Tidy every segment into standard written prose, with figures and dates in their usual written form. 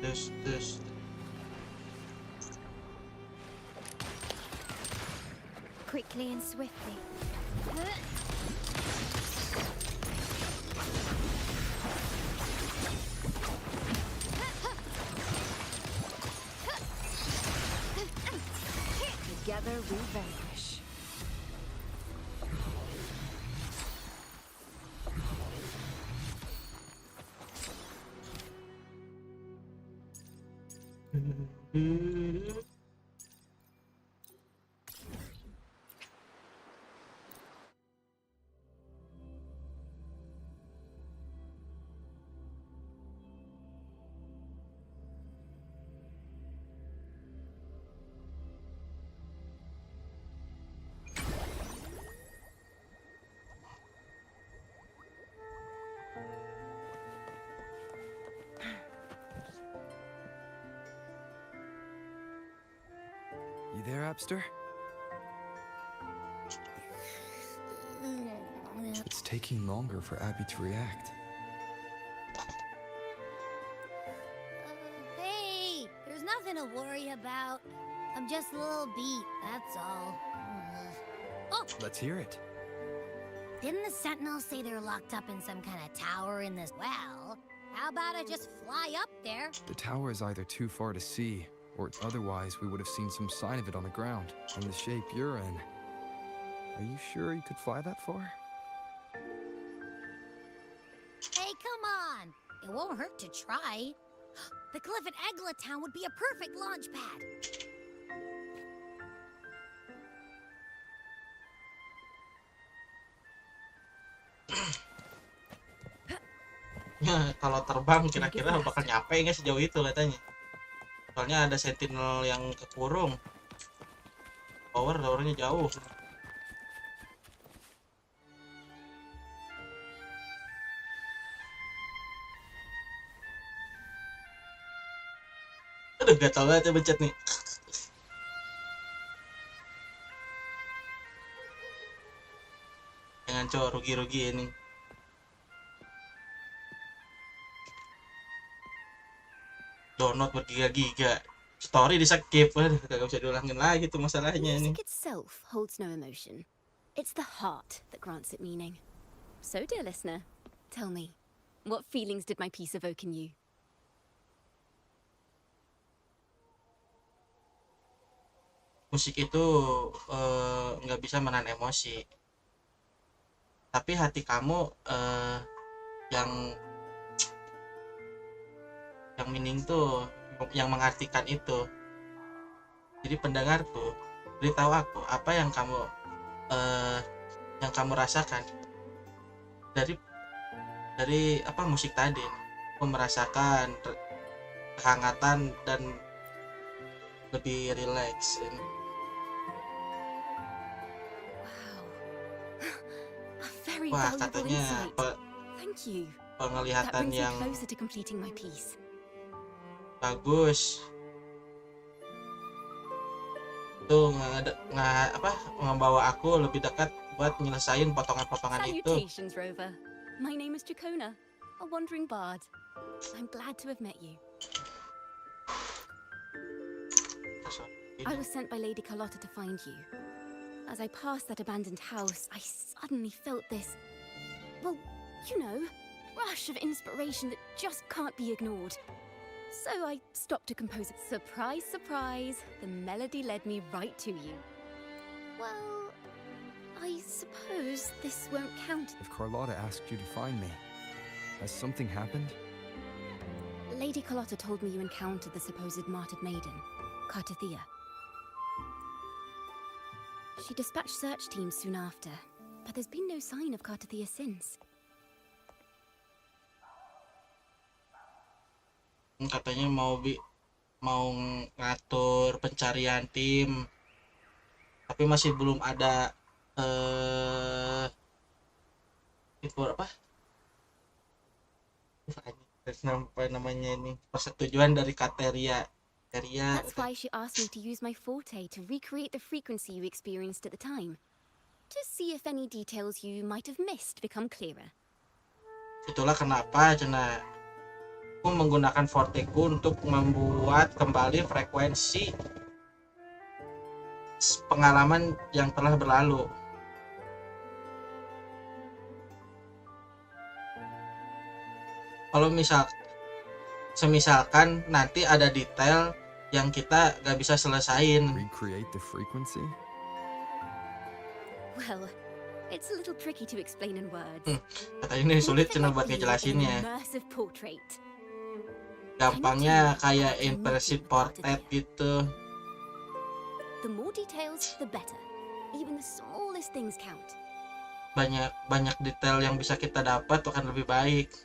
Terus. Quickly and swiftly. Together we vanish. You there, Abster? It's taking longer for Abby to react. Hey, there's nothing to worry about. I'm just a little beat, that's all. Oh, Let's hear it. didn't the Sentinels say they're locked up in some kind of tower in this? Well, how about I just fly up there? The tower is either too far to see, or otherwise we would have seen some sign of it on the ground, in the shape you're in. Are you sure you could fly that far? Hey, come on! It won't hurt to try. The cliff at Eglet Town would be a perfect launch pad. Kalau terbang kira-kira bakal nyampe nggak sejauh itu katanya. Soalnya ada sentinel yang kekurung. Towernya jauh. Aduh, gatal banget ya pencet nih. Jangan cowok rugi-rugi ini. Download bergiga-giga. Story di skip, waduh, kagak bisa diulangin lagi tuh masalahnya ini. Music itself holds no emotion. It's the heart that grants it meaning. So, dear listener, tell me, what feelings did my piece evoke in you? Musik itu nggak bisa menahan emosi. Tapi hati kamu yang meaning tuh, yang mengartikan itu. Jadi pendengar tuh beritahu aku apa yang kamu rasakan dari apa musik tadi. Aku merasakan kehangatan dan lebih rileks. Wow. A very Wah, valuable katanya insight. Thank you. That penglihatan brings me yang closer to completing my piece. bagus. Itu membawa aku lebih dekat buat nyelesain potongan-potongan itu. Salutations, Rover. My name is Jacona, a wandering bard. I'm glad to have met you. I was sent by Lady Carlotta to find you. As I passed that abandoned house, I suddenly felt this, well, you know, rush of inspiration that just can't be ignored. So I stopped to compose it. Surprise, surprise, the melody led me right to you. Well, I suppose this won't count. If Carlotta asked you to find me, has something happened? Lady Carlotta told me you encountered the supposed martyred maiden, Cartathea. She dispatched search teams soon after, but there's been no sign of Cartathea since. Katanya mau ngatur pencarian tim, tapi masih belum ada itu apa? Sampai namanya ini persetujuan dari Kateria. That's why she asked me to use my forte to recreate the frequency you experienced at the time, to see if any details you might have missed become clearer. Itulah kenapa Cena Aku menggunakan forteku untuk membuat kembali frekuensi pengalaman yang telah berlalu. Kalau semisalkan nanti ada detail yang kita gak bisa selesain. Recreate the frequency? Well, it's a little tricky to explain in words. Katanya ini sulit cuma buat ngejelasinnya. Gampangnya kayak impressive portrait gitu. The more details, the better. Even the smallest things count. Banyak detail yang bisa kita dapat akan lebih baik.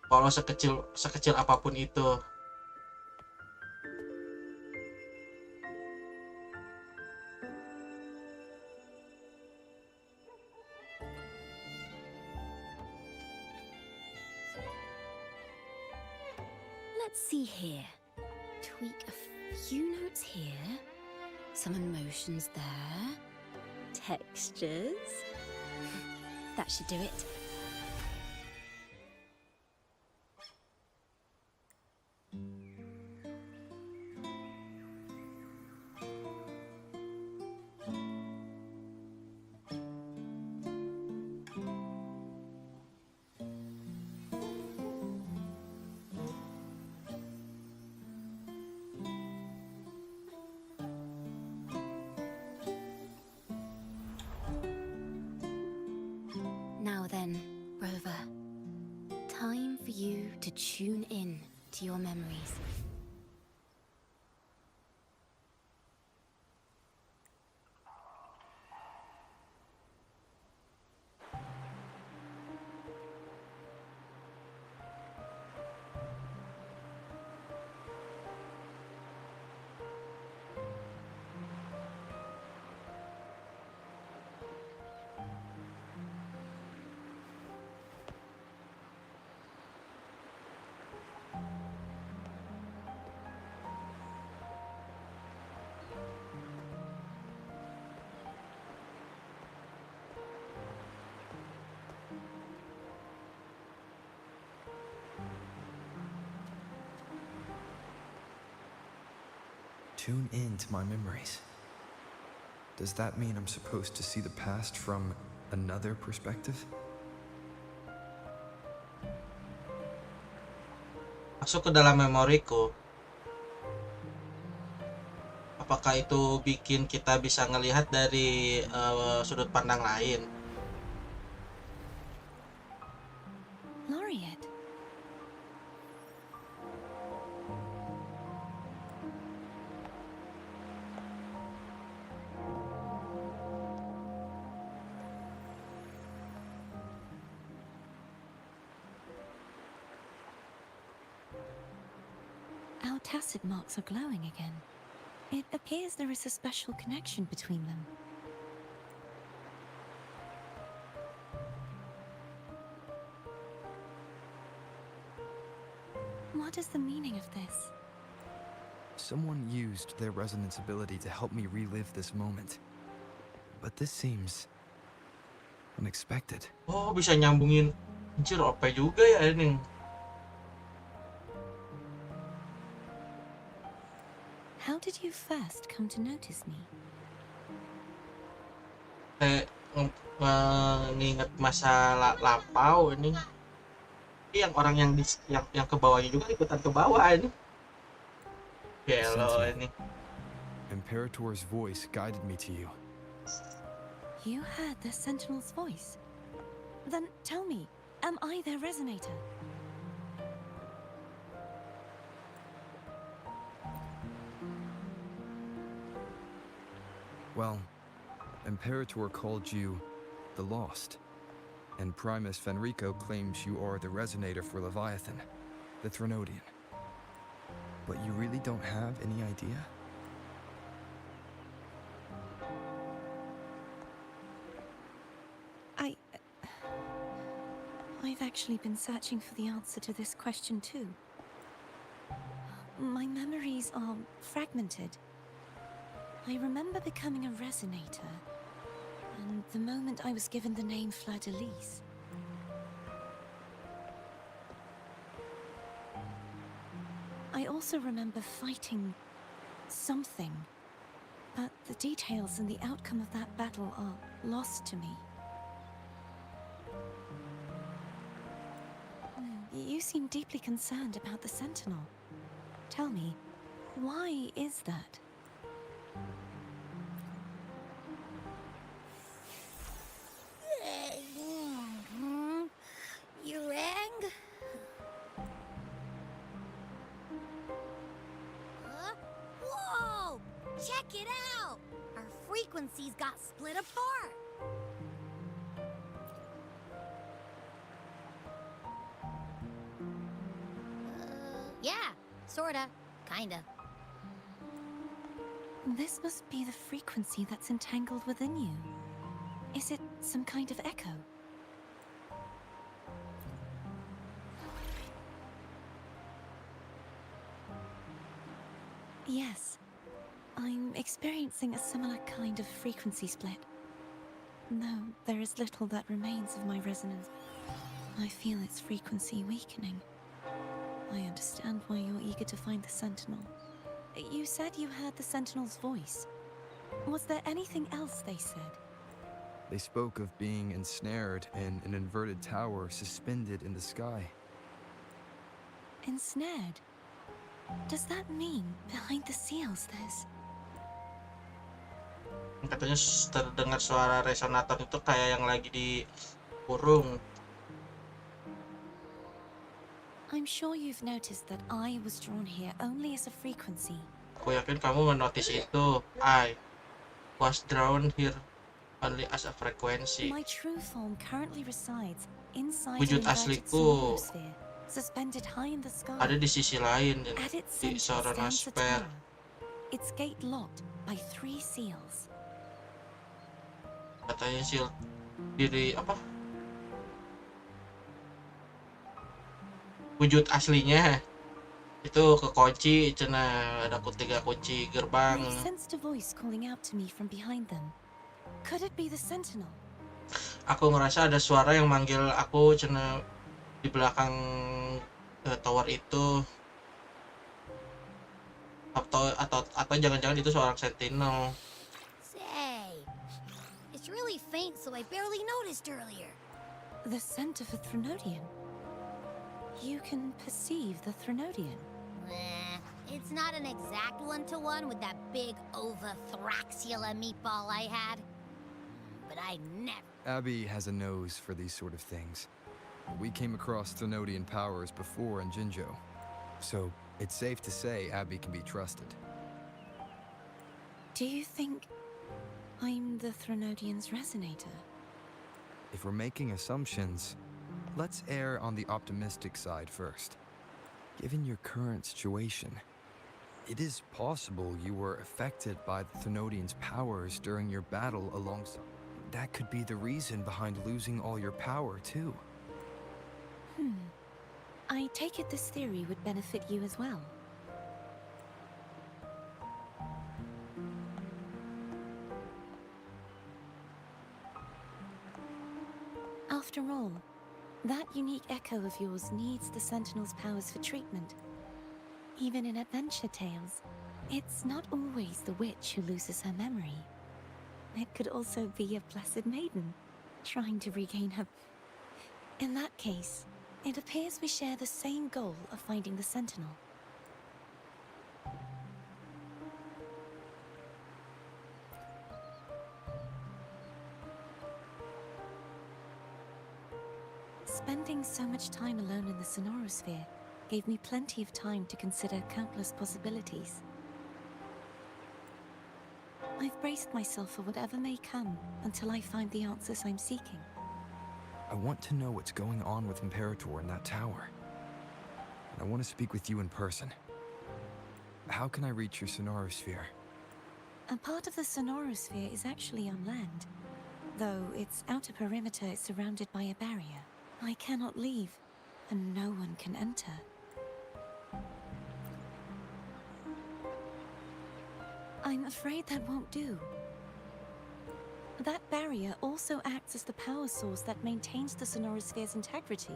Kalau sekecil apapun itu. Let's see here. Tweak a few notes here. Some emotions there. Textures. That should do it. Now then, Rover. Time for you to tune in to your memories. Tune in to my memories. Does that mean I'm supposed to see the past from another perspective? Masuk ke dalam memoriku. Apakah itu bikin kita bisa ngelihat dari sudut pandang lain? Our tacit marks are glowing again. It appears there is a special connection between them. What is the meaning of this? Someone used their resonance ability to help me relive this moment. But this seems unexpected. Oh, bisa nyambungin. Anjir, OP juga ya ini. How did you first come to notice me? Nginget masa lapau ini. Yang orang yang ke bawahnya juga ikutan ke bawah ini. Gelo ini. Imperator's voice guided me to you. You heard the Sentinel's voice? Then tell me, am I their resonator? Well, Imperator called you the Lost, and Primus Fenrico claims you are the resonator for Leviathan, the Threnodian. But you really don't have any idea? I've actually been searching for the answer to this question too. My memories are fragmented. I remember becoming a resonator, and the moment I was given the name Fleur-de-Lis. also remember fighting something, but the details and the outcome of that battle are lost to me. You seem deeply concerned about the Sentinel. Tell me, why is that? You rang? Huh? Whoa! Check it out! Our frequencies got split apart. Yeah, sorta, kinda. This must be the frequency that's entangled within you. Is it some kind of echo? Yes, I'm experiencing a similar kind of frequency split. Though there is little that remains of my resonance, I feel its frequency weakening. I understand why you're eager to find the Sentinel. You said you heard the Sentinel's voice. Was there anything else they said? They spoke of being ensnared in an inverted tower suspended in the sky. Ensnared? Does that mean behind the seals there's... Katanya terdengar suara resonator itu kayak yang lagi dikurung. I'm sure you've noticed that I was drawn here only as a frequency. Aku yakin kamu menotis itu. I was drawn here only as a frequency. My true form currently resides inside Wujud an inverted asliku sphere, suspended high in the sky. ada di sisi lain At its di center stands a Soronosfer. tower. Its gate locked by 3 seals. Katanya seal diri apa? Wujud aslinya itu kekunci, cenah ada 3 kunci gerbang. I sensed a voice calling out to me from behind them. Could it be the Sentinel? Aku ngerasa ada suara yang manggil aku, cenah di belakang tower itu. Atau jangan-jangan itu seorang Sentinel. Say, it's really faint, so I barely noticed earlier. The scent of a Threnodian. You can perceive the Threnodian. It's not an exact one-to-one with that big Ovathraxula meatball I had. But I never... Abby has a nose for these sort of things. We came across Threnodian powers before in Jinzhou, so it's safe to say Abby can be trusted. Do you think I'm the Threnodian's resonator? If we're making assumptions, let's err on the optimistic side first. Given your current situation, it is possible you were affected by the Threnodian's powers during your battle alongside. That could be the reason behind losing all your power, too. I take it this theory would benefit you as well. After all, that unique echo of yours needs the Sentinel's powers for treatment. Even in adventure tales, it's not always the witch who loses her memory. It could also be a blessed maiden, trying to regain her... In that case, it appears we share the same goal of finding the Sentinel. Spending so much time alone in the Sonorosphere gave me plenty of time to consider countless possibilities. I've braced myself for whatever may come until I find the answers I'm seeking. I want to know what's going on with Imperator in that tower. And I want to speak with you in person. How can I reach your Sonorosphere? A part of the Sonorosphere is actually on land, though its outer perimeter is surrounded by a barrier. I cannot leave, and no one can enter. I'm afraid that won't do. That barrier also acts as the power source that maintains the Sonorosphere's integrity.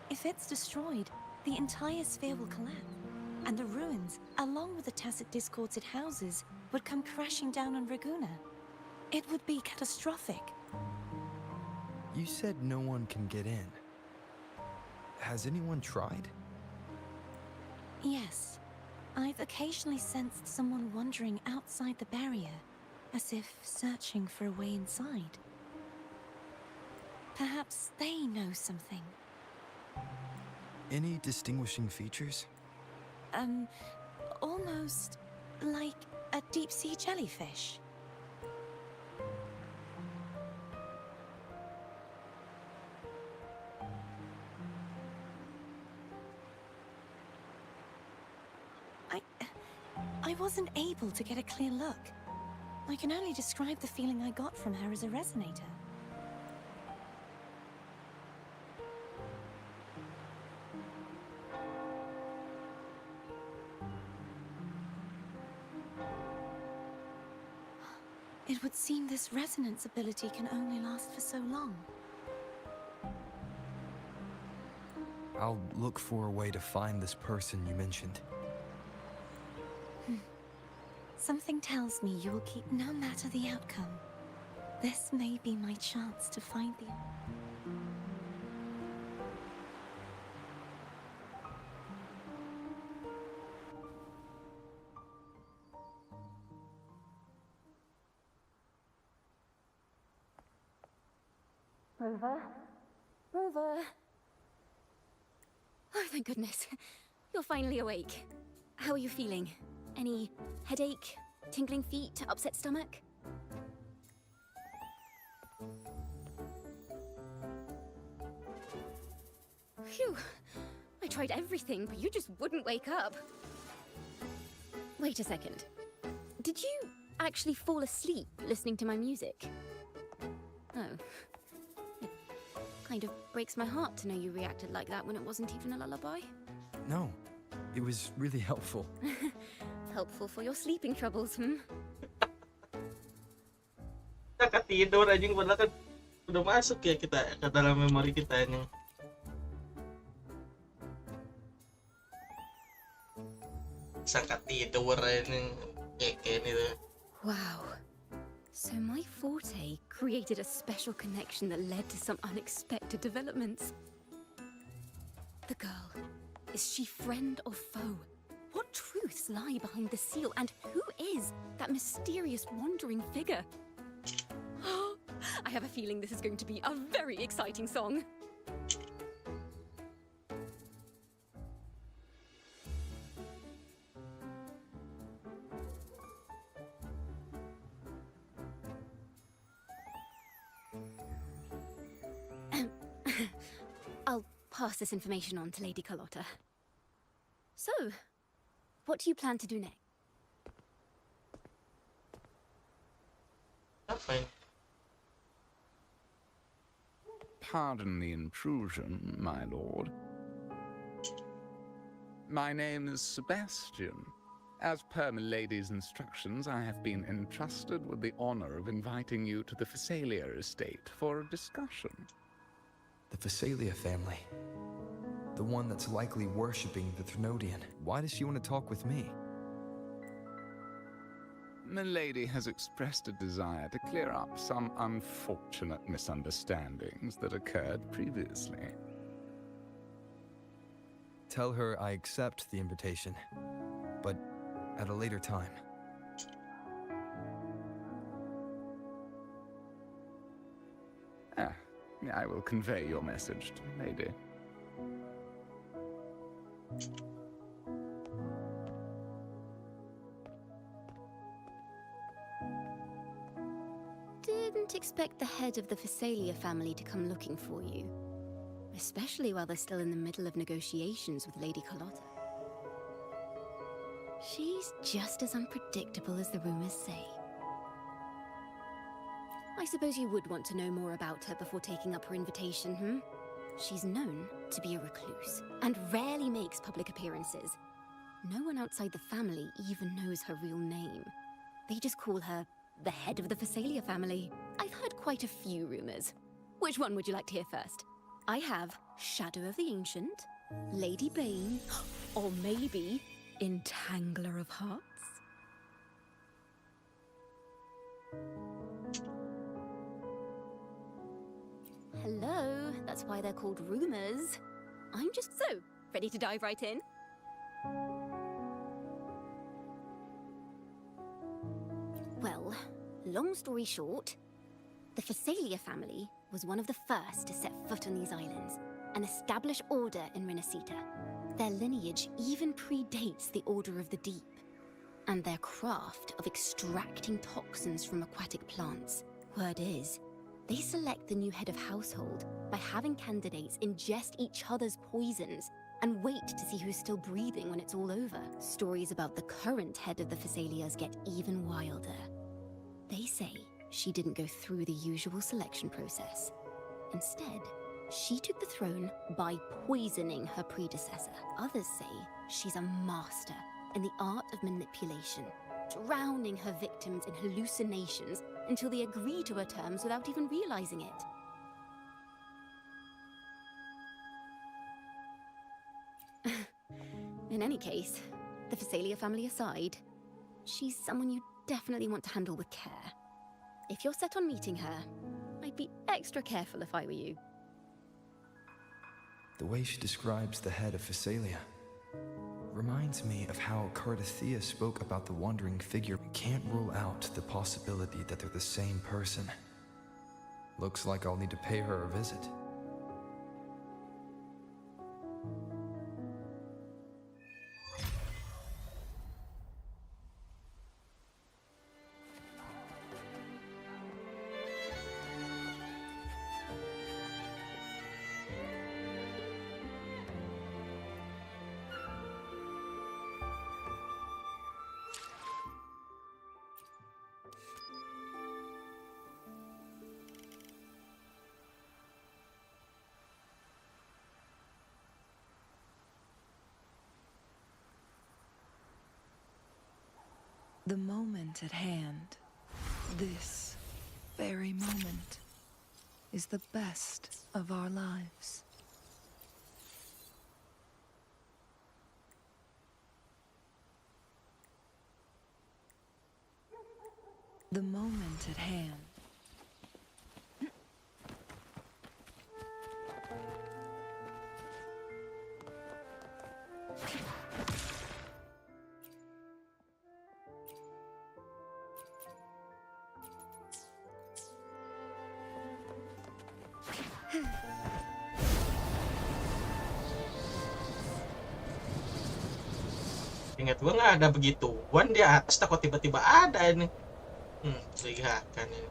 If it's destroyed, the entire sphere will collapse. and the ruins, along with the tacit discords it houses, would come crashing down on Raguna. It would be catastrophic. You said no one can get in. Has anyone tried? Yes. I've occasionally sensed someone wandering outside the barrier, as if searching for a way inside. Perhaps they know something. Any distinguishing features? Almost like a deep-sea jellyfish. I wasn't able to get a clear look. I can only describe the feeling I got from her as a resonator. It would seem this resonance ability can only last for so long. I'll look for a way to find this person you mentioned. Something tells me you will keep no matter the outcome. This may be my chance to find the... Rover? Rover? Oh, thank goodness. You're finally awake. How are you feeling? Any headache, tingling feet, upset stomach? Phew. I tried everything, but you just wouldn't wake up. Wait a second. Did you actually fall asleep listening to my music? Oh. It kind of breaks my heart to know you reacted like that when it wasn't even a lullaby. No, it was really helpful. Helpful for your sleeping troubles, hmm? Kita ketidur anjing, padahal kan udah masuk ya kita ke dalam memori kita ini. Sangka tidur ini kayak ini tuh. Wow. So my forte created a special connection that led to some unexpected developments. The girl, is she friend or foe? What truths lie behind the seal, and who is that mysterious wandering figure? I have a feeling this is going to be a very exciting song. I'll pass this information on to Lady Carlotta. So, what do you plan to do next? Apa ini? Pardon the intrusion, my lord. My name is Sebastian. As per my lady's instructions, I have been entrusted with the honor of inviting you to the Phasalia estate for a discussion. The Phasalia family. The one that's likely worshipping the Threnodian. Why does she want to talk with me? My lady has expressed a desire to clear up some unfortunate misunderstandings that occurred previously. Tell her I accept the invitation, but at a later time. I will convey your message to the lady. Didn't expect the head of the Phasalia family to come looking for you. Especially while they're still in the middle of negotiations with Lady Carlotta. She's just as unpredictable as the rumors say. I suppose you would want to know more about her before taking up her invitation, hmm? She's known to be a recluse, and rarely makes public appearances. No one outside the family even knows her real name. They just call her the head of the Phasalia family. I've heard quite a few rumors. Which one would you like to hear first? I have Shadow of the Ancient, Lady Bane, or maybe entangler of hearts? Hello, that's why they're called rumors. I'm just so ready to dive right in. Well, long story short, the Phasalia family was one of the first to set foot on these islands and establish order in Renacita. Their lineage even predates the Order of the Deep, and their craft of extracting toxins from aquatic plants. Word is, they select the new head of household by having candidates ingest each other's poisons and wait to see who's still breathing when it's all over. Stories about the current head of the Phasalias get even wilder. They say she didn't go through the usual selection process. Instead, she took the throne by poisoning her predecessor. Others say she's a master in the art of manipulation, drowning her victims in hallucinations until they agree to her terms without even realizing it. In any case, the Phasalia family aside, she's someone you definitely want to handle with care. If you're set on meeting her, I'd be extra careful if I were you. The way she describes the head of Phasalia reminds me of how Cardathea spoke about the wandering figure. Can't rule out the possibility that they're the same person. Looks like I'll need to pay her a visit. The moment at hand, this very moment, is the best of our lives. The moment at hand. Ingat gue nggak ada begituan di atas, takut tiba-tiba ada ini. Lihat kan ini.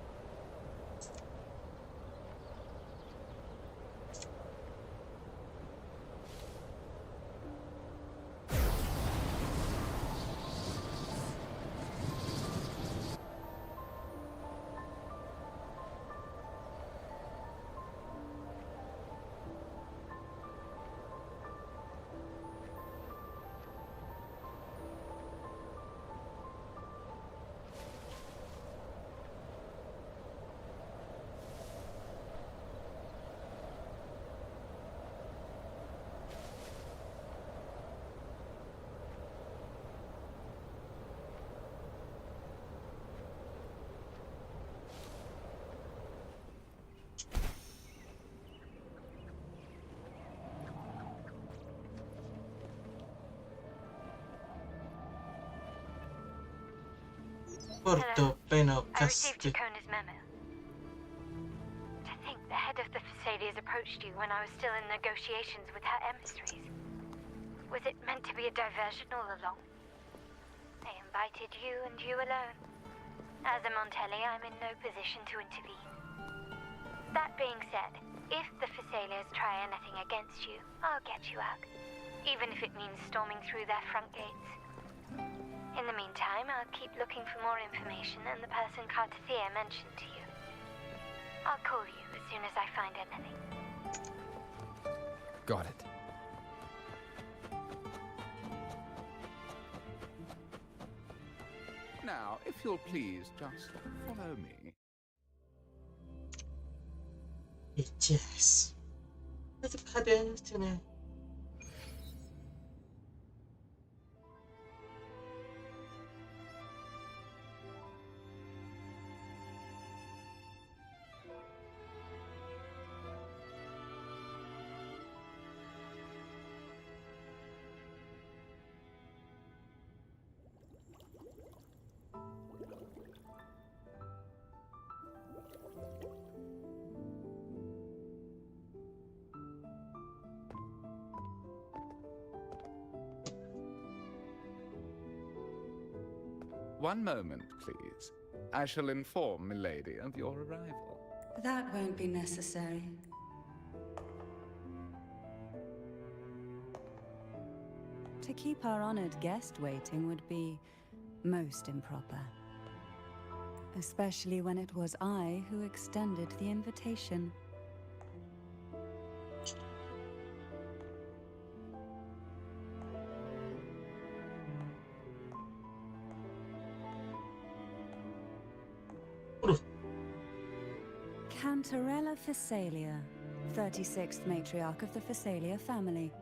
Hello. I received Jacona's memo. To think the head of the Phasalias approached you when I was still in negotiations with her emissaries. Was it meant to be a diversion all along? They invited you and you alone. As a Montelli, I'm in no position to intervene. That being said, if the Phasalias try anything against you, I'll get you out. Even if it means storming through their front gates. In the meantime, I'll keep looking for more information and the person Cardathea mentioned to you. I'll call you as soon as I find anything. Got it. Now, if you'll please just follow me. Yes. Let's cut it. One moment, please. I shall inform milady of your arrival. That won't be necessary. To keep our honored guest waiting would be most improper. Especially when it was I who extended the invitation. Cantarella Phasalia, 36th matriarch of the Phasalia family.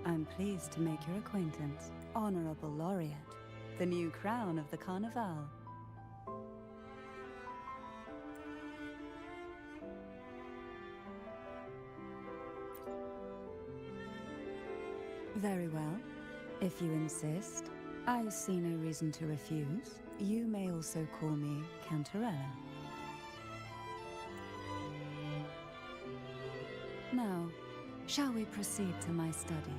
I'm pleased to make your acquaintance, Honorable Laureate, the new crown of the Carnival. Very well. If you insist, I see no reason to refuse. You may also call me Cantarella. Now, shall we proceed to my study?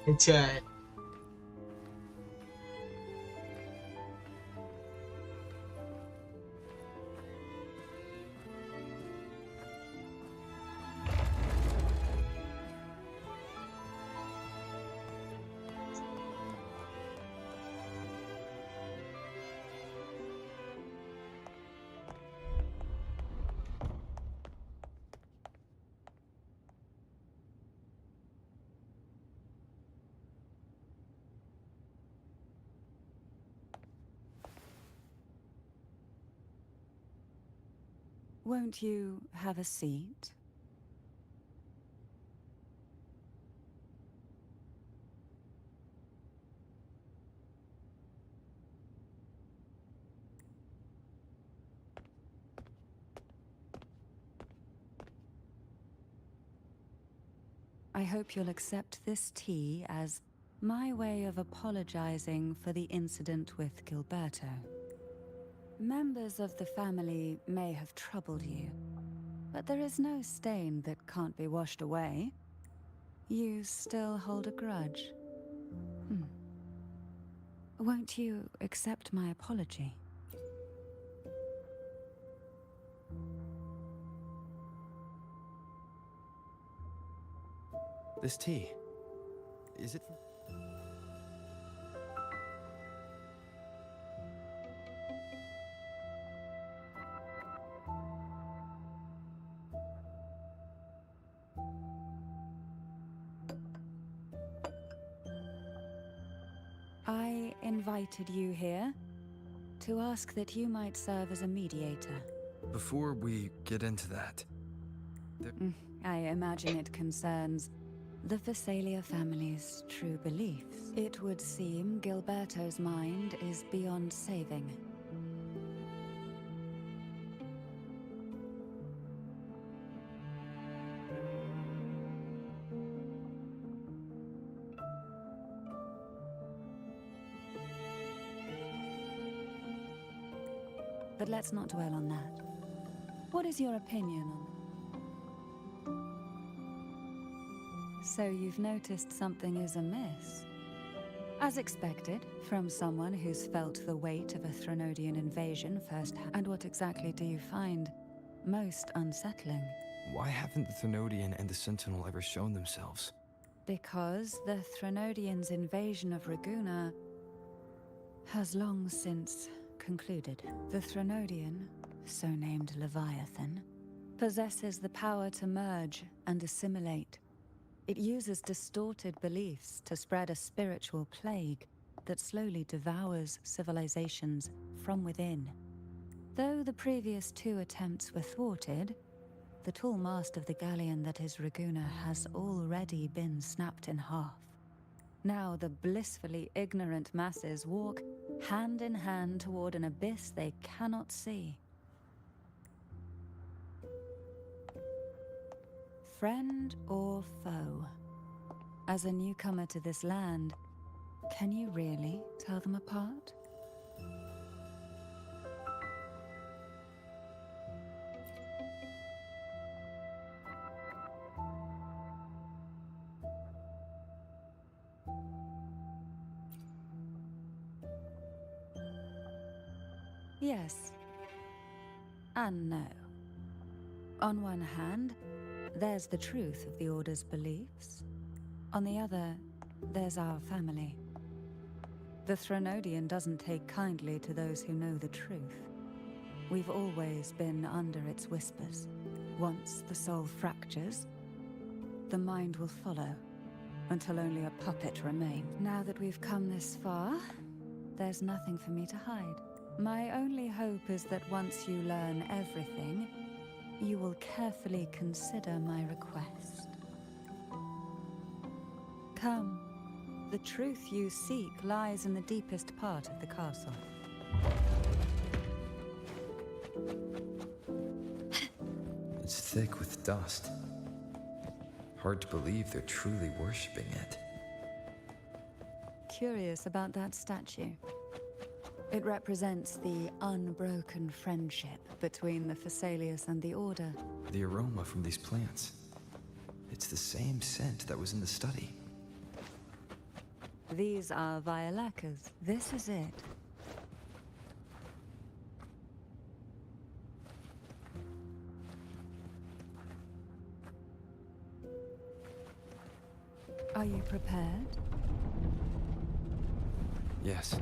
Anjay. Won't you have a seat? I hope you'll accept this tea as my way of apologizing for the incident with Gilberto. Members of the family may have troubled you, but there is no stain that can't be washed away. You still hold a grudge. Won't you accept my apology? This tea, is it? I invited you here to ask that you might serve as a mediator. Before we get into that, I imagine it concerns the Phasalia family's true beliefs. It would seem Gilberto's mind is beyond saving. But let's not dwell on that. What is your opinion on it? So you've noticed something is amiss? As expected, from someone who's felt the weight of a Threnodian invasion firsthand. And what exactly do you find most unsettling? why haven't the Threnodian and the Sentinel ever shown themselves? Because the Threnodians' invasion of Ragusa has long since concluded. The Threnodian, so named Leviathan, possesses the power to merge and assimilate. It uses distorted beliefs to spread a spiritual plague that slowly devours civilizations from within. Though the previous two attempts were thwarted, the tall mast of the galleon that is Ragusa has already been snapped in half. Now the blissfully ignorant masses walk hand in hand toward an abyss they cannot see. Friend or foe? As a newcomer to this land, can you really tell them apart? Yes. And no. On one hand, there's the truth of the Order's beliefs. On the other, there's our family. The Threnodian doesn't take kindly to those who know the truth. We've always been under its whispers. Once the soul fractures, the mind will follow, until only a puppet remains. Now that we've come this far, there's nothing for me to hide. My only hope is that once you learn everything, you will carefully consider my request. Come. The truth you seek lies in the deepest part of the castle. It's thick with dust. Hard to believe they're truly worshipping it. Curious about that statue. It represents the unbroken friendship between the Phasaelius and the Order. The aroma from these plants. It's the same scent that was in the study. These are violacas. This is it. Are you prepared? Yes.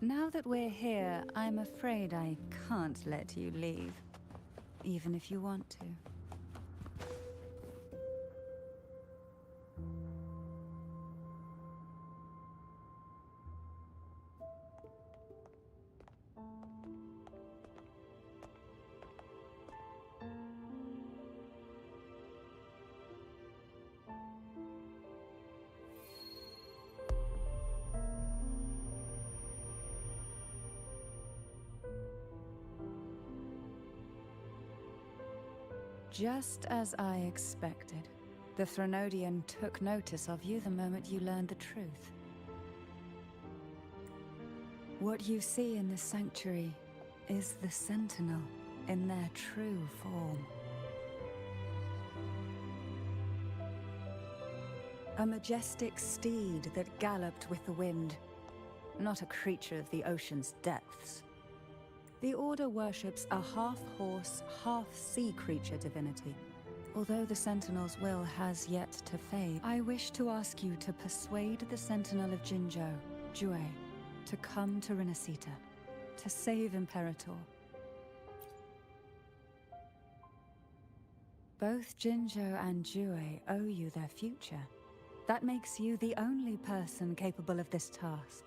Now that we're here, I'm afraid I can't let you leave, even if you want to. Just as I expected. The Threnodian took notice of you the moment you learned the truth. What you see in this sanctuary is the Sentinel in their true form. A majestic steed that galloped with the wind, not a creature of the ocean's depths. The Order worships a half-horse, half-sea creature divinity. Although the Sentinel's will has yet to fade, I wish to ask you to persuade the Sentinel of Jinzhou, Jue, to come to Renacita, to save Imperator. Both Jinzhou and Jue owe you their future. That makes you the only person capable of this task.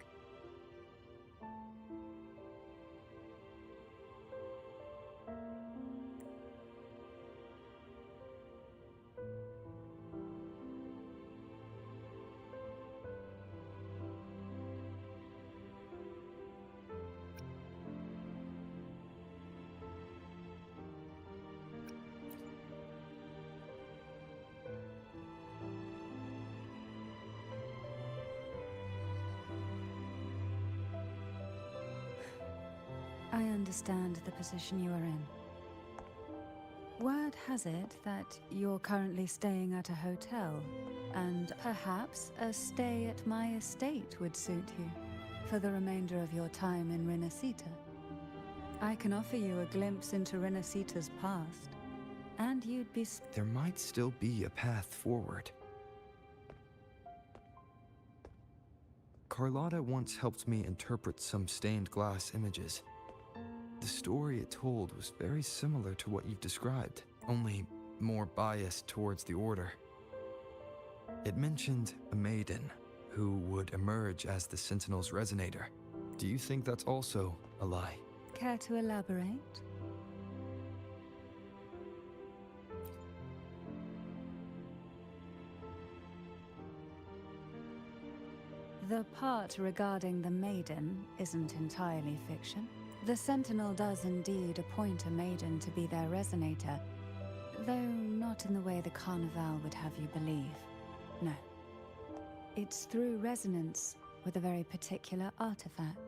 I understand the position you are in. Word has it that you're currently staying at a hotel, and perhaps a stay at my estate would suit you for the remainder of your time in Renacita. I can offer you a glimpse into Renacita's past, and you'd be... There might still be a path forward. Carlotta once helped me interpret some stained glass images. The story it told was very similar to what you've described, only more biased towards the Order. It mentioned a maiden who would emerge as the Sentinel's resonator. Do you think that's also a lie? Care to elaborate? The part regarding the maiden isn't entirely fiction. The Sentinel does indeed appoint a maiden to be their resonator, though not in the way the Carnival would have you believe. No. It's through resonance with a very particular artifact.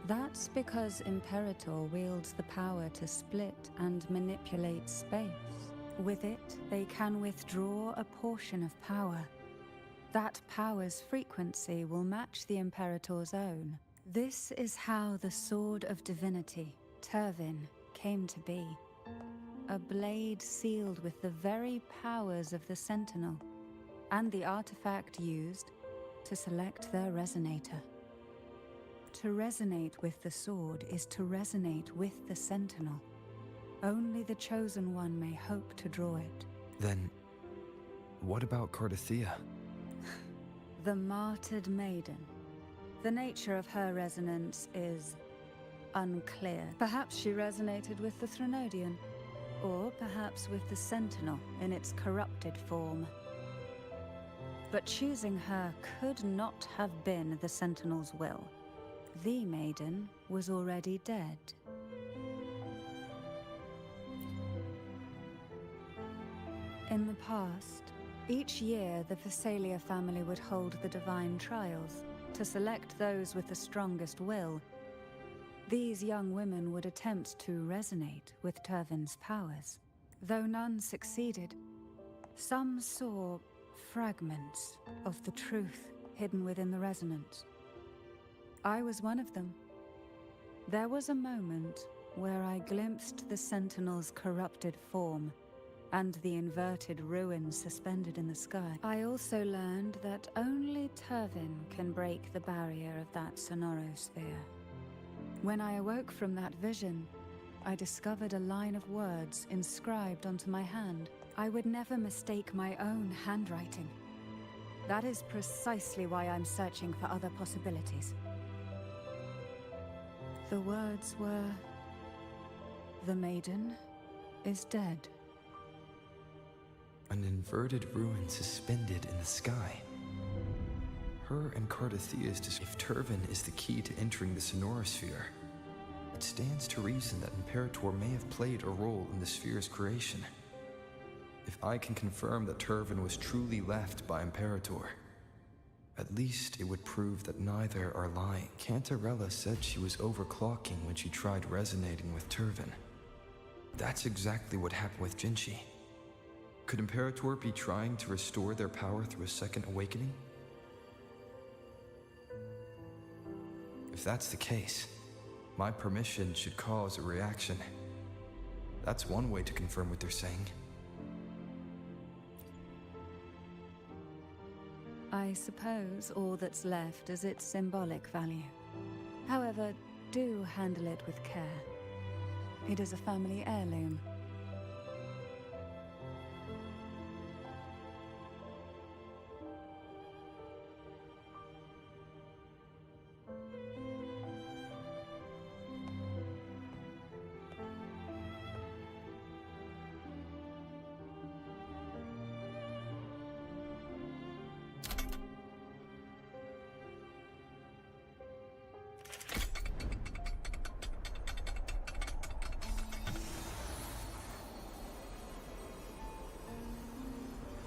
That's because Imperator wields the power to split and manipulate space. With it, they can withdraw a portion of power. That power's frequency will match the Imperator's own. This is how the Sword of Divinity, Turvin, came to be. A blade sealed with the very powers of the Sentinel, and the artifact used to select their resonator. To resonate with the sword is to resonate with the Sentinel. Only the Chosen One may hope to draw it. Then, what about Cardathea? The martyred maiden. The nature of her resonance is unclear. Perhaps she resonated with the Threnodian, or perhaps with the Sentinel in its corrupted form. But choosing her could not have been the Sentinel's will. The maiden was already dead. In the past, each year the Phasalia family would hold the Divine Trials to select those with the strongest will. These young women would attempt to resonate with Turvin's powers. Though none succeeded, some saw fragments of the truth hidden within the resonance. I was one of them. There was a moment where I glimpsed the Sentinel's corrupted form and the inverted ruins suspended in the sky. I also learned that only Turvin can break the barrier of that sonorosphere. When I awoke from that vision, I discovered a line of words inscribed onto my hand. I would never mistake my own handwriting. That is precisely why I'm searching for other possibilities. The words were, "The maiden is dead." An inverted ruin suspended in the sky. Her and Cardathea's if Turvin is the key to entering the sonorosphere, it stands to reason that Imperator may have played a role in the sphere's creation. If I can confirm that Turvin was truly left by Imperator, at least it would prove that neither are lying. Cantarella said she was overclocking when she tried resonating with Turvin. That's exactly what happened with Jinchi. Could Imperator be trying to restore their power through a second awakening? If that's the case, my permission should cause a reaction. That's one way to confirm what they're saying. I suppose all that's left is its symbolic value. However, do handle it with care. It is a family heirloom.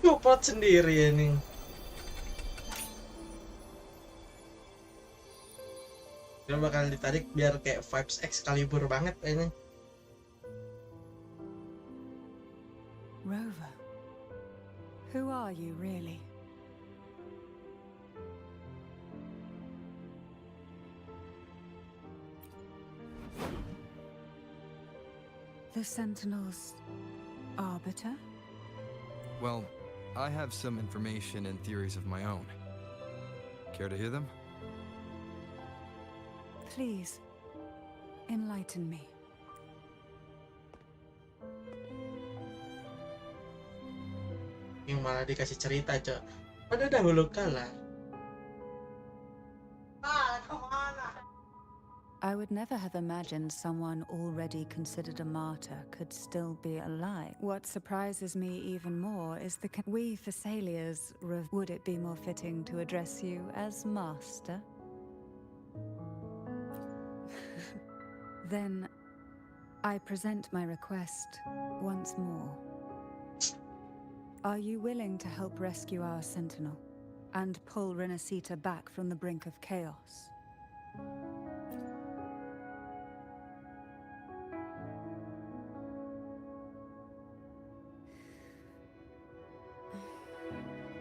Nyopot sendiri ya nih. Dia bakal ditarik biar kayak vibes Excalibur banget ini. Rover, who are you really? The Sentinel's arbiter? Well, I have some information and theories of my own. Care to hear them? Please, enlighten me. Yang malah dikasih cerita, Cok. Pada dahulu kala. I would never have imagined someone already considered a martyr could still be alive. What surprises me even more is we Thessalians, would it be more fitting to address you as master? Then I present my request once more. Are you willing to help rescue our sentinel and pull Renacita back from the brink of chaos?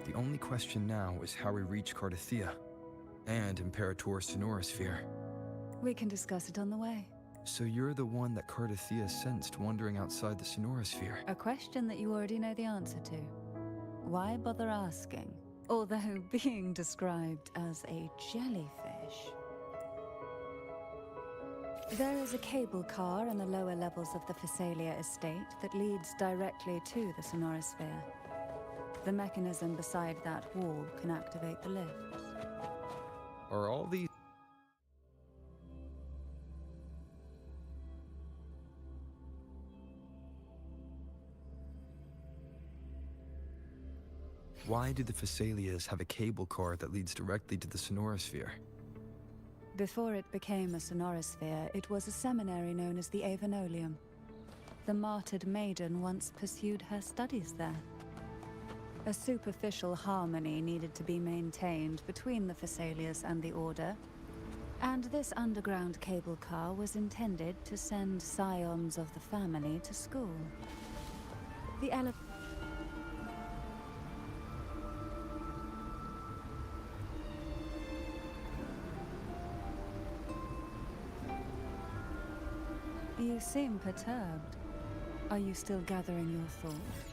The only question now is how we reach Cardathia and Imperator Sonorosphere. We can discuss it on the way. So you're the one that Cardathia sensed wandering outside the Sonorosphere? A question that you already know the answer to. Why bother asking? Although being described as a jellyfish. There is a cable car in the lower levels of the Thessalia estate that leads directly to the Sonorosphere. The mechanism beside that wall can activate the lifts. Are all these... Why do the Thessalias have a cable car that leads directly to the Sonorosphere? Before it became a Sonorosphere, it was a seminary known as the Avenolium. The martyred maiden once pursued her studies there. A superficial harmony needed to be maintained between the Thessalias and the Order, and this underground cable car was intended to send scions of the family to school. The You seem perturbed. Are you still gathering your thoughts?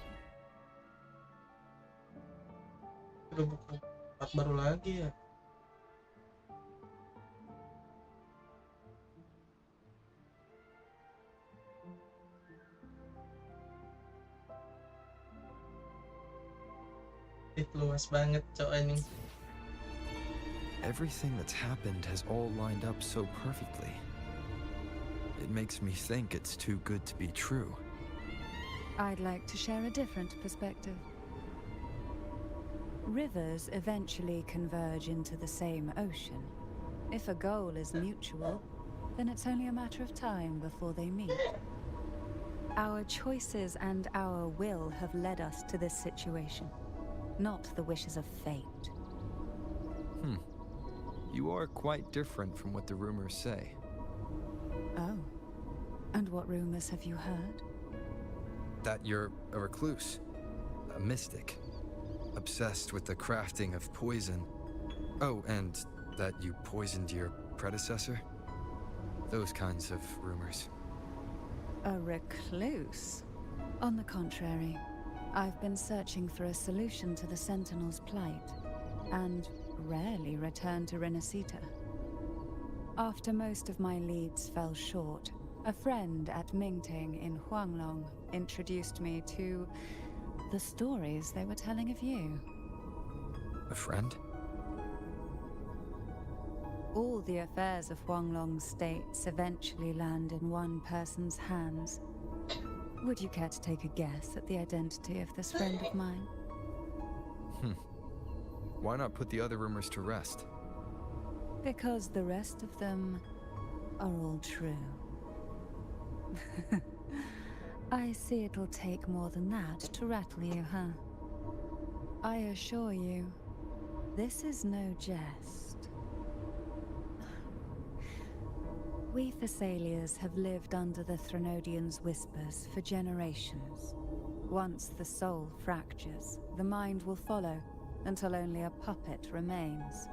Udah buku 4 baru lagi ya. Luas banget cowok ini. Everything that's happened has all lined up so perfectly. It makes me think it's too good to be true. I'd like to share a different perspective. Rivers eventually converge into the same ocean. If a goal is mutual, then it's only a matter of time before they meet. Our choices and our will have led us to this situation, not the wishes of fate. You are quite different from what the rumors say. Oh. And what rumors have you heard? That you're a recluse, a mystic, obsessed with the crafting of poison. Oh, and that you poisoned your predecessor? Those kinds of rumors. A recluse? On the contrary, I've been searching for a solution to the Sentinel's plight, and rarely return to Renacita. After most of my leads fell short, a friend at Mingting in Huanglong introduced me to the stories they were telling of you. A friend? All the affairs of Huanglong states eventually land in one person's hands. Would you care to take a guess at the identity of this friend of mine? Why not put the other rumors to rest? Because the rest of them are all true. I see it'll take more than that to rattle you, huh? I assure you, this is no jest. We Thessalians have lived under the Threnodians' whispers for generations. Once the soul fractures, the mind will follow, until only a puppet remains.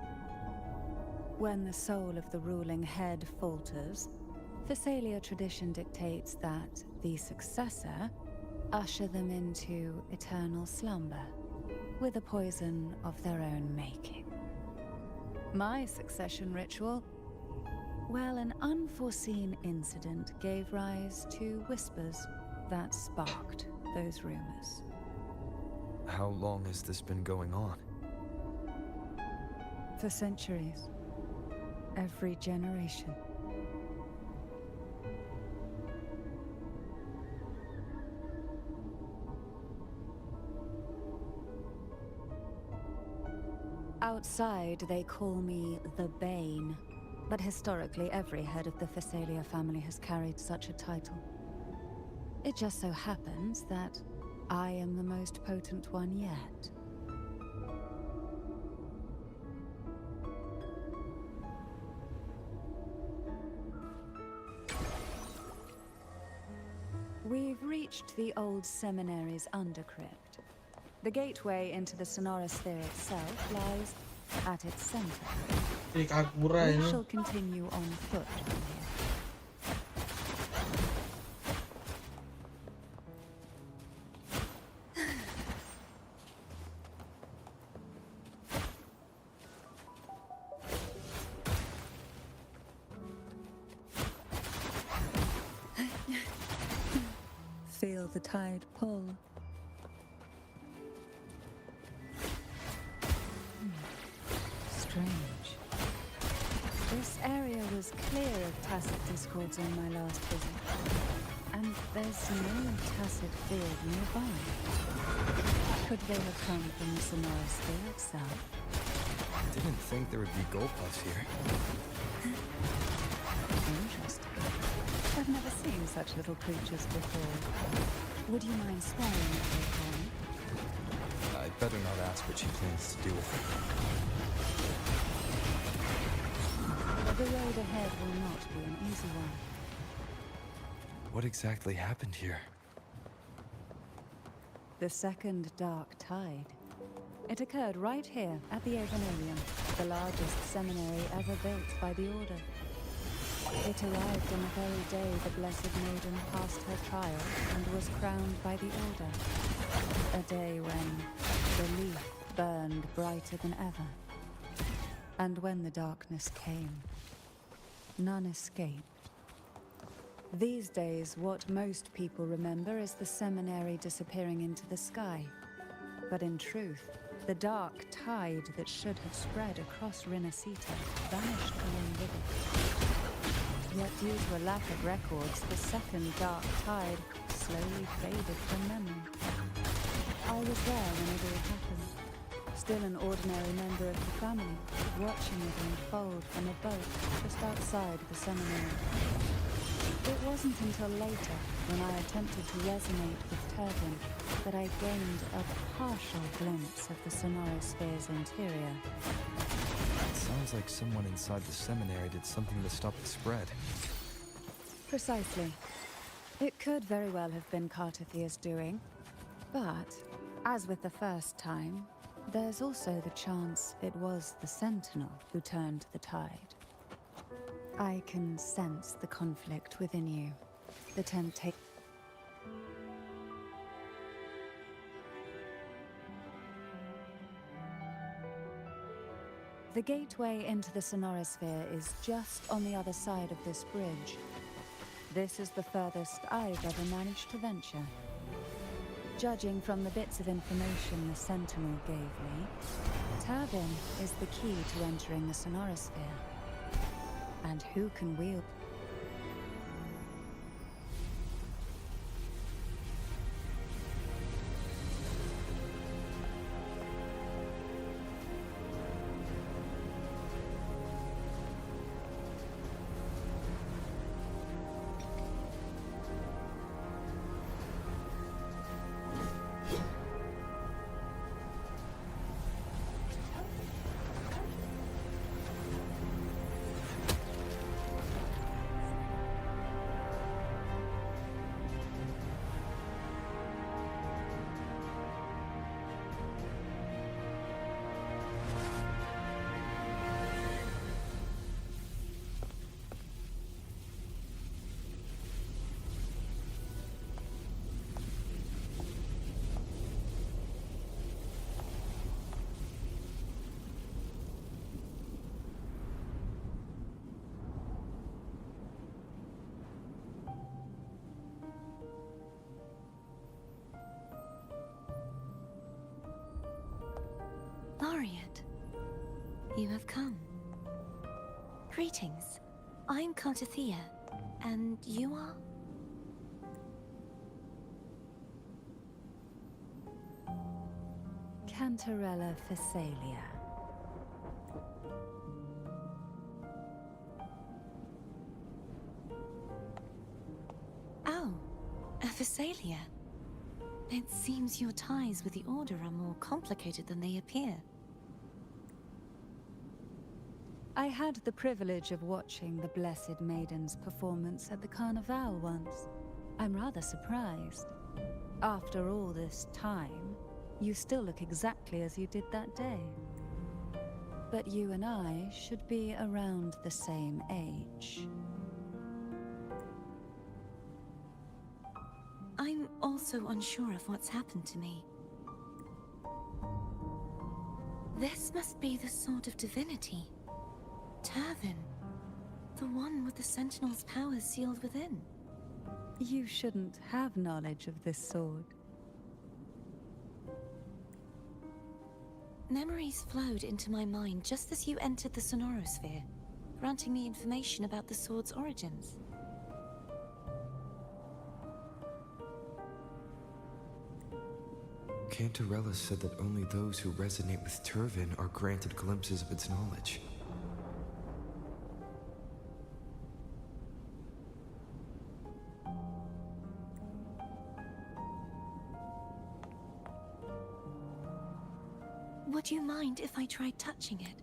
When the soul of the ruling head falters, Thessalia tradition dictates that the successor usher them into eternal slumber, with a poison of their own making. My succession ritual? Well, an unforeseen incident gave rise to whispers that sparked those rumors. How long has this been going on? For centuries. Every generation. Outside, they call me the Bane, but historically every head of the Phasalia family has carried such a title. It just so happens that I am the most potent one yet. We've reached the old seminary's undercrypt. The gateway into the Sonorosphere itself lies at its center. We shall continue on foot from here. Feel the tide pull. Strange. This area was clear of tacit discords on my last visit. And there's no tacit field nearby. Could they have come from the Sonorosphere itself? Didn't think there would be Golpuffs here. Interesting. I've never seen such little creatures before. Would you mind sparing me for me? I'd better not ask what she plans to do with it. The road ahead will not be an easy one. What exactly happened here? The second dark tide. It occurred right here at the Avenarium, the largest seminary ever built by the Order. It arrived on the very day the Blessed Maiden passed her trial and was crowned by the Order. A day when the leaf burned brighter than ever. And when the darkness came, none escaped. These days, what most people remember is the seminary disappearing into the sky. But in truth, the dark tide that should have spread across Rinascita vanished along with it. Yet due to a lack of records, the second dark tide slowly faded from memory. I was there when it all happened, still an ordinary member of the family, watching it unfold from a boat just outside the seminary. It wasn't until later, when I attempted to resonate with Turbin, that I gained a partial glimpse of the Sonorosphere's interior. Sounds like someone inside the seminary did something to stop the spread. Precisely. It could very well have been Cartathia's doing. But, as with the first time, there's also the chance it was the Sentinel who turned the tide. I can sense the conflict within you. The temptation. The gateway into the Sonorosphere is just on the other side of this bridge. This is the furthest I've ever managed to venture. Judging from the bits of information the Sentinel gave me, Turbin is the key to entering the Sonorosphere. And who can wield... Laureate, you have come. Greetings. I'm Cartathea, and you are? Cantarella Phasalia. Phasalia. It seems your ties with the Order are more complicated than they appear. I had the privilege of watching the Blessed Maiden's performance at the Carnival once. I'm rather surprised. After all this time, you still look exactly as you did that day. But you and I should be around the same age. I'm also unsure of what's happened to me. This must be the Sword of Divinity. Turvin. The one with the Sentinel's powers sealed within. You shouldn't have knowledge of this sword. Memories flowed into my mind just as you entered the Sonorosphere, granting me information about the sword's origins. Cantarella said that only those who resonate with Turvin are granted glimpses of its knowledge. Would you mind if I tried touching it?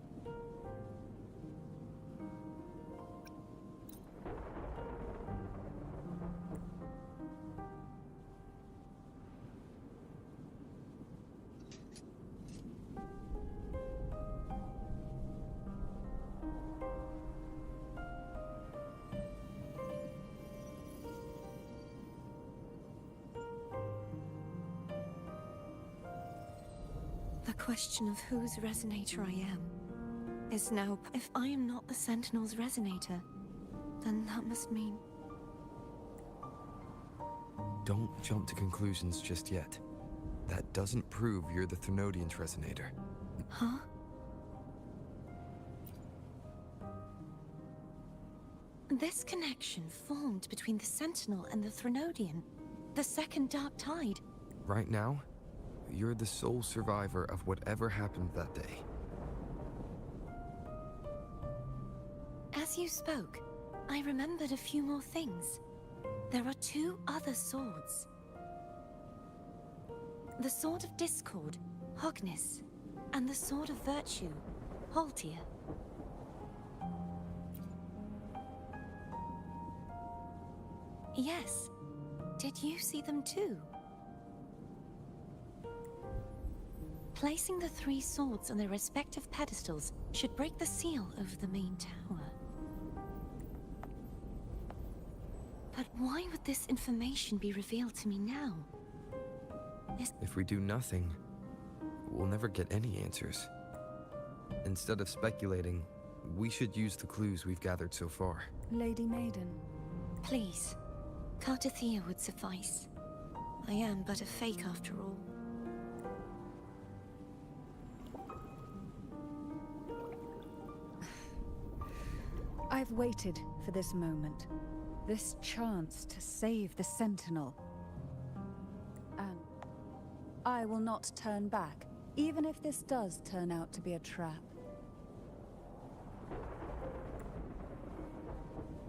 The question of whose resonator I am is now... If I am not the Sentinel's resonator, then that must mean... Don't jump to conclusions just yet. That doesn't prove you're the Threnodian's resonator. Huh? This connection formed between the Sentinel and the Threnodian, the second Dark Tide. Right now, you're the sole survivor of whatever happened that day. As you spoke, I remembered a few more things. There are two other swords. The Sword of Discord, Hognis, and the Sword of Virtue, Haltia. Yes. Did you see them too? Placing the three swords on their respective pedestals should break the seal over the main tower. But why would this information be revealed to me now? If we do nothing, we'll never get any answers. Instead of speculating, we should use the clues we've gathered so far. Lady Maiden. Please, Cartathea would suffice. I am but a fake after all. I've waited for this moment. This chance to save the Sentinel. And I will not turn back, even if this does turn out to be a trap.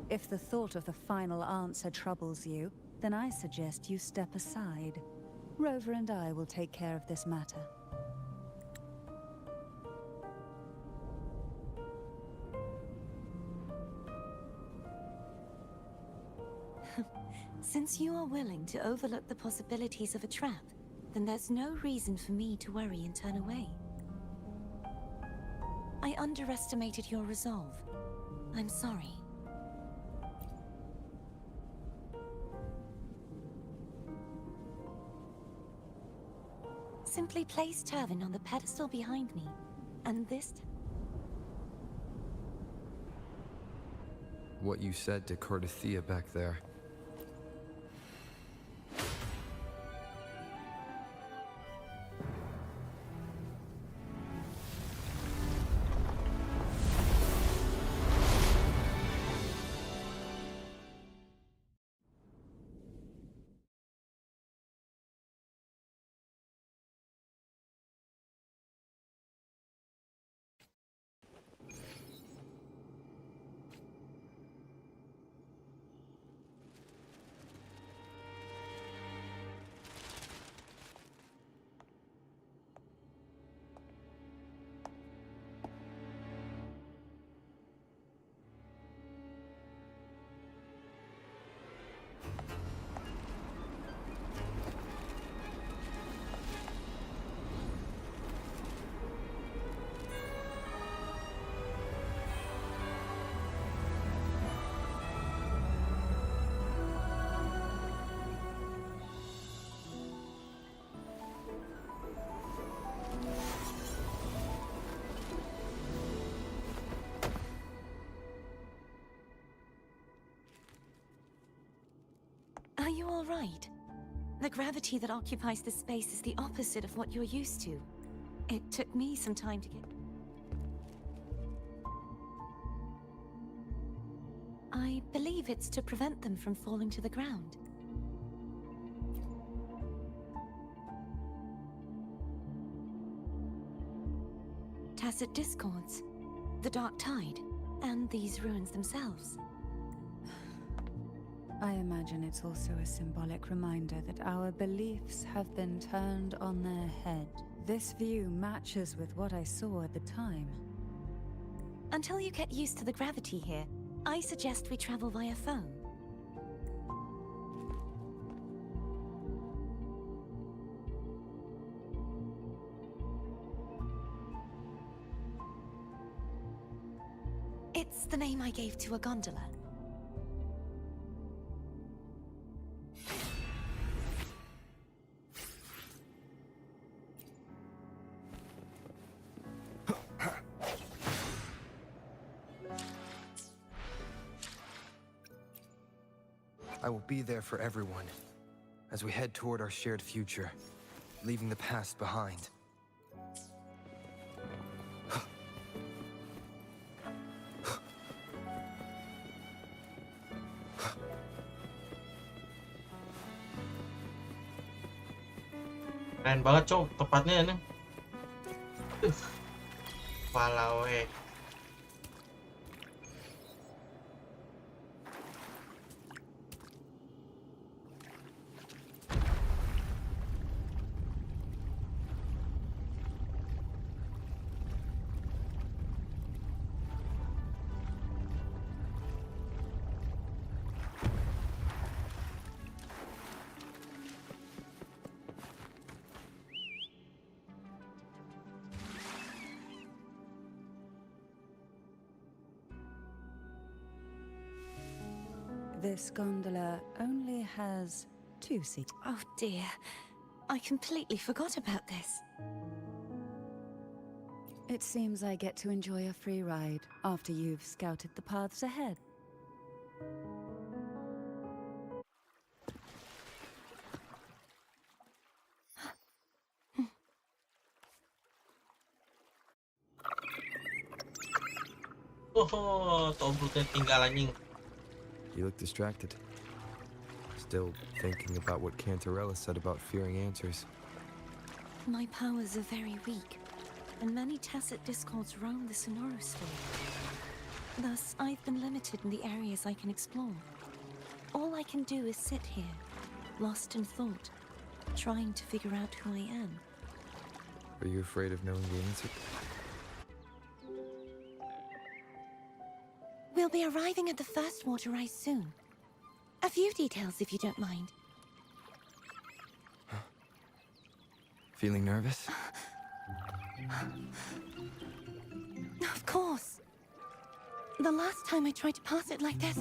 If the thought of the final answer troubles you, then I suggest you step aside. Rover and I will take care of this matter. Since you are willing to overlook the possibilities of a trap, then there's no reason for me to worry and turn away. I underestimated your resolve. I'm sorry. Simply place Turvin on the pedestal behind me, and this... What you said to Cartathea back there. all right. The gravity that occupies this space is the opposite of what you're used to. It took me some time to get... I believe it's to prevent them from falling to the ground. Tacit discords, the dark tide, and these ruins themselves. I imagine it's also a symbolic reminder that our beliefs have been turned on their head. This view matches with what I saw at the time. Until you get used to the gravity here, I suggest we travel via phone. It's the name I gave to a gondola. I will be there for everyone as we head toward our shared future, leaving the past behind. Keren banget cok, tepatnya ini. Walau This gondola only has 2 seats. Oh dear, I completely forgot about this. It seems I get to enjoy a free ride after you've scouted the paths ahead. oh, tombulnya tinggal anjing. You look distracted. Still thinking about what Cantarella said about fearing answers. My powers are very weak, and many tacit discords roam the sonorosphere. Thus, I've been limited in the areas I can explore. All I can do is sit here, lost in thought, trying to figure out who I am. Are you afraid of knowing the answer? We'll be arriving at the first water rise soon. A few details, if you don't mind. Feeling nervous? Of course. The last time I tried to pass it like this...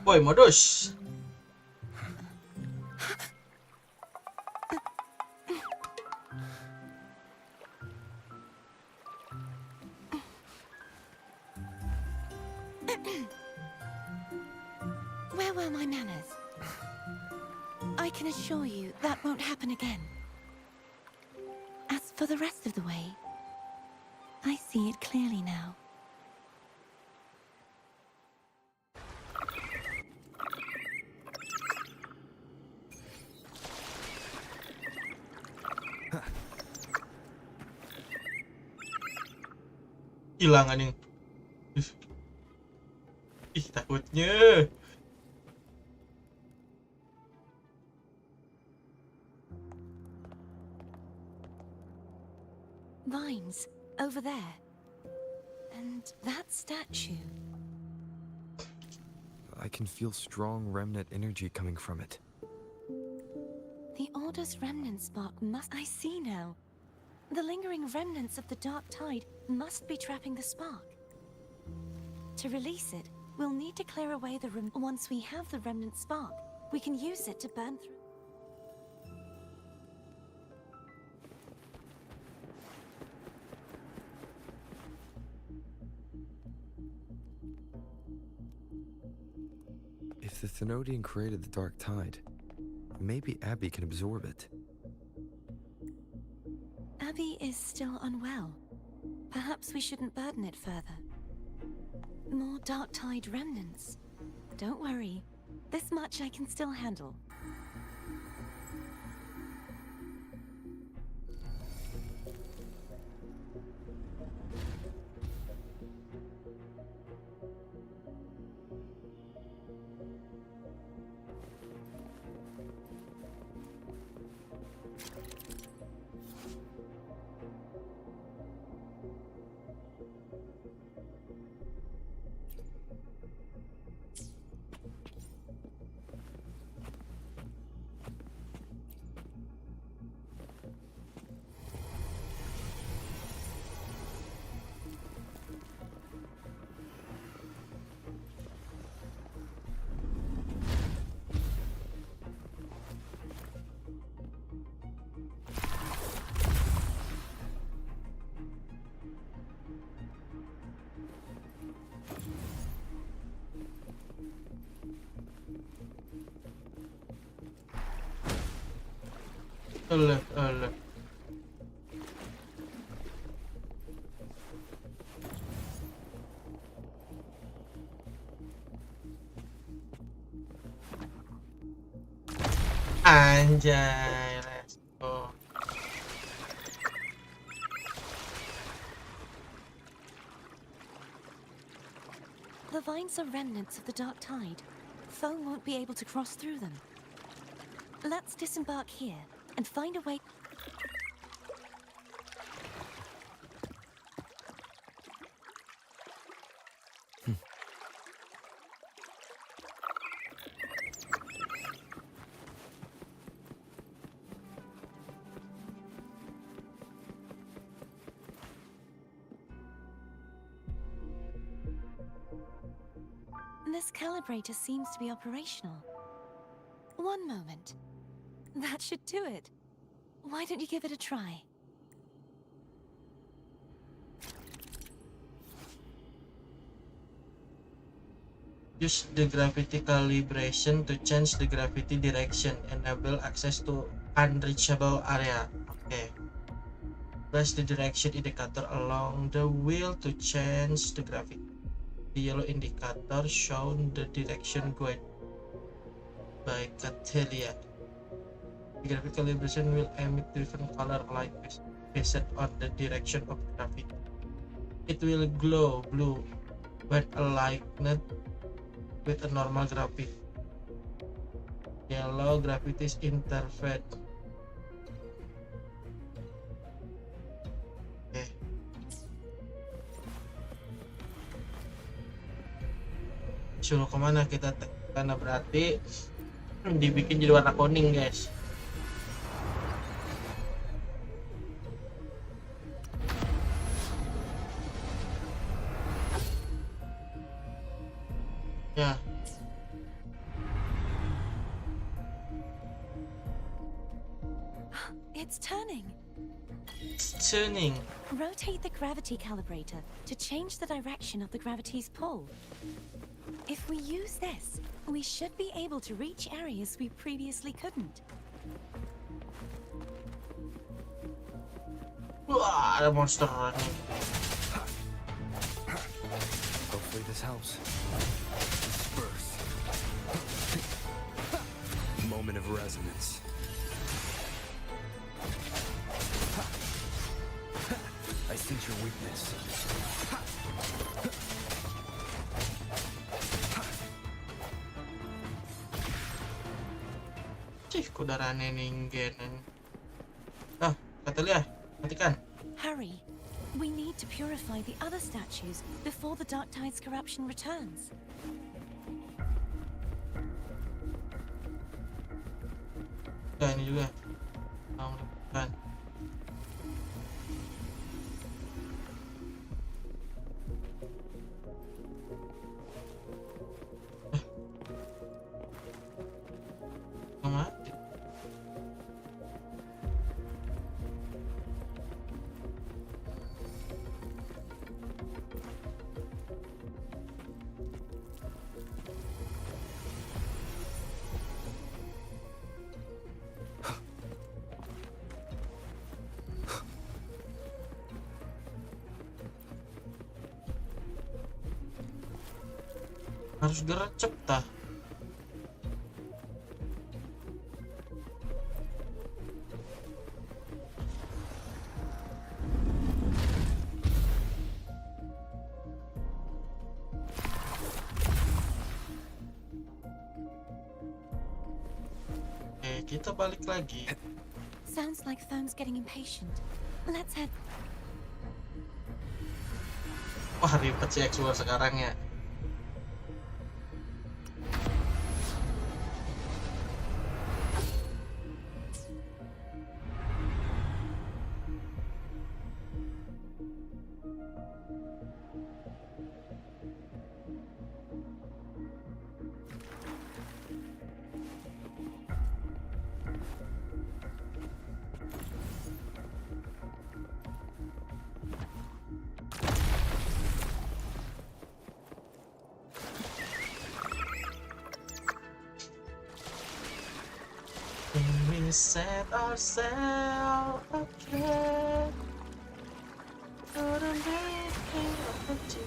Woi, modus. Where were my manners? I can assure you that won't happen again. As for the rest of the way, I see it clearly now. Hilang anjing. Ih, takutnya. Vines, over there. And that statue. I can feel strong remnant energy coming from it. The Order's remnant spark must... I see now. The lingering remnants of the dark tide must be trapping the spark. To release it, we'll need to clear away the once we have the remnant spark, We can use it to burn through. If the Thenodian created the Dark Tide, maybe Abby can absorb it. Abby is still unwell. Perhaps we shouldn't burden it further. More Dark Tide remnants. Don't worry. This much I can still handle. Alah, alah. Anjay, let's go. The vines are remnants of the Dark Tide. Foe won't be able to cross through them. Let's disembark here and find a way. This calibrator seems to be operational. One moment. That should do it. Why don't you give it a try? Use the gravity calibration to change the gravity direction. Enable access to unreachable area. Okay. Press the direction indicator along the wheel to change the gravity. The yellow indicator shows the direction guide by Catalia. The gravity calibration will emit different color light based on the direction of gravity. It will glow blue when aligned with a normal gravity. Yellow gravity is interfered. Okay. Suruh kemana kita karena berarti dibikin jadi warna kuning, guys. Ya. It's turning. It's turning. Rotate the gravity calibrator to change the direction of the gravity's pull. If we use this, we should be able to reach areas we previously couldn't. Wah, ada monster nih. Hopefully this helps. Disperse. Moment of resonance. I sense your weakness. Kudarane ningen. Ah, Catalia, matikan. Hurry. We need to purify the other statues before the Dark Tide's corruption returns. Ya, ini juga. Kan. Harus gercep tah. Oke, kita balik lagi. Sounds like Foam's getting impatient. Let's head. Wah, ribet sih explore sekarang ya. We set ourselves okay. Couldn't be of you.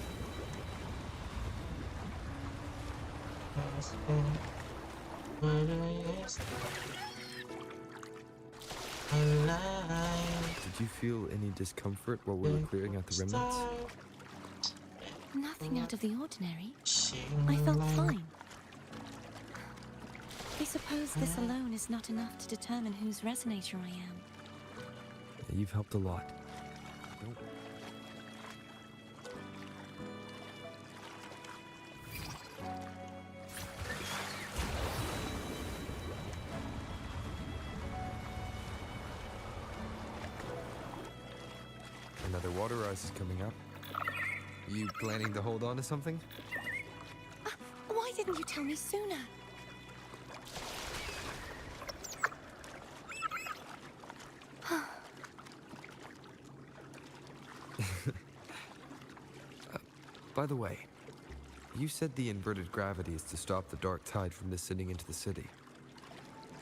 Did you feel any discomfort while we were clearing out the remnants? Nothing out of the ordinary. I felt fine. I suppose this alone is not enough to determine whose resonator I am. You've helped a lot. Don't... Another water rise is coming up. You planning to hold on to something? Why didn't you tell me sooner? By the way, you said the inverted gravity is to stop the dark tide from descending into the city.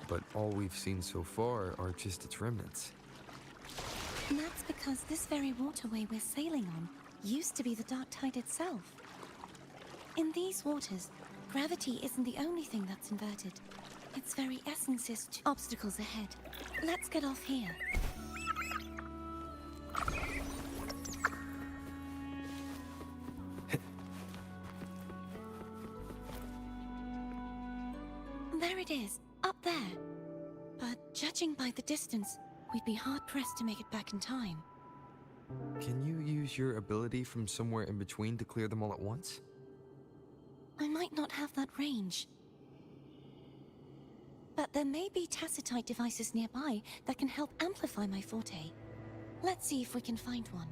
But all we've seen so far are just its remnants. And that's because this very waterway we're sailing on used to be the dark tide itself. In these waters, gravity isn't the only thing that's inverted. Its very essence is obstacles ahead. Let's get off here. There it is, up there. But judging by the distance, we'd be hard-pressed to make it back in time. Can you use your ability from somewhere in between to clear them all at once? I might not have that range. But there may be tacitite devices nearby that can help amplify my forte. Let's see if we can find one.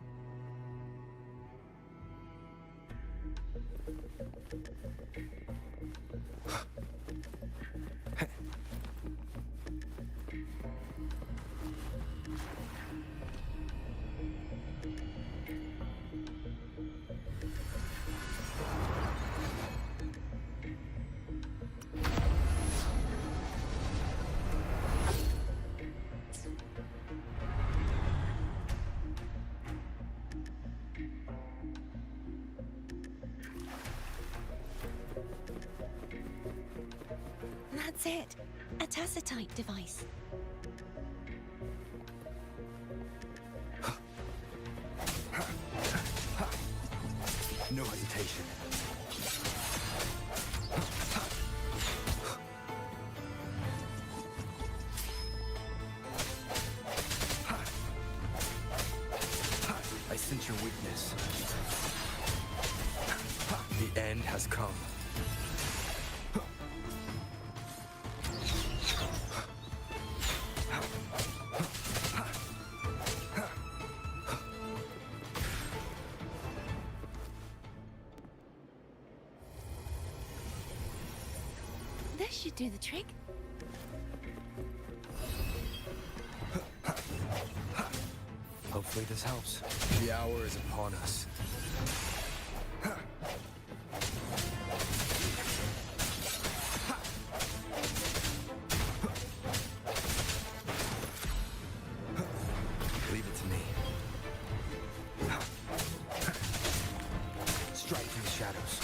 That's it. A tacitite device. No hesitation. I sense your weakness. The end has come. This should do the trick. Hopefully this helps. The hour is upon us. Leave it to me. Strike from the shadows.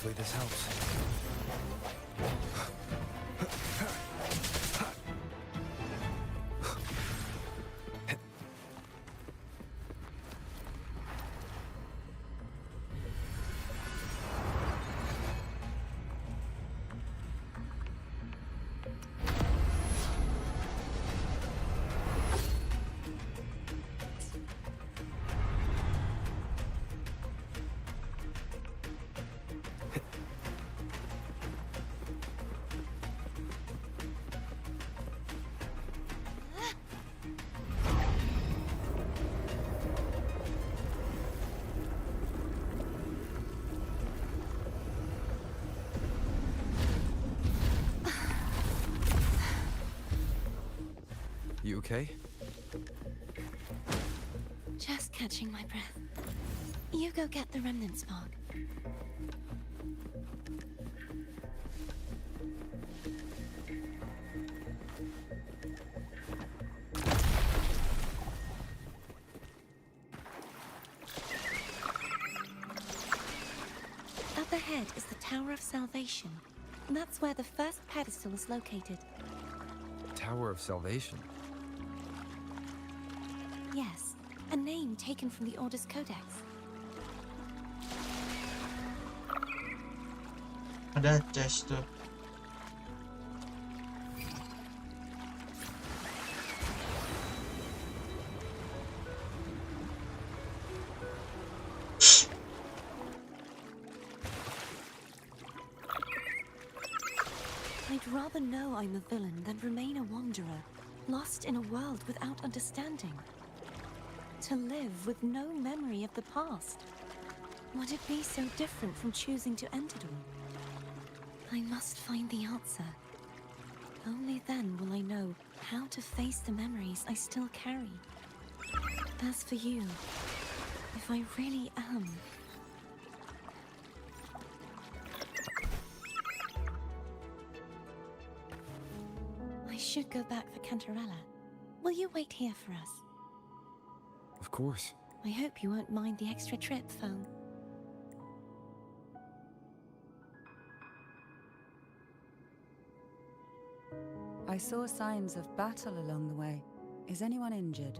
Hopefully this helps. You okay? Just catching my breath. You go get the remnant spark. Up ahead is the Tower of Salvation. That's where the first pedestal is located. Tower of Salvation. Yes, a name taken from the Order's Codex. Ada chest tuh. I'd rather know I'm a villain than remain a wanderer, lost in a world without understanding. To live with no memory of the past. Would it be so different from choosing to end it all? I must find the answer. Only then will I know how to face the memories I still carry. As for you, if I really am... I should go back for Cantarella. Will you wait here for us? Of course. I hope you won't mind the extra trip, phone. I saw signs of battle along the way. Is anyone injured?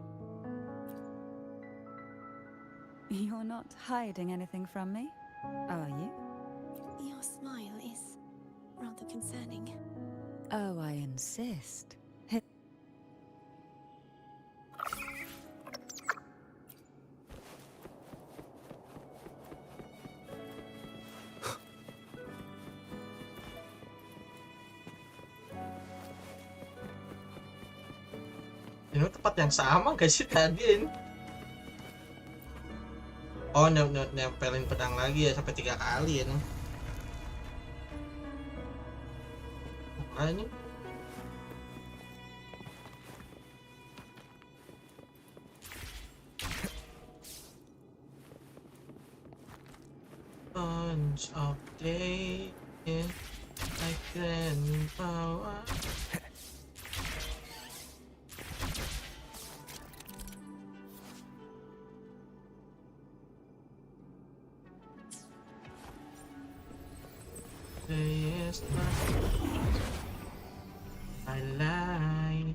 You're not hiding anything from me, are you? Your smile is rather concerning. Oh, I insist. Ini tempat yang sama gak sih tadi ini? Oh, nempelin pedang lagi ya sampai 3 kali ini. Makanya Tons of day like grandpa. Yes, I lie.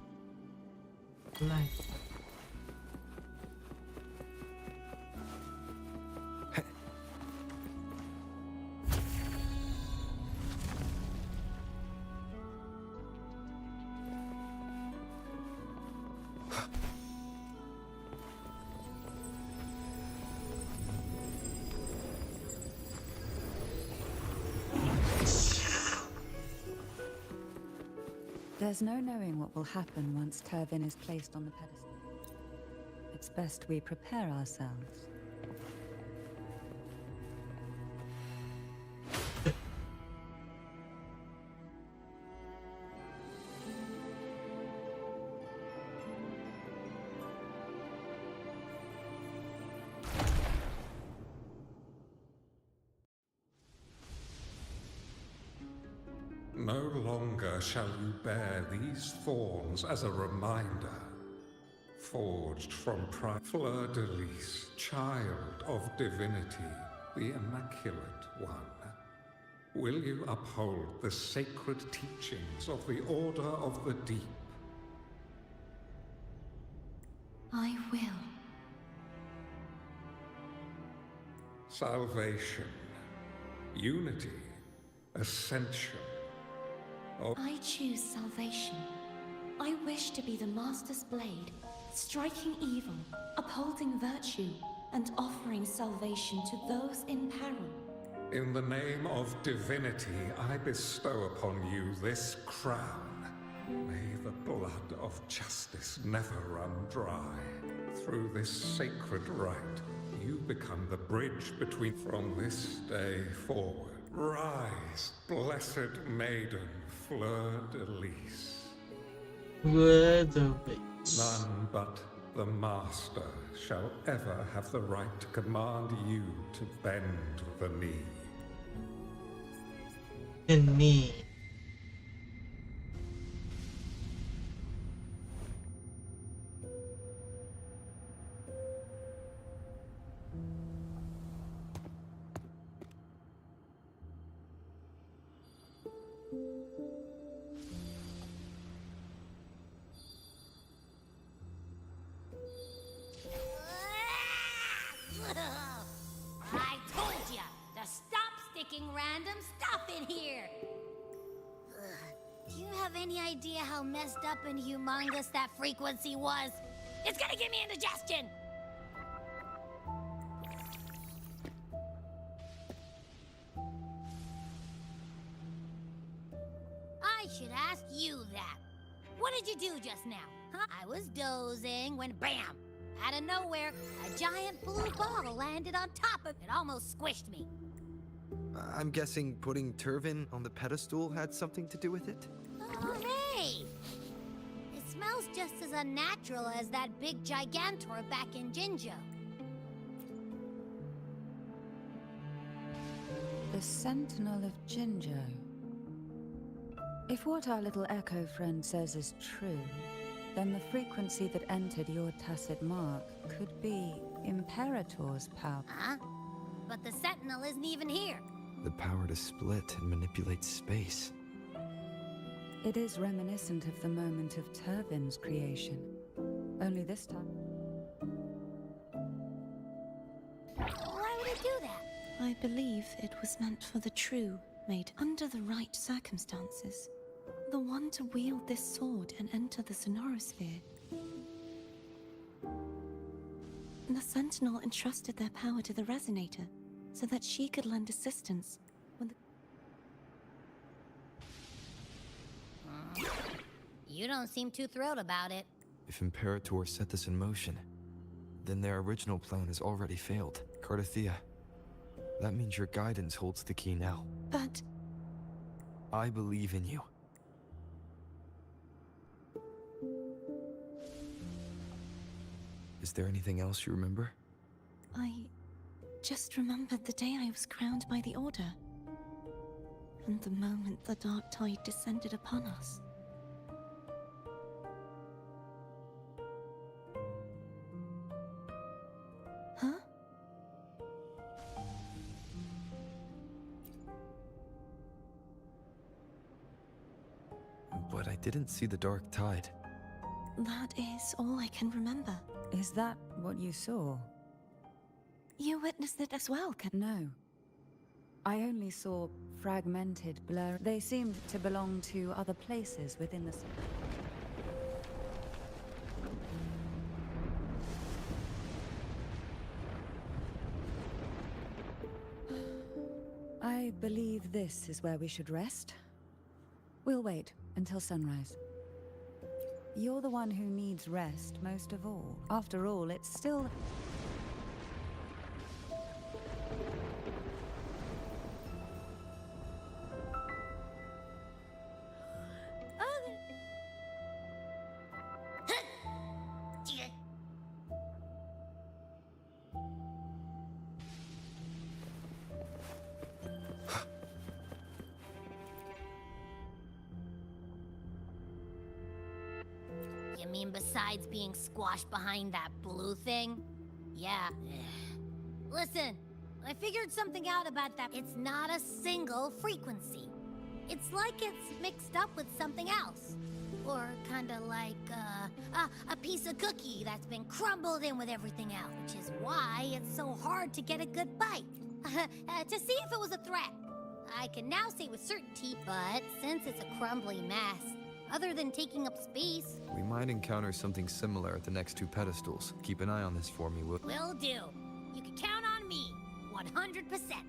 There's no knowing what will happen once Turvin is placed on the pedestal. It's best we prepare ourselves. No longer shall you bear these thorns as a reminder. Forged from Fleur de Lis, child of divinity, the Immaculate One. Will you uphold the sacred teachings of the Order of the Deep? I will. Salvation, unity, ascension. I choose salvation. I wish to be the Master's blade, striking evil, upholding virtue, and offering salvation to those in peril. In the name of divinity, I bestow upon you this crown. May the blood of justice never run dry. Through this sacred rite, you become the bridge between. From this day forward, rise, blessed maiden, Fleur de Lis. None but the Master shall ever have the right to command you to bend the knee. The knee. I told ya to stop sticking random stuff in here. Do you have any idea how messed up and humongous that frequency was? It's gonna give me indigestion. I should ask you that. What did you do just now? Huh? I was dozing when bam! Out of nowhere, a giant blue ball landed on top of it. Almost squished me. I'm guessing putting Turvin on the pedestal had something to do with it? Oh, hey! It smells just as unnatural as that big gigantor back in Jinjo. The Sentinel of Jinjo. If what our little echo friend says is true, then the frequency that entered your tacit mark could be Imperator's power. Huh? But the Sentinel isn't even here. The power to split and manipulate space. It is reminiscent of the moment of Turvin's creation. Only this time. Why would it do that? I believe it was meant for the true, made under the right circumstances. The one to wield this sword and enter the Sonorosphere. The Sentinel entrusted their power to the Resonator, so that she could lend assistance when the... You don't seem too thrilled about it. If Imperator set this in motion, then their original plan has already failed. Cardathea, that means your guidance holds the key now. But... I believe in you. Is there anything else you remember? I just remembered the day I was crowned by the Order. And the moment the dark tide descended upon us. Huh? But I didn't see the dark tide. That is all I can remember. Is that what you saw? You witnessed it as well, No. I only saw fragmented blur. They seemed to belong to other places within the... I believe this is where we should rest. We'll wait until sunrise. You're the one who needs rest most of all. After all, it's still... You mean besides being squashed behind that blue thing? Yeah. Listen, I figured something out about that. It's not a single frequency. It's like it's mixed up with something else. Or kinda like, a piece of cookie that's been crumbled in with everything else. Which is why it's so hard to get a good bite. To see if it was a threat. I can now say with certainty, but since it's a crumbly mess, other than taking up space... We might encounter something similar at the next 2 pedestals. Keep an eye on this for me, Will do. You can count on me, 100%.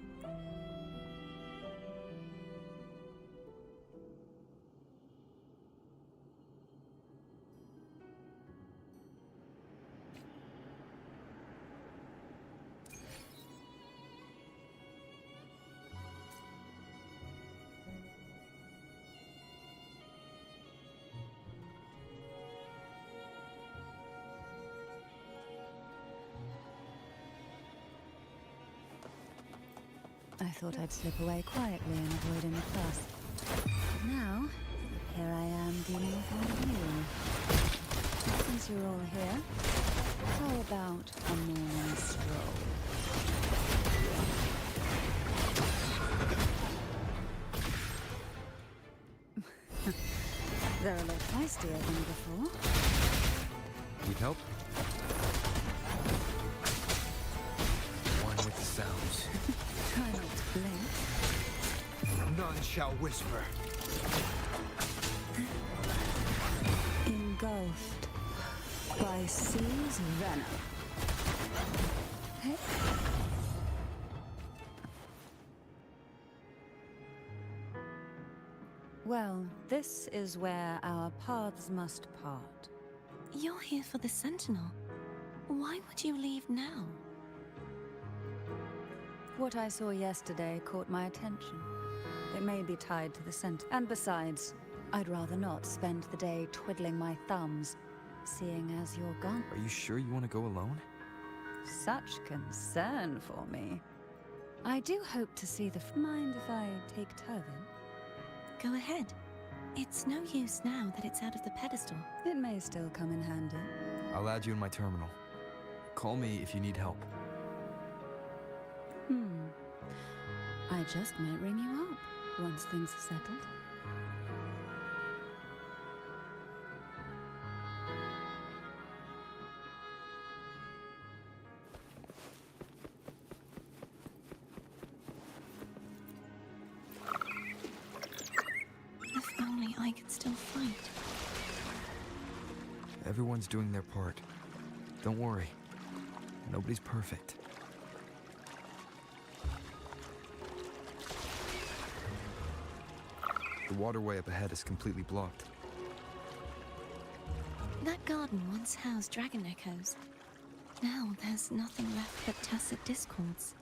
I thought I'd slip away quietly and avoid any fuss. But now, here I am dealing with all of you. Since you're all here, how about a morning stroll? They're a lot feistier than before. Need help? One with the sounds. Try not to blink. None shall whisper. Engulfed by sea's venom. Hey. Well, this is where our paths must part. You're here for the Sentinel. Why would you leave now? What I saw yesterday caught my attention. It may be tied to the scent. And besides, I'd rather not spend the day twiddling my thumbs, seeing as you're gone. Are you sure you want to go alone? Such concern for me. I do hope to see the... Mind if I take Turvin? Go ahead. It's no use now that it's out of the pedestal. It may still come in handy. I'll add you in my terminal. Call me if you need help. I just might ring you up once things are settled. If only I could still fight. Everyone's doing their part. Don't worry. Nobody's perfect. The waterway up ahead is completely blocked. That garden once housed dragon echoes. Now there's nothing left but tacit discords.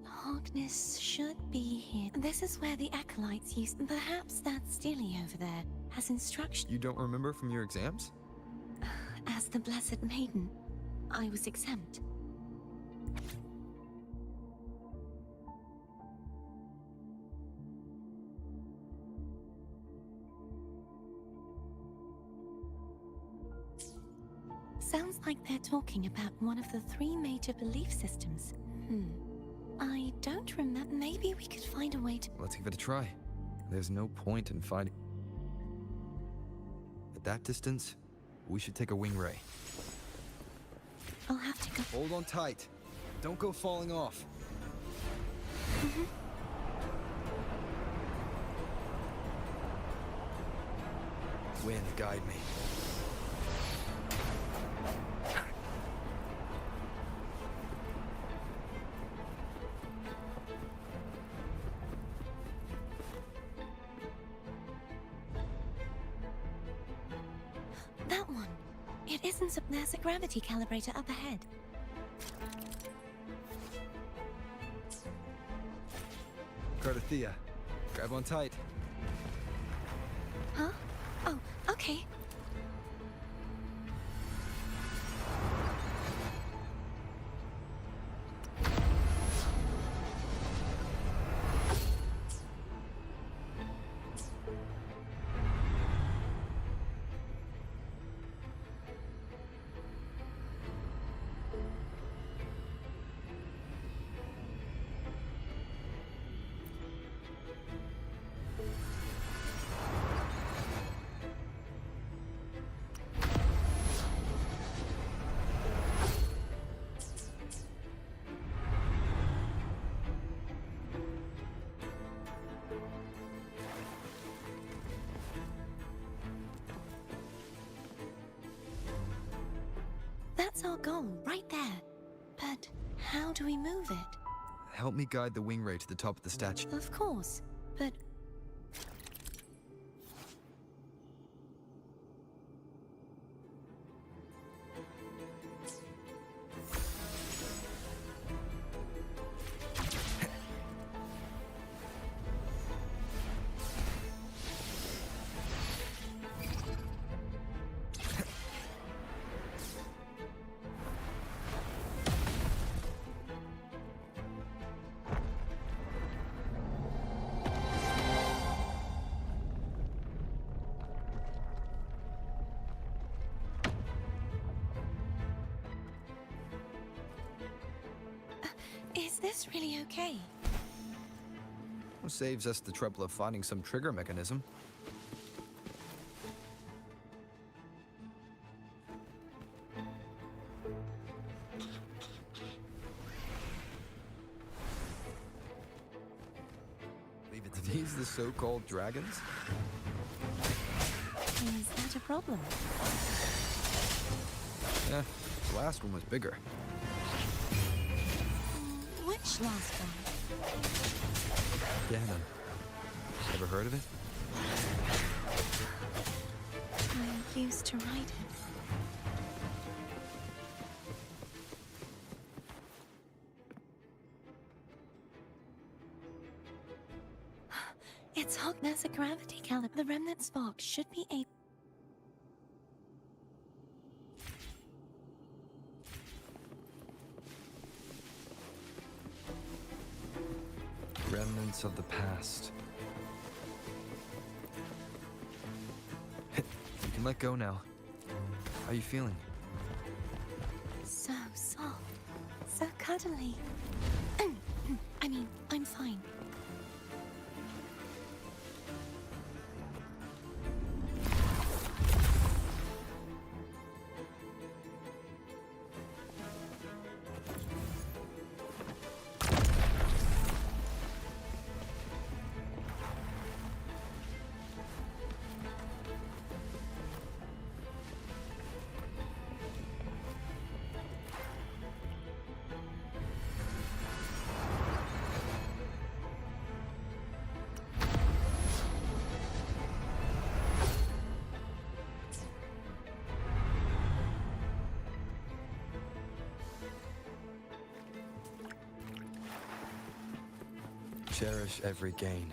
Harkness should be here. This is where the acolytes used. Perhaps that Stilly over there has instruction. You don't remember from your exams? As the Blessed Maiden, I was exempt. Sounds like they're talking about one of the 3 major belief systems. I don't remember. Maybe we could find a way to... Let's give it a try. There's no point in fighting. At that distance, we should take a wing ray. I'll have to go... Hold on tight. Don't go falling off. Wind, guide me. That one. It isn't... There's a gravity calibrator up ahead. Cardathea, grab on tight. Huh? Oh, okay. That's our goal, right there. But how do we move it? Help me guide the wing ray to the top of the statue. Of course, but is this really okay? Saves us the trouble of finding some trigger mechanism. Leave it to these the so-called dragons? Is that a problem? Yeah, the last one was bigger. Which last one? Ganon. Ever heard of it? I used to write it. It's hot. There's a gravity caliber. The remnant spark should be able. Remnants of the past. You can let go now. How are you feeling? So soft. So cuddly. I mean, I'm fine. Cherish every gain.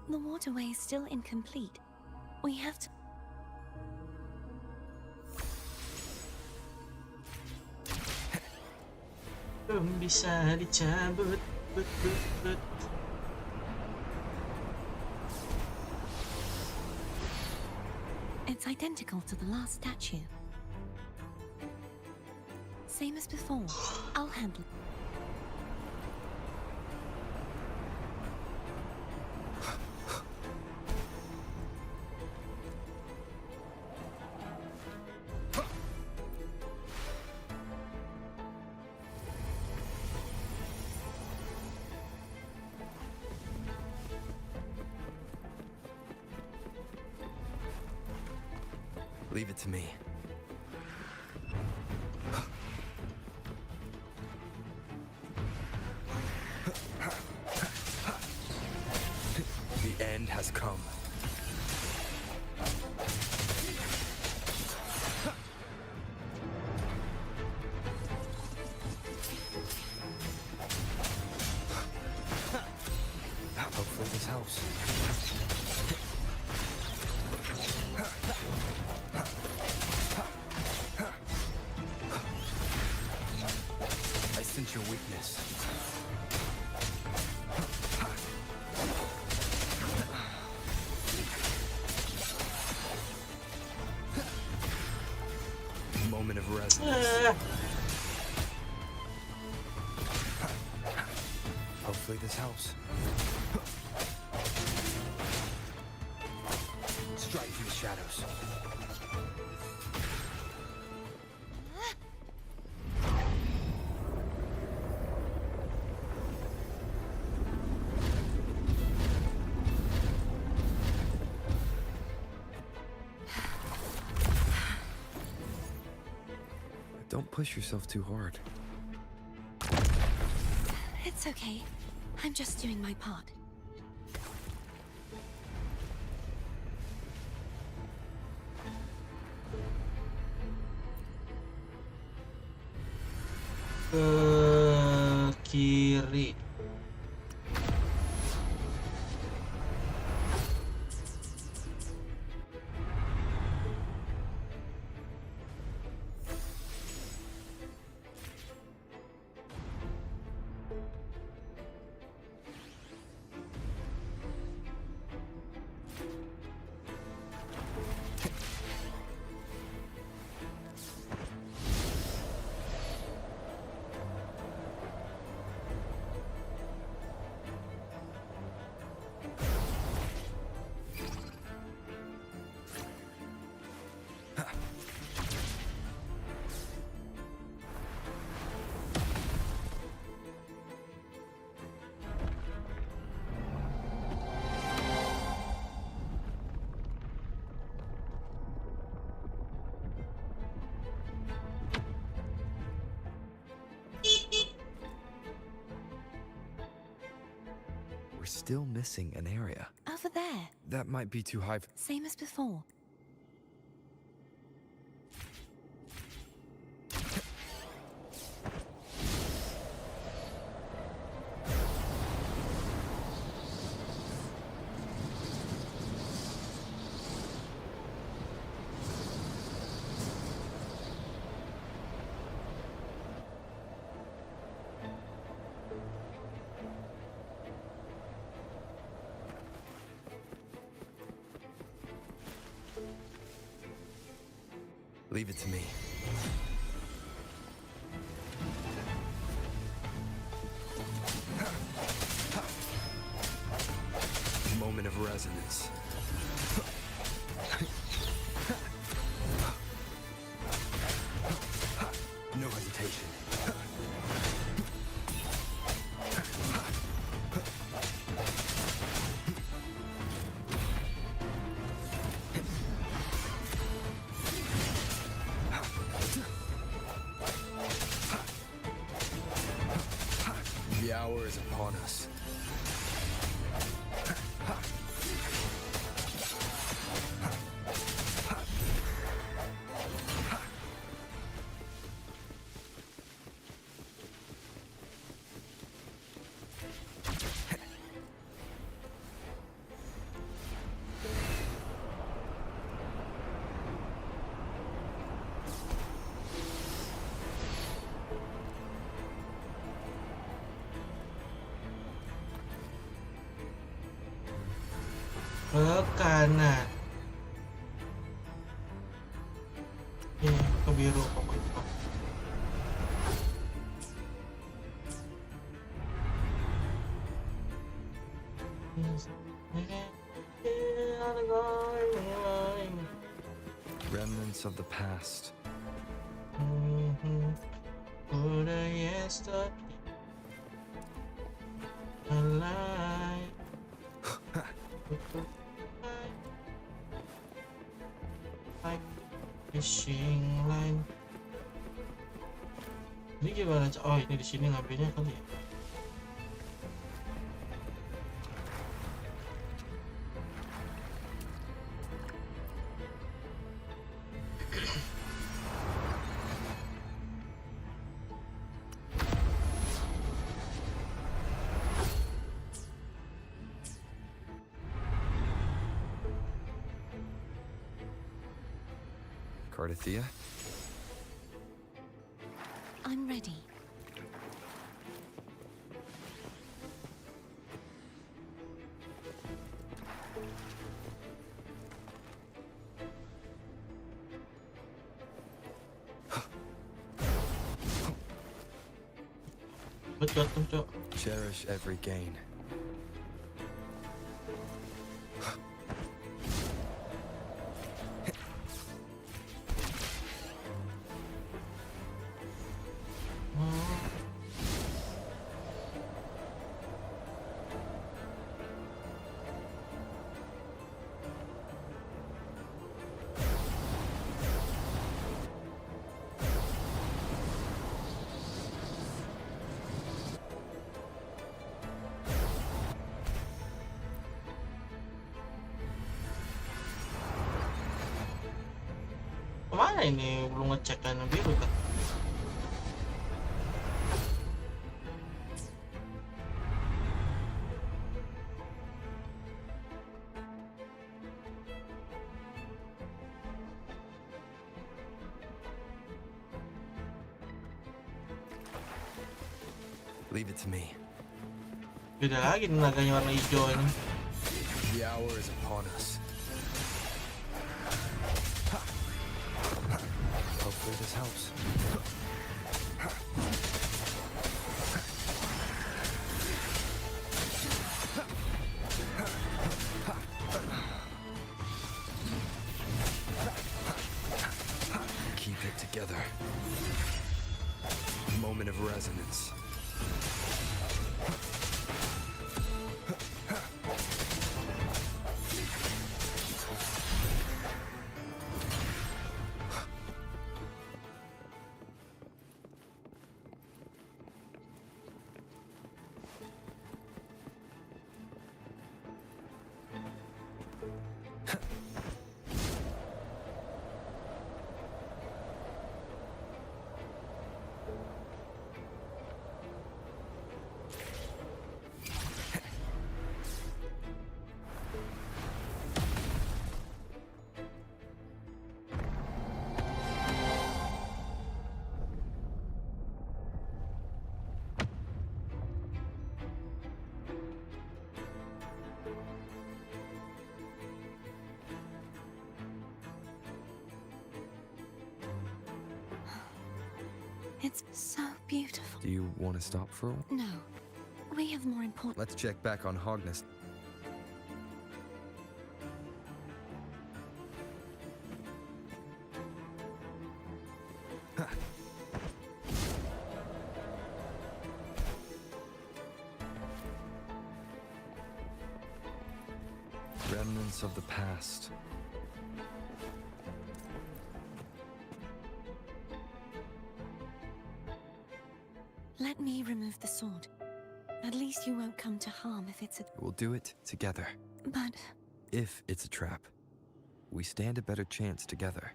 The waterway is still incomplete. We have to. Belum bisa dicabut. But. It's identical to the last statue. Same as before. I'll handle it. Leave it to me. The end has come. Hopefully this helps. Your weakness. Moment of resonance. Hopefully Hopefully this helps. Strike through the shadows. Don't push yourself too hard. It's okay. I'm just doing my part. Ke kiri. We're still missing an area. Over there. That might be too high. Same as before. Leave it to me. Moment of resonance. No hesitation. The hour is upon us. Ke kanan. Ke biru. Remnants of the past. Would I yesterday alive? Like fishing line. Ini gimana? Oh, ini di sini ngambilnya kali ya. Cardathea? I'm ready. cepet cok. Cherish every gain. Kemana ini? Belum ngecek kan biru kan? Leave it to me. Beda lagi naganya warna hijau ini. The hour is upon us. Hopefully this helps. Keep it together. Moment of resonance. It's so beautiful. Do you want to stop for a while? No, we have more important. Let's check back on Hogness. Remnants of the past. Let me remove the sword. At least you won't come to harm if it's a... We'll do it together. But... If it's a trap, we stand a better chance together.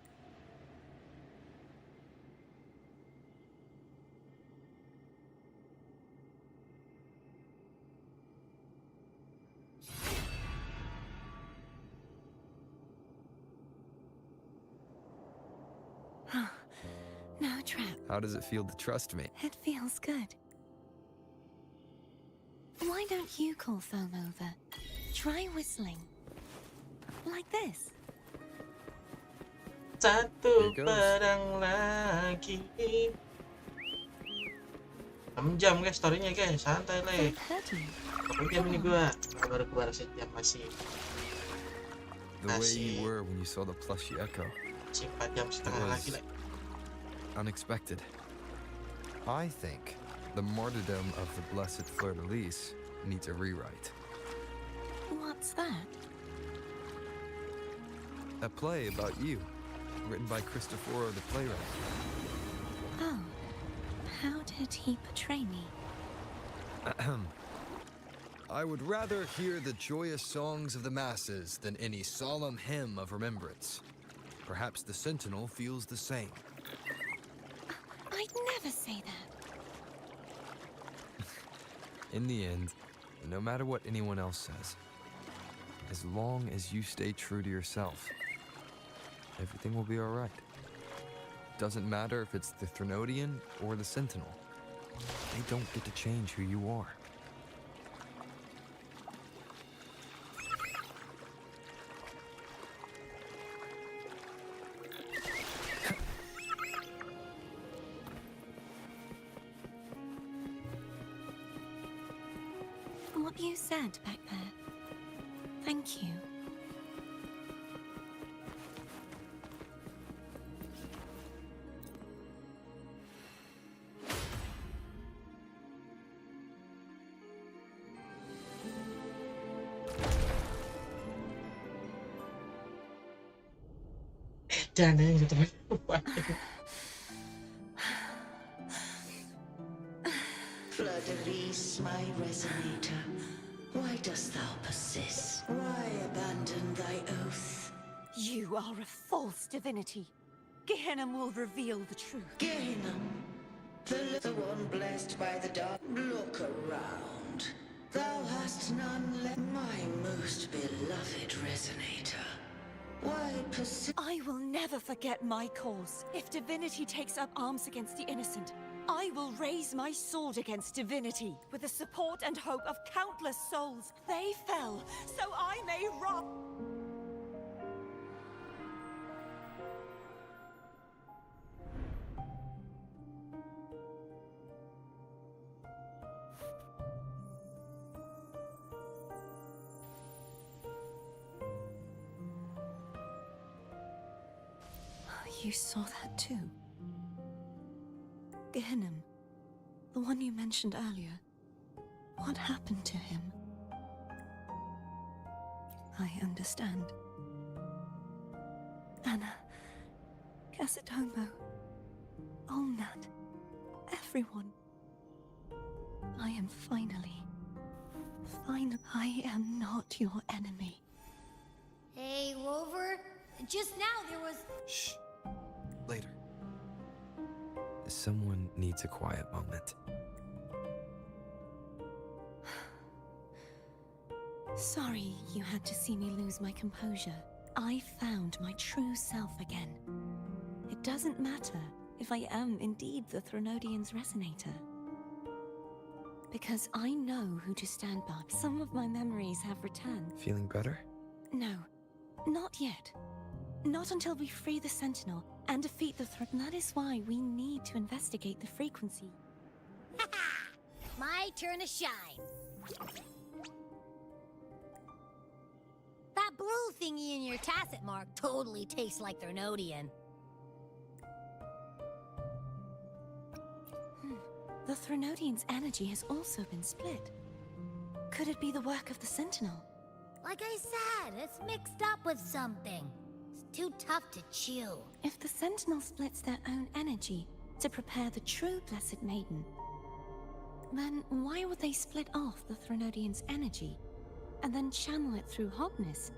No trap. How does it feel to trust me? It feels good. Why don't you call Foam over? Try whistling. Like this. Satu Here goes. pedang lagi. 6 jam guys storynya guys, santai le. Berapa jam ini gua? Baru keluar sejam masih. The way you were when you saw the plushy echo. Masih 4 jam setengah lagi le. Unexpected. I think the martyrdom of the blessed fleur-de-lis needs a rewrite. What's that? A play about you, written by Cristoforo the playwright. Oh. How did he portray me? I would rather hear the joyous songs of the masses than any solemn hymn of remembrance. Perhaps the Sentinel feels the same. I'd never say that. In the end, no matter what anyone else says, as long as you stay true to yourself, everything will be all right. Doesn't matter if it's the Threnodian or the Sentinel. They don't get to change who you are. What you said back there. Thank you. Jangan yang gitu. Fleur-de-Lis, my resonator, why dost thou persist? Why abandon thy oath? You are a false divinity. Gehenna will reveal the truth. Gehenna, the one blessed by the dark. Look around. Thou hast none left, my most beloved resonator. Why persist? I will never forget my cause. If divinity takes up arms against the innocent, I will raise my sword against divinity. With the support and hope of countless souls, they fell, so I may rob. You saw that too? Gehenna, the one you mentioned earlier. What happened to him? I understand. Anna, Casitomo, Olnat, everyone. I am finally, I am not your enemy. Hey, Rover. Just now there was... Shh. Later. Someone needs a quiet moment. Sorry you had to see me lose my composure. I found my true self again. It doesn't matter if I am indeed the Threnodian's resonator. Because I know who to stand by. Some of my memories have returned. Feeling better? No, not yet. Not until we free the Sentinel and defeat the threat. That is why we need to investigate the frequency. My turn to shine. That blue thingy in your tacit mark totally tastes like Threnodian. The Threnodian's energy has also been split. Could it be the work of the Sentinel? Like I said, it's mixed up with something. It's too tough to chew. If the Sentinel splits their own energy to prepare the true Blessed Maiden, then why would they split off the Threnodian's energy and then channel it through hotness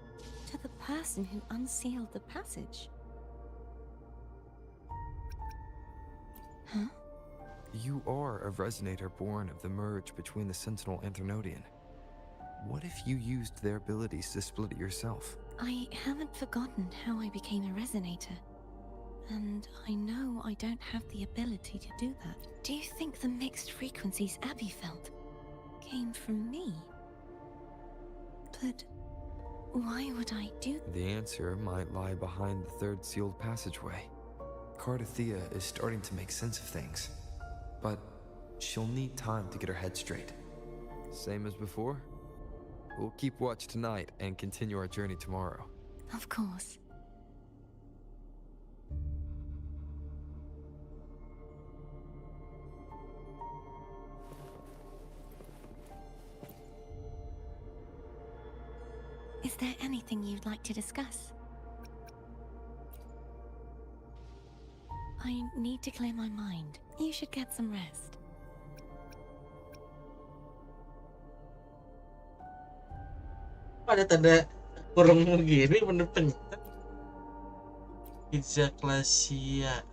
to the person who unsealed the passage? Huh? You are a resonator born of the merge between the Sentinel and Threnodian. What if you used their abilities to split it yourself? I haven't forgotten how I became a resonator. And I know I don't have the ability to do that. Do you think the mixed frequencies Abby felt came from me? But why would I do that? The answer might lie behind the third sealed passageway. Cardathea is starting to make sense of things, but she'll need time to get her head straight. Same as before? We'll keep watch tonight and continue our journey tomorrow. Of course. Is there anything you'd like to discuss? I need to clear my mind. You should get some rest. Ada tanda kurung begini bener penyita. Pizza Klasia.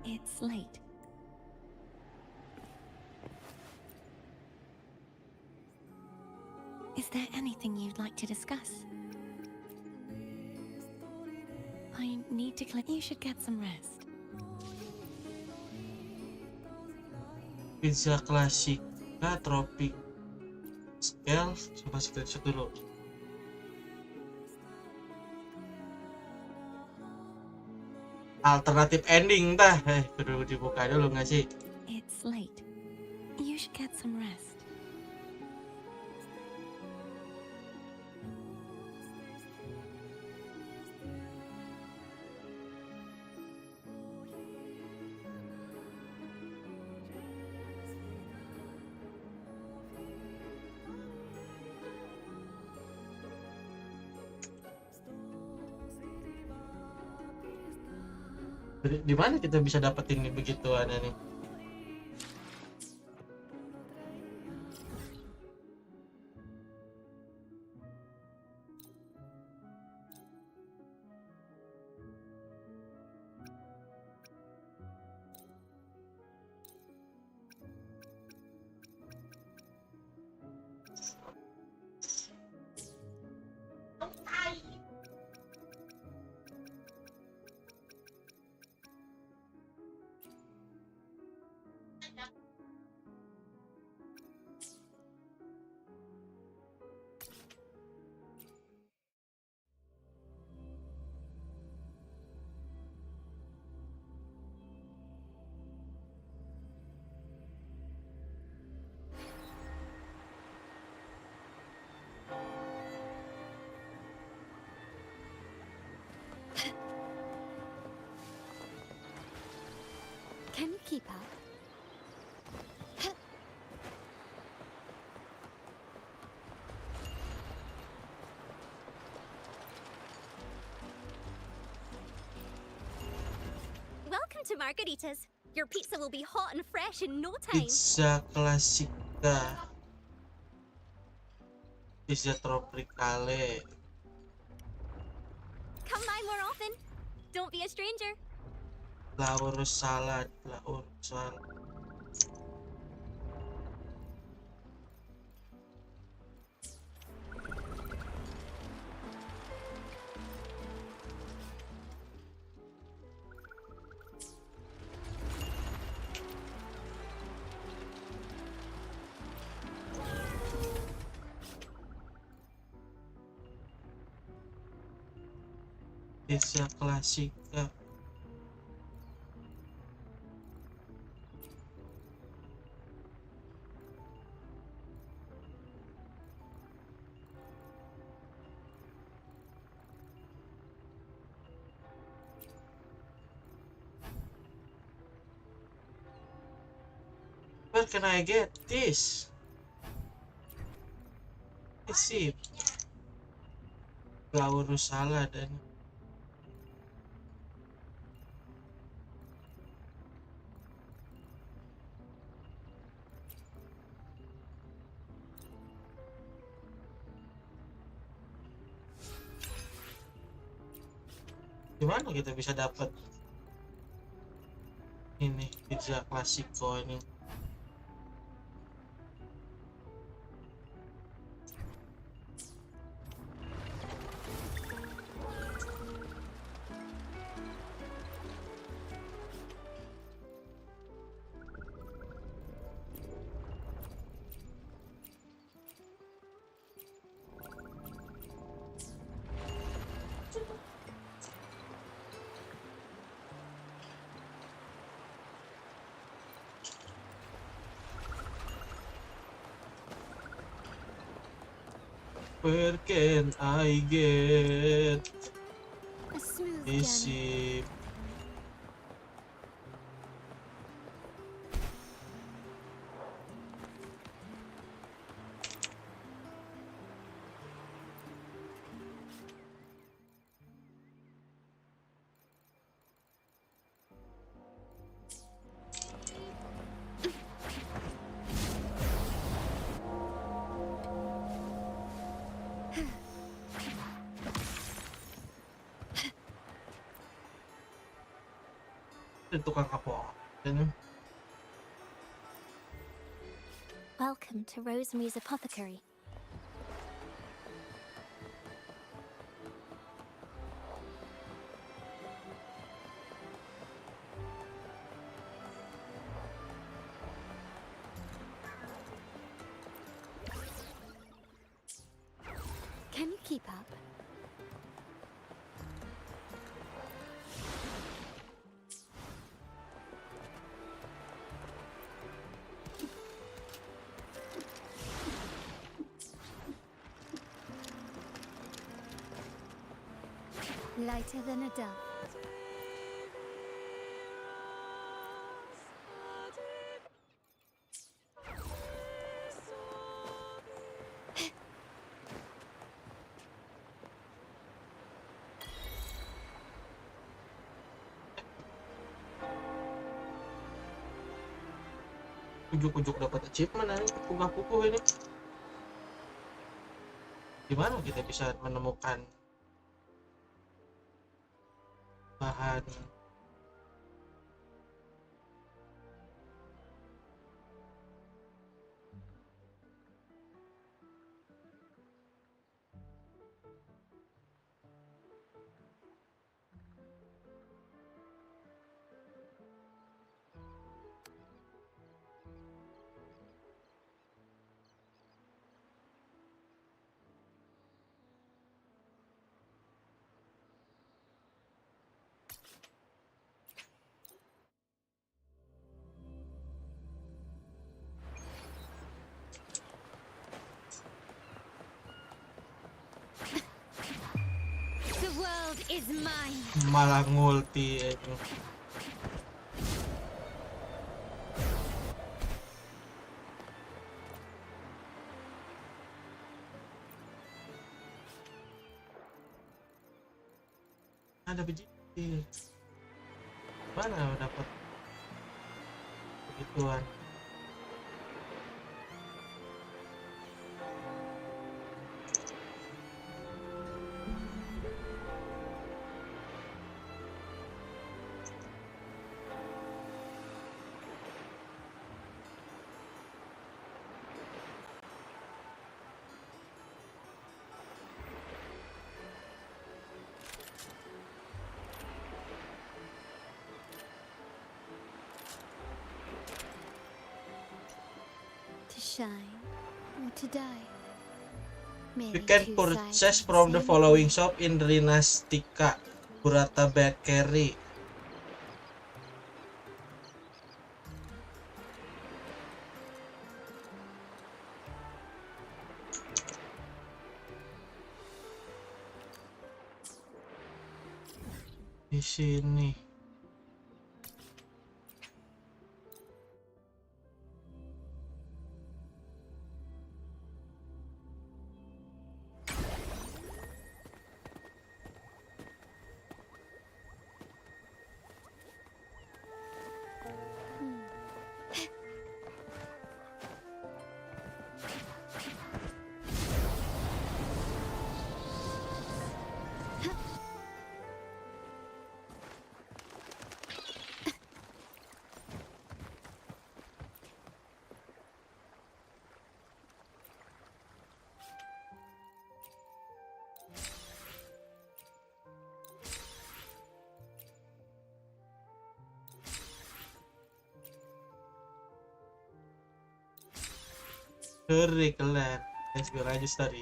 It's late. Is there anything you'd like to discuss? I need to clear. You should get some rest. Pizza Klasika Tropic Scale. Coba screenshot dulu. Alternatif ending tah. Perlu dibuka dulu nggak sih? It's late. You should get some rest. Di mana kita bisa dapetin nih begituan nih? Can you keep up? Welcome to Margaritas. Your pizza will be hot and fresh in no time. Pizza klasika. Pizza tropicale. Come by more often. Don't be a stranger. Laur salad. Pizza klasika. Where can I get this? Let's see. Laur salad dan gimana kita bisa dapat ini pizza klasiko ini? Where can I get A smooth this? journey. Tukang kapok. Welcome to Rosemary's Apothecary. Can you keep up? Lighter than a dove. Ujuk-ujuk dapat achievement ini pukuh ini. Gimana kita bisa menemukan bahan Is mine. malah ngulti itu. Ada biji. Mana dapat begituan? Shine or to die. You can purchase from the following shop in Rinastika, Burata Bakery. Di sini. Kalian. Let's go lanjut story.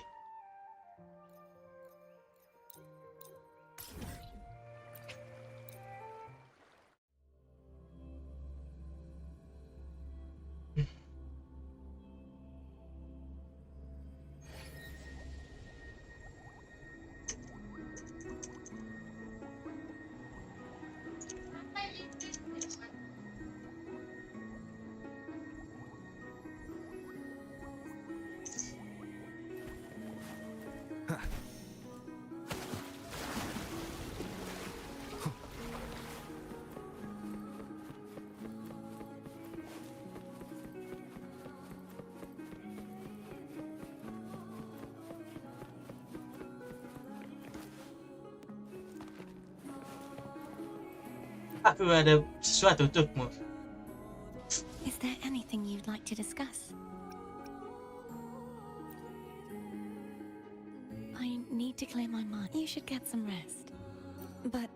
Aku ada sesuatu untukmu. Is there anything you'd like to discuss? I need to clear my mind. You should get some rest. But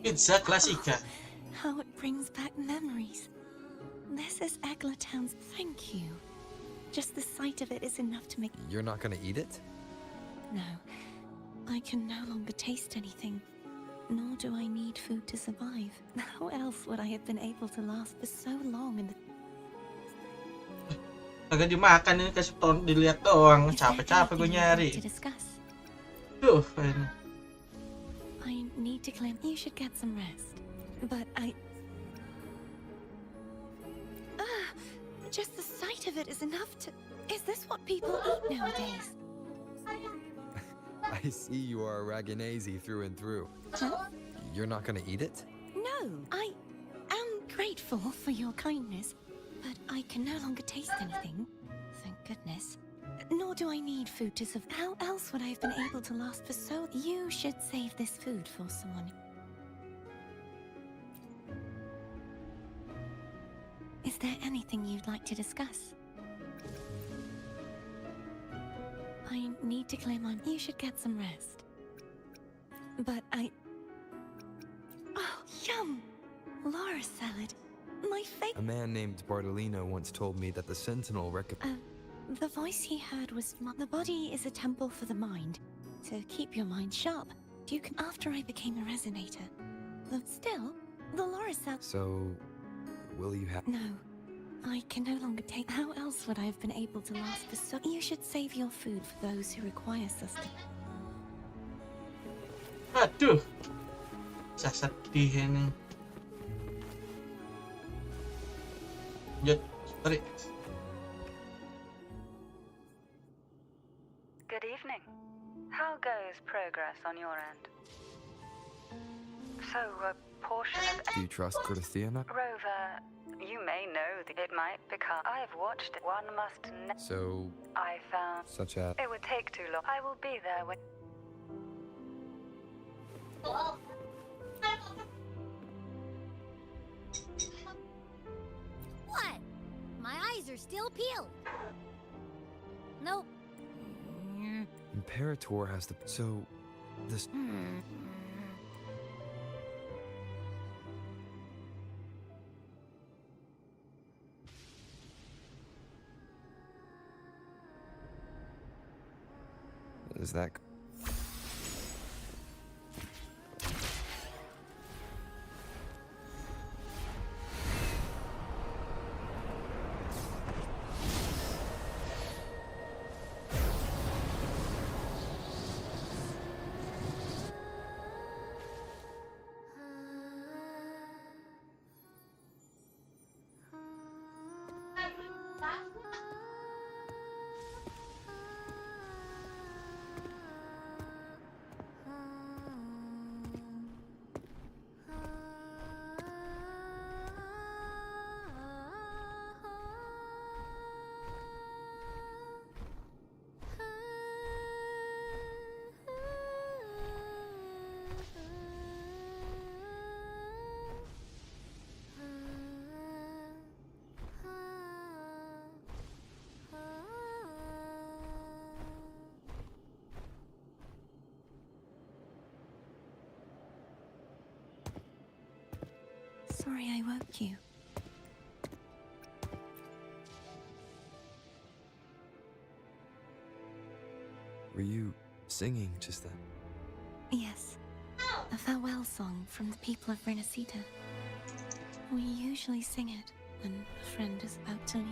Pizza klasika. How it brings back memories. This is Egla Town's thank you. Just the sight of it is enough to make... You're not gonna eat it? No. I can no longer taste anything. Nor do I need food to survive. How else would I have been able to last for so long in the... Kagak dimakan ini, kasih dilihat doang. Capek-capek gue nyari. Tuh, kayaknya. I need to claim you should get some rest. But just the sight of it is enough to... Is this what people eat nowadays? I see you are a Raganazi through and through. Huh? You're not gonna eat it? No, I am grateful for your kindness, but I can no longer taste anything. Thank goodness. Nor do I need food to survive. How else would I have been able to last for so... You should save this food for someone. Is there anything you'd like to discuss? I need to claim you should get some rest. But Oh, yum! Laura salad. My favorite. A man named Bartolino once told me that the Sentinel The voice he heard was... The body is a temple for the mind. To keep your mind sharp, you can... After I became a resonator. Still, the Laura salad... So... will you have... No. I can no longer take... How else would I have been able to last for so... You should save your food for those who require sustenance. Aduh. Sasat ini. Lanjut. Sorry. Good evening. How goes progress on your end? So, a portion of... Do you trust Corthiana? Rover, you may know that it might become... I've watched it. One must... So... I found... Such as... It would take too long. I will be there when... What? My eyes are still peeled. Nope. Imperator has the... So... This... Is that... Sorry I woke you. Were you singing just then? Yes. A farewell song from the people of Renacita. We usually sing it when a friend is about to leave.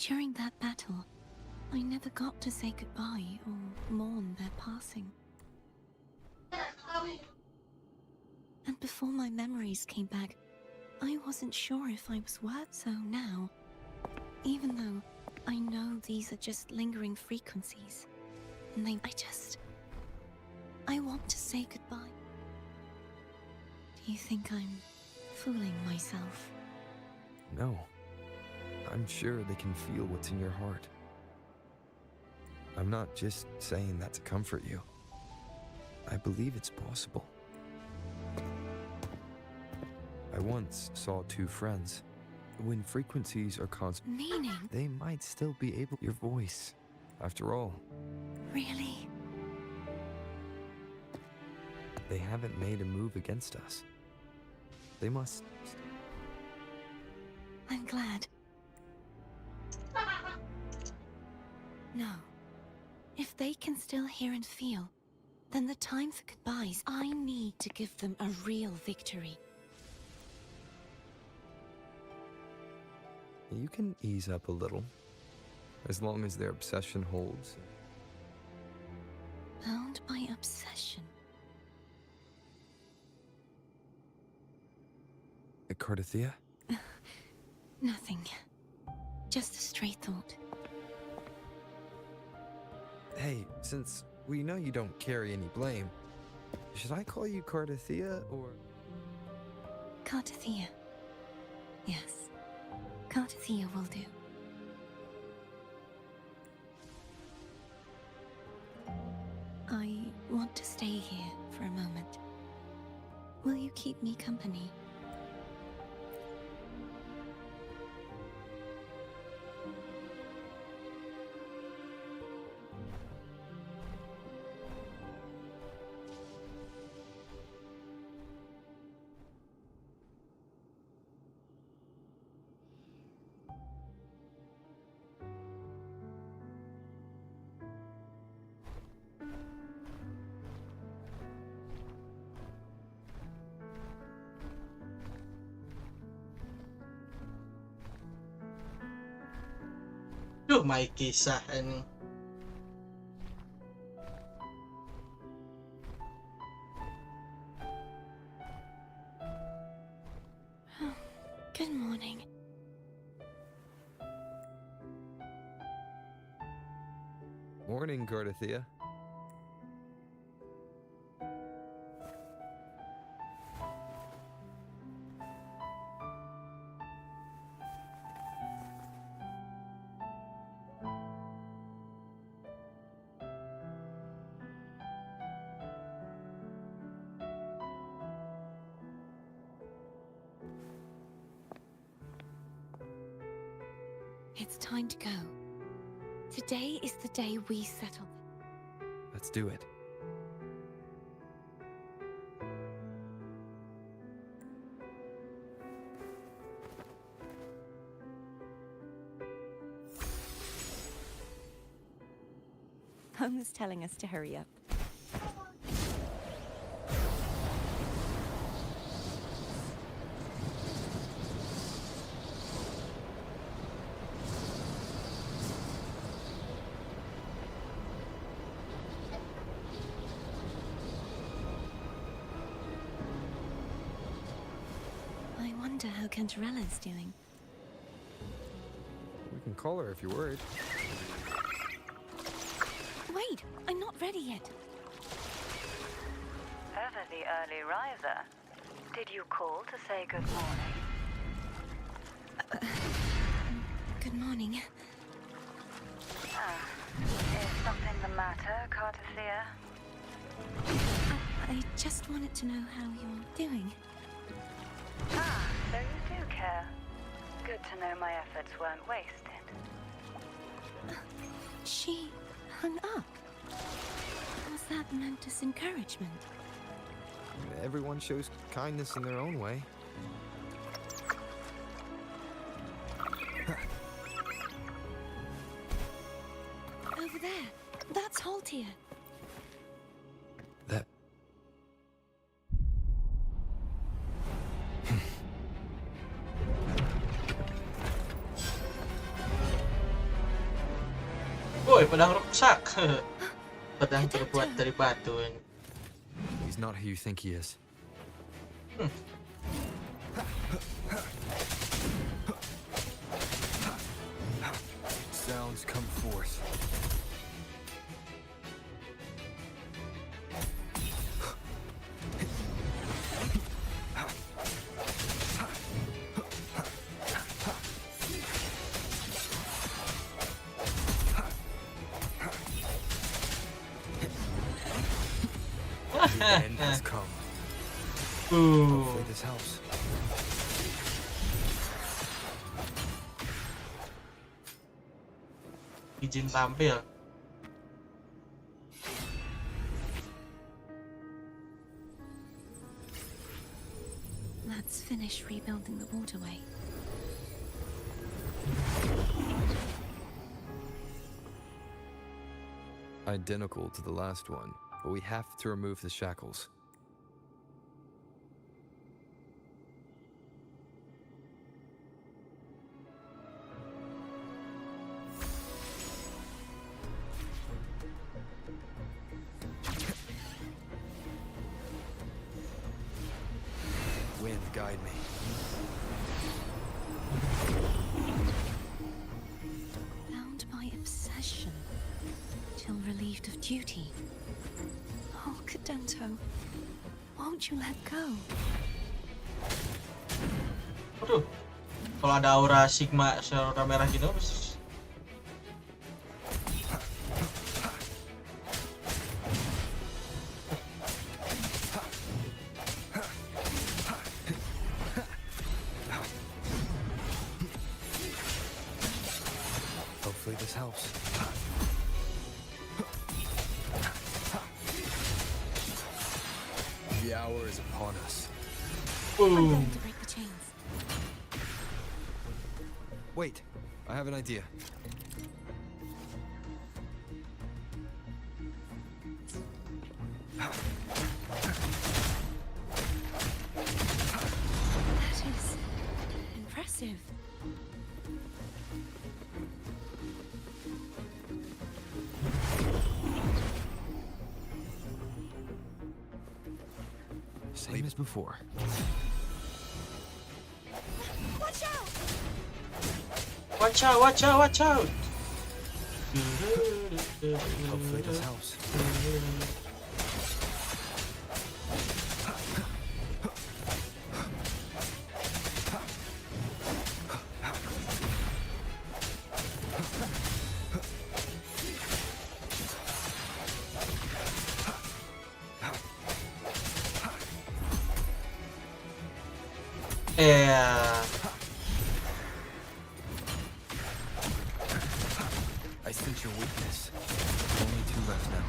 During that battle, I never got to say goodbye or mourn their passing. And before my memories came back, I wasn't sure if I was worth so now. Even though I know these are just lingering frequencies, and I want to say goodbye. Do you think I'm fooling myself? No. I'm sure they can feel what's in your heart. I'm not just saying that to comfort you. I believe it's possible. I once saw two friends. When frequencies are constant, Meaning? they might still be able... Your voice, after all. Really? They haven't made a move against us. They must... I'm glad. No. If they can still hear and feel, then the time for goodbyes, I need to give them a real victory. You can ease up a little, as long as their obsession holds. Bound by obsession. Cardathea? Nothing. Just a stray thought. Hey, since we know you don't carry any blame, should I call you Cardathea, or...? Cardathea. Yes. Cardathea will do. I want to stay here for a moment. Will you keep me company? Duh, may kisah ini. Good morning. Morning, Cardathea. It's time to go. Today is the day we settle. Let's do it. Home is telling us to hurry up. I wonder how Cantarella's doing. We can call her if you're worried. Wait, I'm not ready yet. Ever the early riser. Did you call to say good morning? Good morning. Is something the matter, Cardathea? I just wanted to know how you're doing. So you do care. Good to know my efforts weren't wasted. She hung up. Was that meant as encouragement? Everyone shows kindness in their own way. Over there. That's Haltia. That... Woi, pedang rusak. Pedang terbuat dari batu ini. He's not who you think he is. Sounds come forth. The end has come. Hopefully this helps. Izin tampil. finish rebuilding the waterway. Identical to the last one, but we have to remove the shackles. Wind, guide me. Bound by obsession, till relieved of duty. Oh, Cadento, won't you let go? Aduh, kalau ada aura Sigma, aura merah gitu, Hopefully this helps. The hour is upon us. I'm going to break the chains. Wait, I have an idea. That is impressive. Same as before. Watch out! Watch out, watch out, watch out! Hopefully this helps. Yeah. I sense your weakness. Only two left now.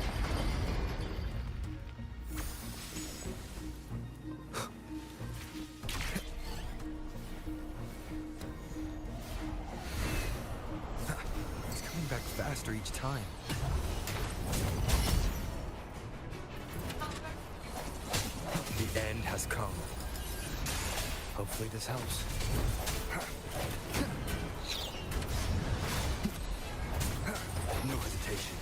It's coming back faster each time. The end has come. Hopefully this helps. No hesitation.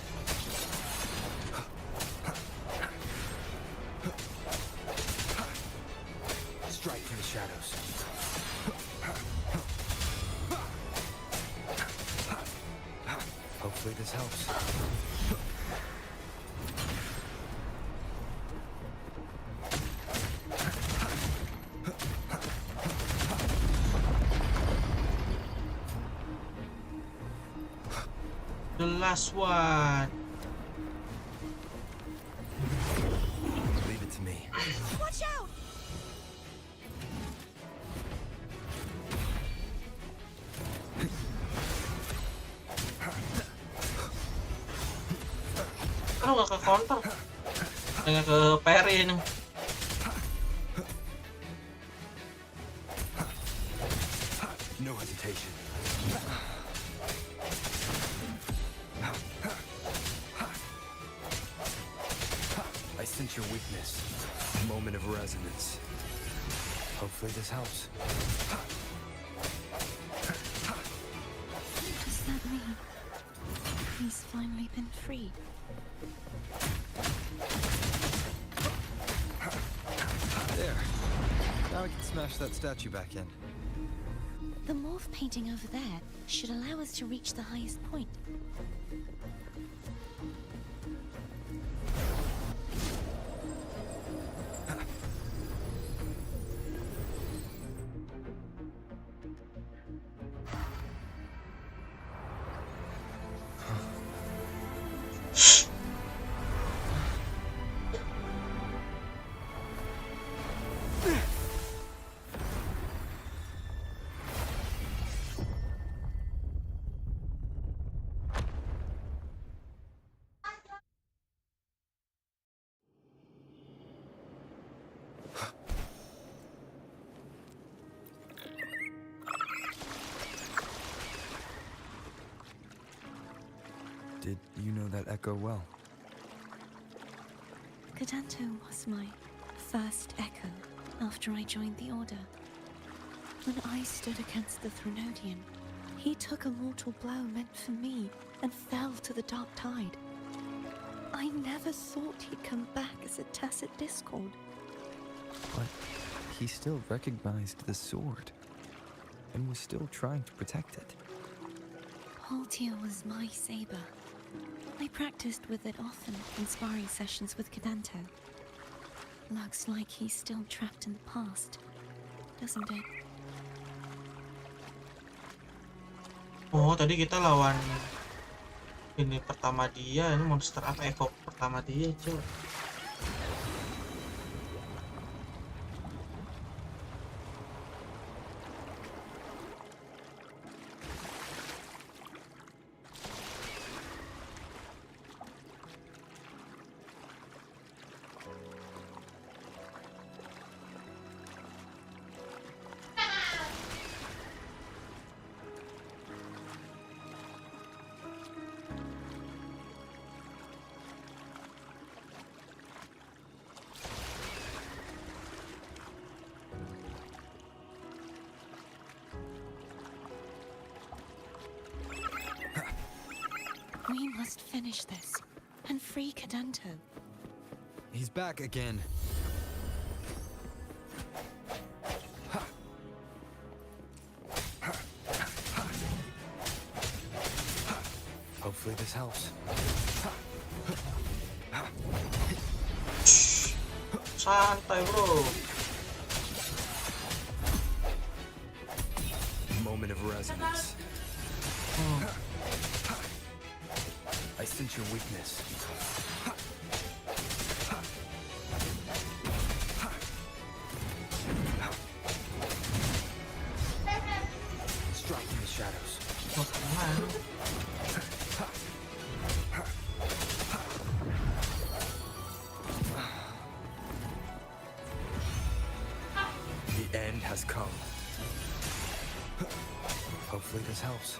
Strike from the shadows. Hopefully this helps. The last one. Leave it to me. Watch out! Kalau nggak ke counter, nggak ke parry ini. No hesitation. I sense your weakness. Moment of resonance. Hopefully this helps. Does that mean he's finally been freed? There. Now I can smash that statue back in. The morph painting over there should allow us to reach the highest point. Did you know that echo well? Cadanto was my first echo after I joined the Order. When I stood against the Threnodian, he took a mortal blow meant for me and fell to the dark tide. I never thought he'd come back as a tacit discord. But he still recognized the sword and was still trying to protect it. Haltier was my saber. I practiced with it often in sparring sessions with Cadanto. Looks like he's still trapped in the past, doesn't it? Oh, tadi kita lawan ini pertama dia, ini monster apa echo pertama dia, cuy. We must finish this and free Cadanto. He's back again. Hopefully this helps. Santai, bro. Moment of resonance. I sense your weakness. Strike in the shadows. The end has come. Hopefully this helps.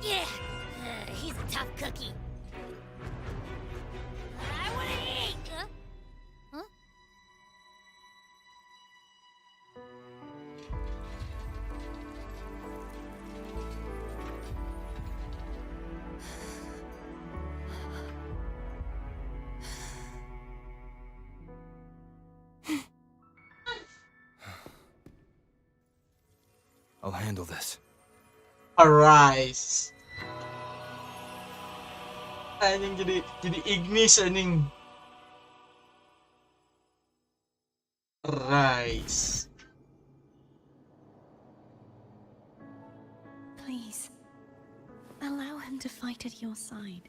Yeah, he's a tough cookie. I want to eat. Huh? I'll handle this. Arise. Anjing jadi Ignis anjing. Arise. Please, allow him to fight at your side.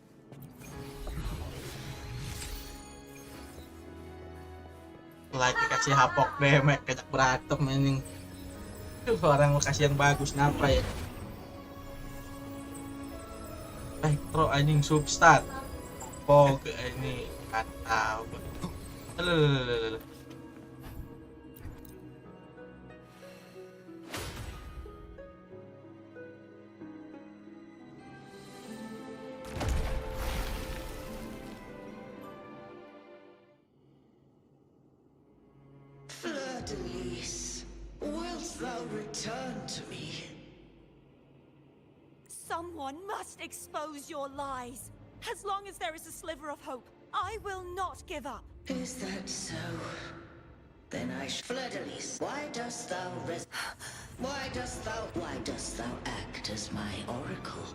Like dikasih hapok deh, mek kejak berantem anjing. Orang mau kasih yang bagus kenapa ya? Elektro anjing substat. Pog ini kata. Lalalala. Fleur-de-lis, wilt thou return to me? Someone must expose your lies. As long as there is a sliver of hope, I will not give up. Is that so? Then Fleur-de-lis, why dost thou why dost thou act as my oracle?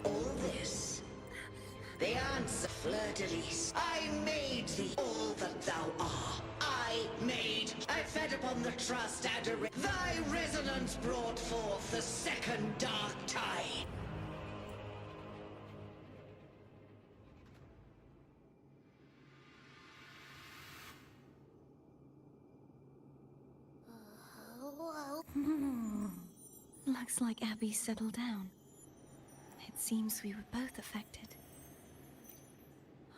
All this, the answer, Fleur-de-lis. I made thee all that thou art. I fed upon the trust and thy resonance brought forth the second dark tide. Looks like Abby settled down. It seems we were both affected.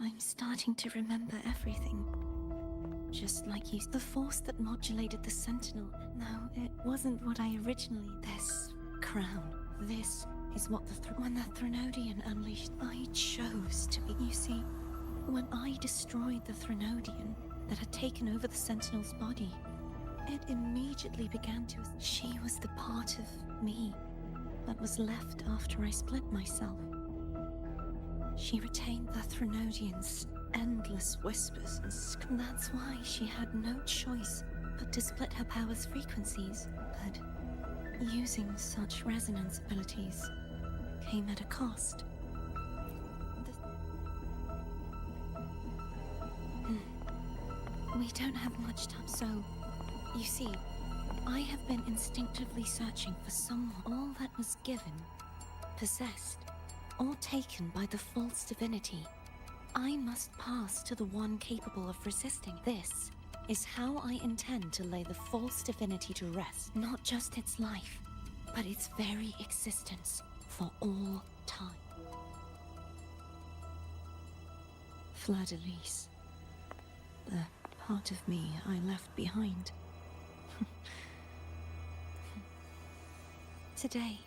I'm starting to remember everything. Just like you. The force that modulated the Sentinel. No, it wasn't what I originally... This crown. This is what when the Threnodian unleashed, I chose to be. You see, when I destroyed the Threnodian that had taken over the Sentinel's body, it immediately began to... She was the part of me that was left after I split myself. She retained the Threnodian's endless whispers, and that's why she had no choice but to split her power's frequencies. But using such resonance abilities came at a cost. We don't have much time, so you see, I have been instinctively searching for someone. All that was given, possessed, or taken by the false divinity, I must pass to the one capable of resisting. This is how I intend to lay the false divinity to rest. Not just its life, but its very existence for all time. Fleur-de-Lis. The part of me I left behind. Today,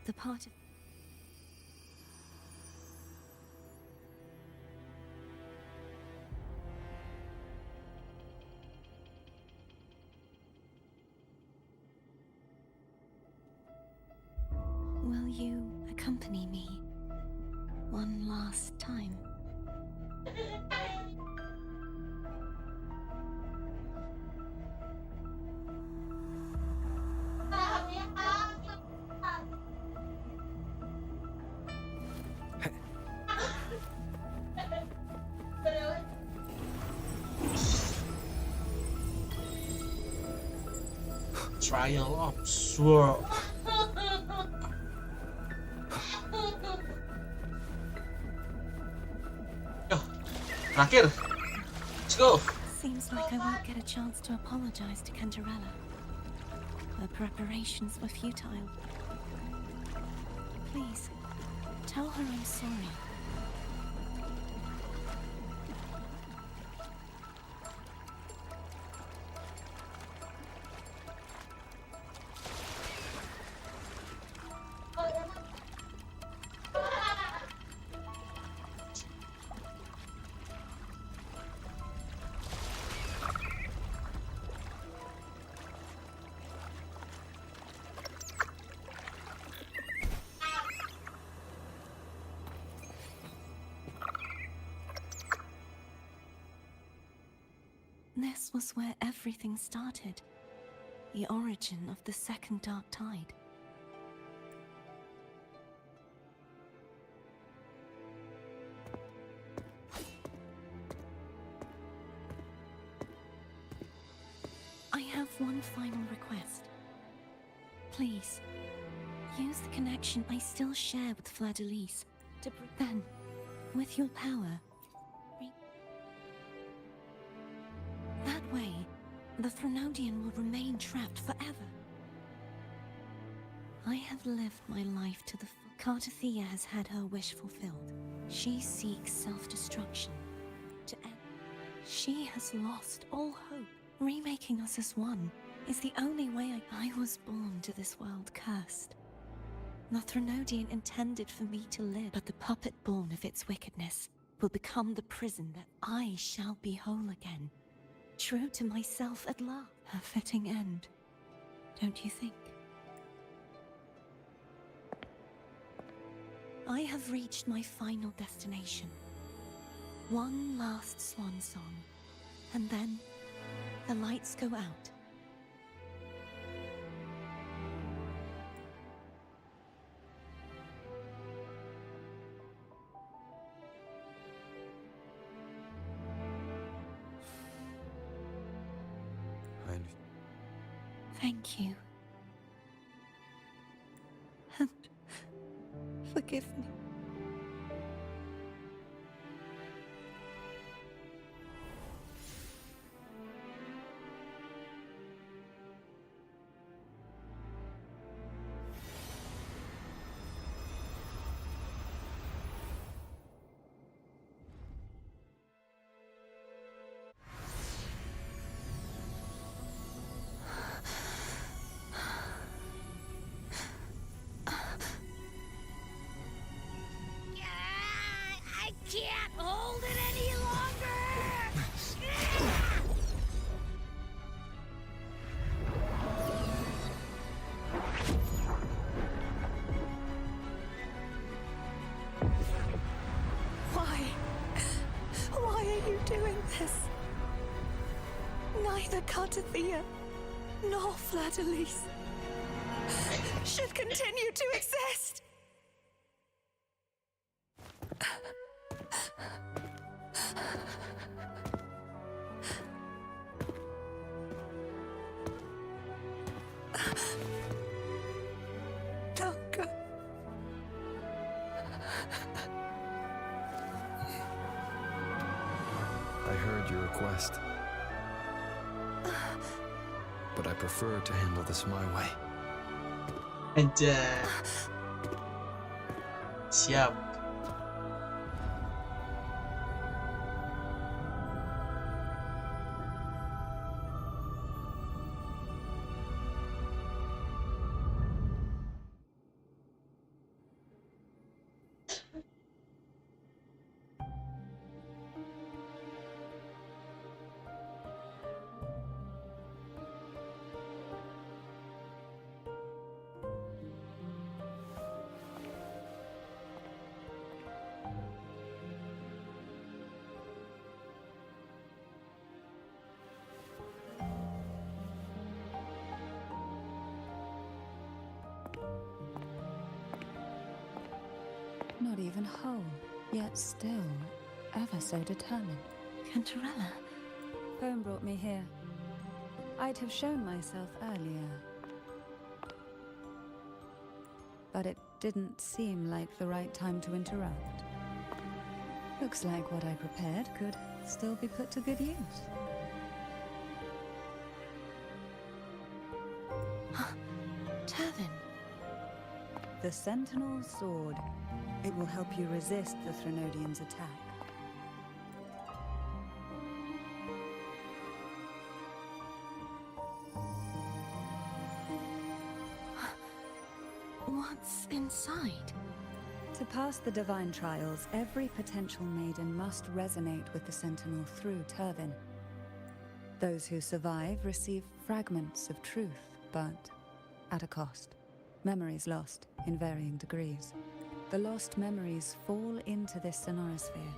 the part of... Will you accompany me one last time? Trial of Sword. Yo, terakhir. Let's go. Seems like I won't get a chance to apologize to Cantarella. Her preparations were futile. Please, tell her I'm sorry. This was where everything started. The origin of the second dark tide. I have one final request. Please, use the connection I still share with Fleur-de-Lis to then, with your power, that way, the Threnodian will remain trapped forever. I have lived my life to the full. Cartathea has had her wish fulfilled. She seeks self-destruction to end. She has lost all hope. Remaking us as one is the only way I was born to this world cursed. The Threnodian intended for me to live, but the puppet born of its wickedness will become the prison that I shall be whole again. True to myself at last. A fitting end, don't you think? I have reached my final destination. One last swan song, and then the lights go out. Thank you. And forgive me. doing this. Neither Cartathea nor Fleur-de-Lis should continue to exist. Oh, God. I heard your request. But I prefer to handle this my way. Anjay. Siap. Not even whole, yet still ever so determined. Cantarella. Poem brought me here. I'd have shown myself earlier. But it didn't seem like the right time to interrupt. Looks like what I prepared could still be put to good use. Turvin. The Sentinel's sword. It will help you resist the Threnodian's attack. What's inside? To pass the divine trials, every potential maiden must resonate with the Sentinel through Turvin. Those who survive receive fragments of truth, but at a cost. Memories lost in varying degrees. The lost memories fall into this sonorosphere,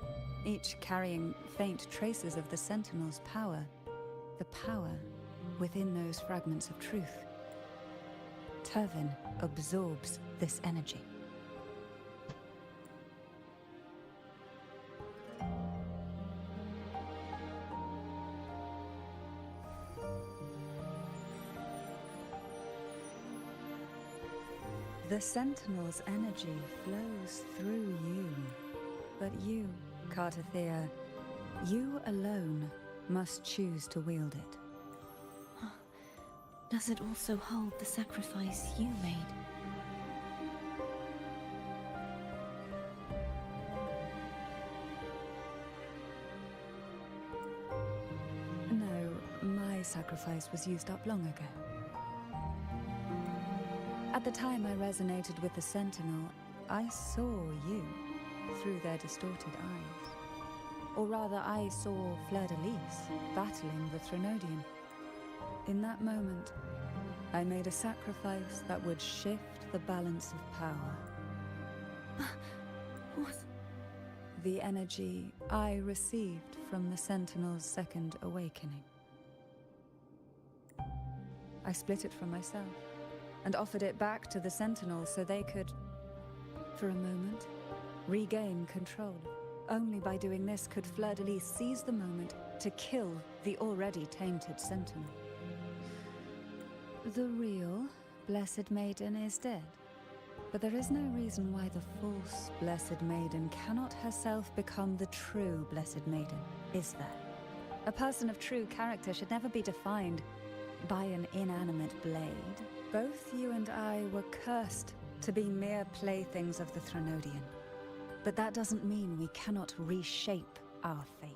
each carrying faint traces of the Sentinel's power, the power within those fragments of truth. Turvin absorbs this energy. The Sentinel's energy flows through you. But you, Cartathea, you alone must choose to wield it. Does it also hold the sacrifice you made? No, my sacrifice was used up long ago. At the time I resonated with the Sentinel, I saw you through their distorted eyes. Or rather, I saw Fleur-de-Lis battling the Threnodian. In that moment, I made a sacrifice that would shift the balance of power. What? The energy I received from the Sentinel's second awakening. I split it from myself and offered it back to the Sentinel so they could, for a moment, regain control. Only by doing this could Fleur-de-Lis seize the moment to kill the already tainted Sentinel. The real Blessed Maiden is dead, but there is no reason why the false Blessed Maiden cannot herself become the true Blessed Maiden, is there? A person of true character should never be defined by an inanimate blade. Both you and I were cursed to be mere playthings of the Threnodian. But that doesn't mean we cannot reshape our fate.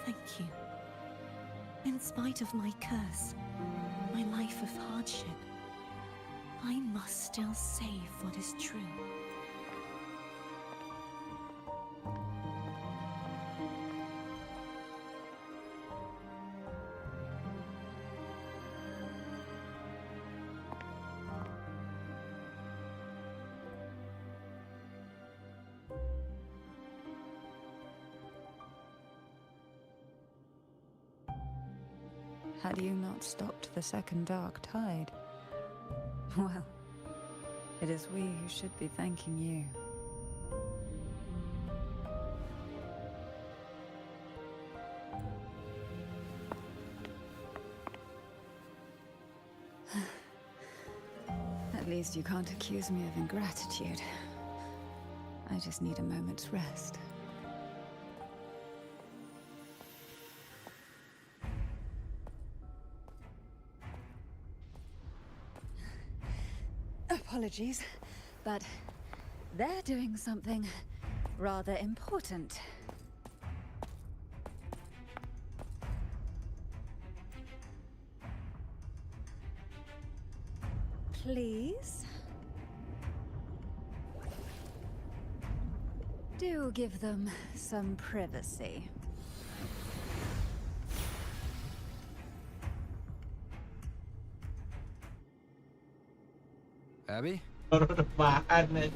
Thank you. In spite of my curse, my life of hardship, I must still save what is true. had you not stopped the second dark tide. Well, it is we who should be thanking you. At least you can't accuse me of ingratitude. I just need a moment's rest. Apologies, but they're doing something rather important. Please? Do give them some privacy. Abby? Baru rebahan nih.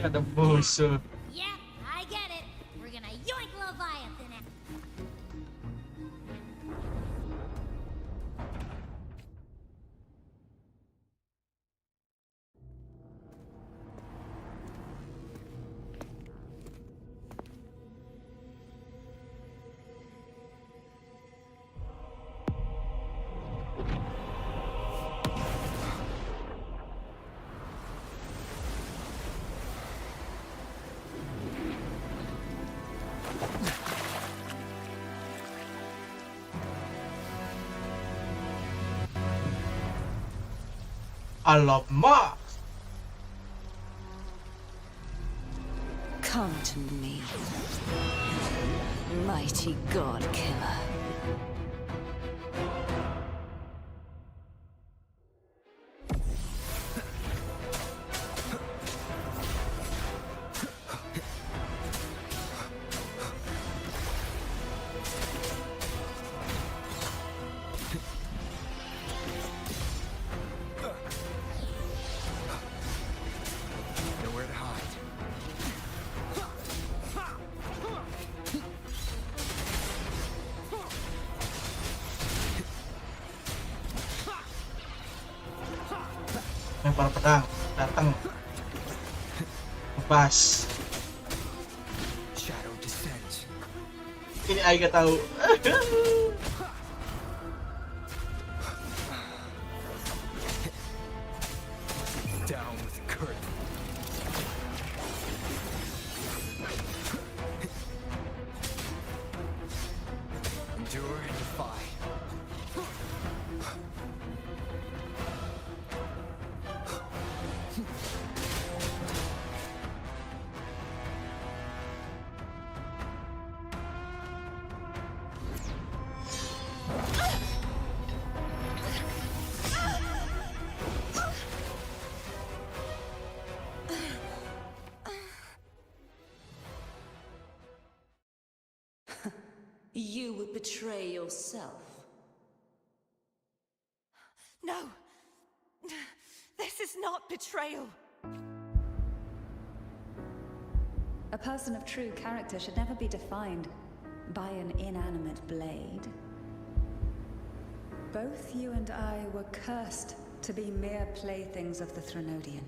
Ada musuh. Yeah, I get it. We're gonna yoink Leviathan out. Alamak. Come to me, mighty god killer. Nowhere to hide. Lempar pedang, datang. Lepas. Shadow descends. Ini Aiga tahu. Down with the curtain. Endure and defy. You would betray yourself. No! This is not betrayal! A person of true character should never be defined by an inanimate blade. Both you and I were cursed to be mere playthings of the Threnodian.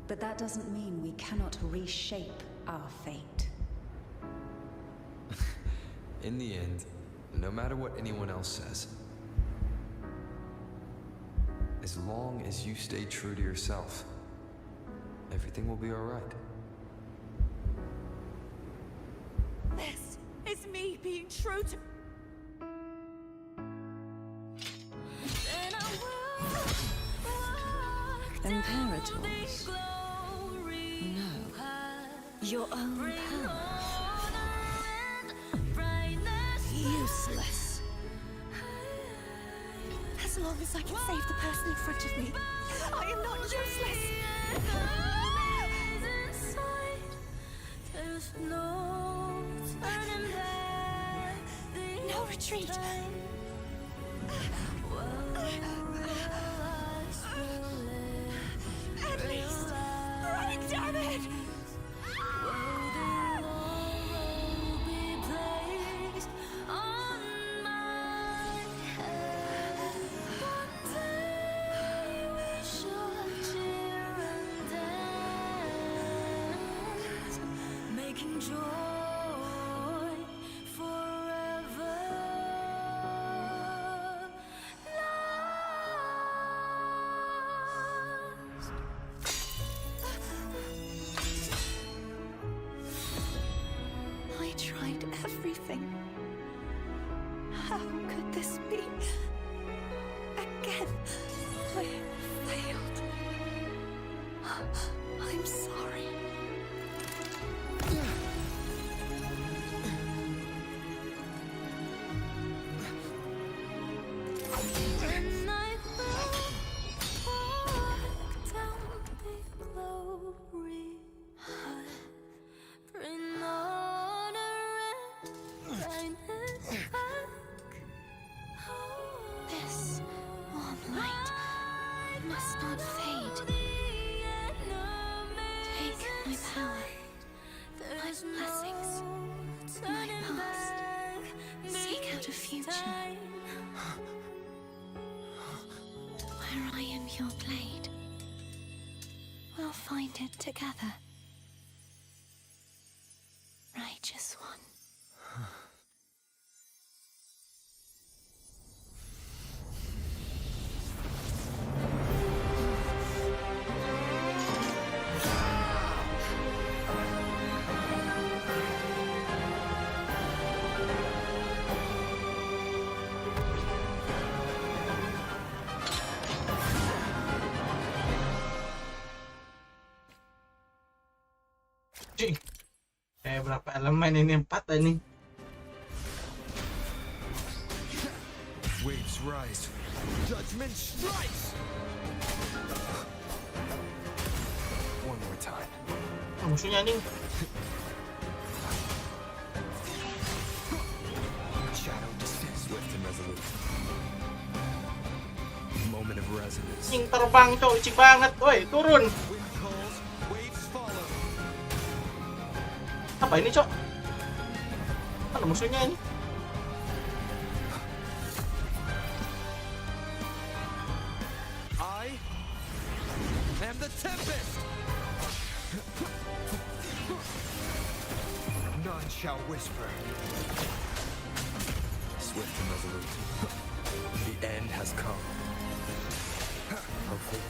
But that doesn't mean we cannot reshape our fate. In the end, no matter what anyone else says, as long as you stay true to yourself, everything will be all right. This is me being true to... Imperators? No. Your own power. Useless. As long as I can save the person in front of me, I am not useless! No retreat! At least, running, damn it! enjoy forever. I tried everything. How could this be? Again, I failed. I'm sorry. When I look down the glory, bring honor and brightness back. This warm light must not fade. Take my power, my blessings, my past. Seek out a future where I am your blade. We'll find it together. Righteous one. Kayak berapa elemen ini? 4 ini. Waves rise. Judgment strikes. One more time. Musuhnya nih. Shadow descends swift and resolute. Moment of resonance. Cing terbang cowok, cing banget. Woi, turun. Apa ini, Cok? Mana musuhnya ini? I am the tempest. None shall whisper. Swift and resolute. The end has come. Hopefully.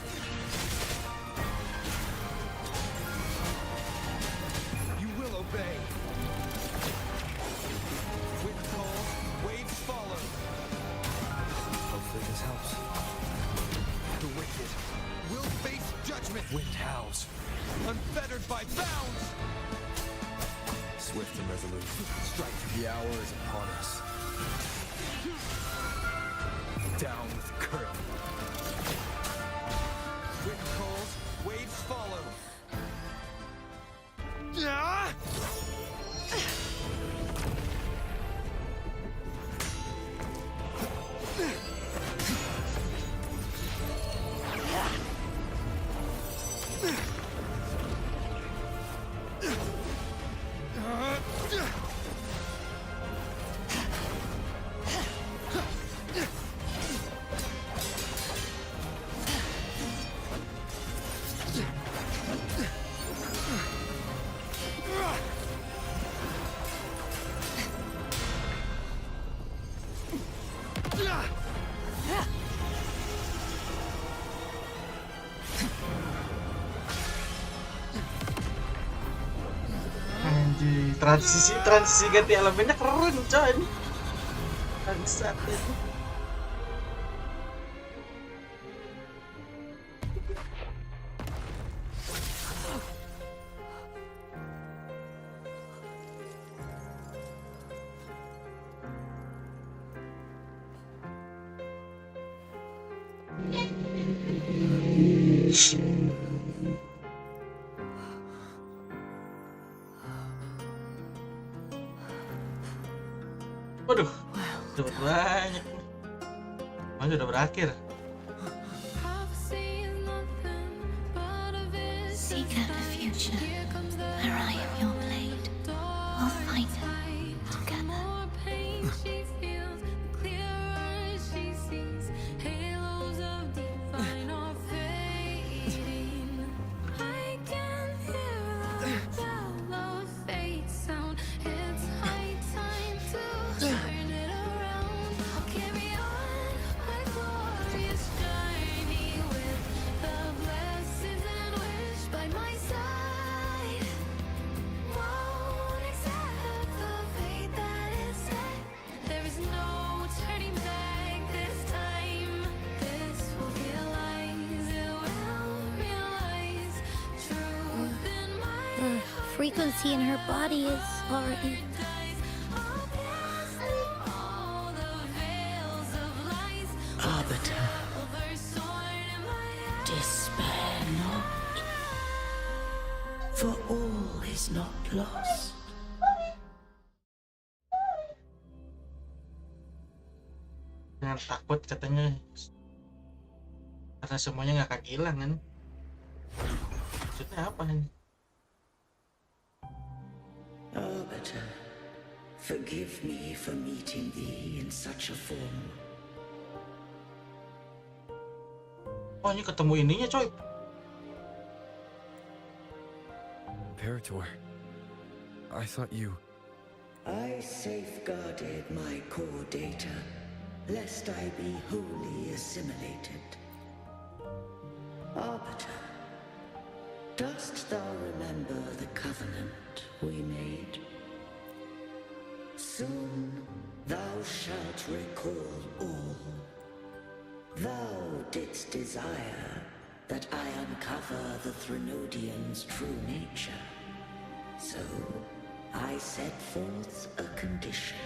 Obey. Wind calls, waves follow. Hopefully this helps. The wicked will face judgment. Wind howls, unfettered by bounds. Swift and resolute. Strike. The hour is upon us. Down with the curtain. Wind calls, waves follow. Yeah! transisi ganti elemennya keren coy ini. Bangsat ini. Waduh, cepet banyak. Mana udah berakhir. Seek out a future where I am your blade. We'll find it together. frequency in her body is already... Arbiter, despair not, for all is not lost. Jangan takut katanya, karena semuanya nggak akan hilang kan. Maksudnya apa nih? Arbiter, forgive me for meeting thee in such a form. Oh, ini ketemu ininya coy. Imperator, I thought you... I safeguarded my core data, lest I be wholly assimilated. Arbiter, dost thou remember the covenant we made? Soon thou shalt recall all. Thou didst desire that I uncover the Threnodian's true nature. So, I set forth a condition.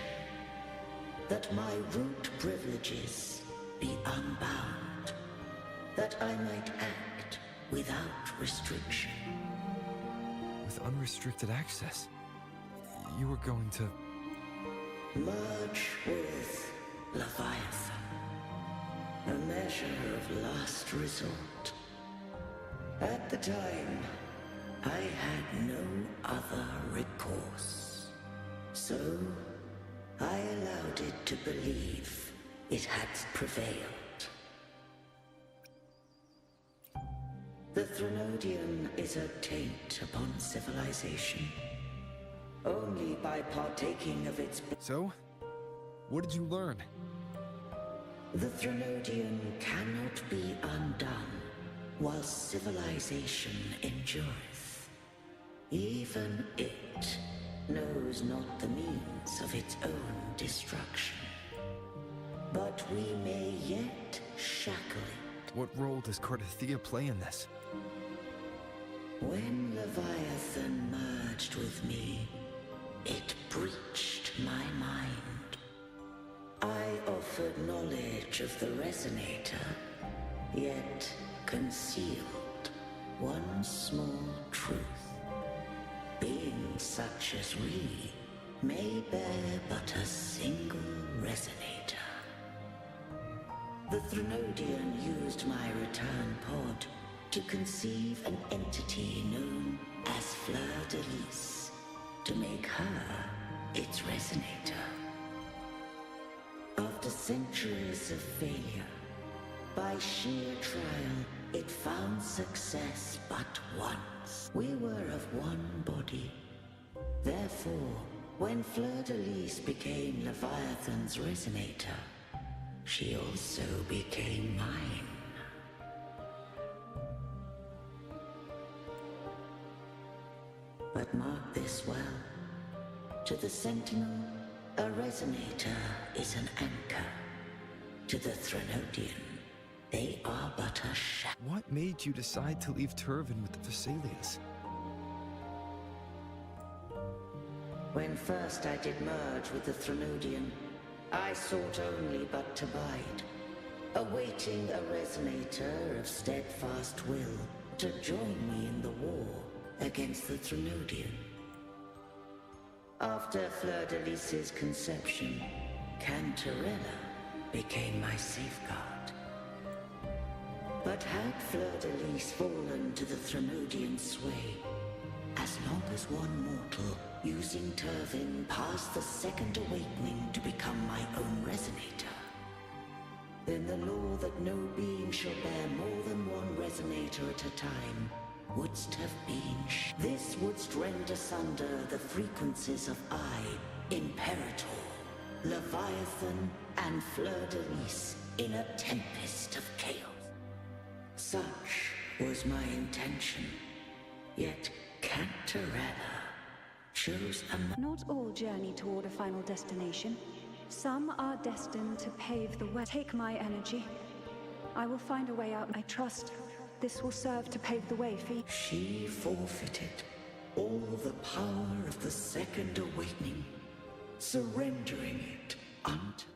That my root privileges be unbound. That I might act without restriction. With unrestricted access, you were going to... Merge with Leviathan. A measure of last resort. At the time, I had no other recourse. So, I allowed it to believe it had prevailed. The Threnodian is a taint upon civilization. Only by partaking of its... So? What did you learn? The Threnodian cannot be undone while civilization endureth. Even it knows not the means of its own destruction. But we may yet shackle it. What role does Cardathia play in this? When Leviathan merged with me, it breached my mind. I offered knowledge of the Resonator, yet concealed one small truth. Beings such as we may bear but a single Resonator. The Threnodian used my return pod to conceive an entity known as Fleur de Lis, to make her its Resonator. After centuries of failure, by sheer trial, it found success but once. We were of one body. Therefore, when Fleur de Lis became Leviathan's Resonator, she also became mine. But mark this well. To the Sentinel, a Resonator is an anchor. To the Threnodian, they are but a shadow. What made you decide to leave Turvin with the Thessalians? When first I did merge with the Threnodian, I sought only but to bide, awaiting a Resonator of steadfast will to join me in the war against the Threnodian. After Fleur de Lis's conception, Cantarella became my safeguard. But had Fleur de Lis fallen to the Threnodian sway, as long as one mortal using Turvin passed the second awakening to become my own Resonator, then the law that no being shall bear more than one Resonator at a time wouldst have been this wouldst rend asunder the frequencies of I, Imperator, Leviathan, and Fleur de Lis in a tempest of chaos. Such was my intention, yet Cantarella chose a... Not all journey toward a final destination. Some are destined to pave the way. Take my energy. I will find a way out. I trust this will serve to pave the way for you. She forfeited all the power of the second awakening, surrendering it unto.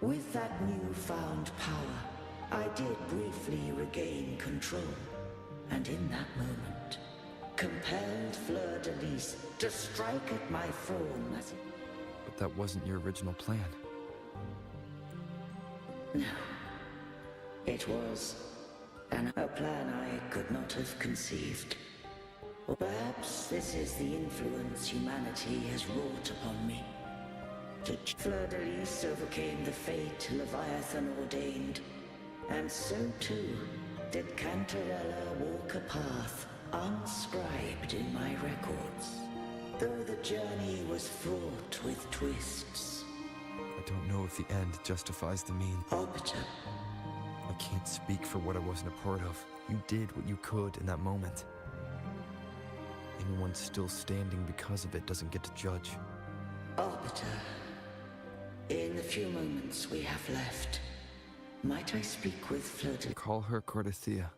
With that newfound power, I did briefly regain control, and in that moment, compelled Fleur-de-Lis to strike at my form as it... But that wasn't your original plan. No. It was a plan I could not have conceived. Or perhaps this is the influence humanity has wrought upon me. Fleur-de-Lis overcame the fate Leviathan ordained, and so too did Cantarella walk a path unscribed in my records, though the journey was fraught with twists. I don't know if the end justifies the mean. Arbiter. I can't speak for what I wasn't a part of. You did what you could in that moment. Anyone still standing because of it doesn't get to judge. Arbiter, in the few moments we have left, might I speak with Fleur-de-Lis? Call her Cordesia.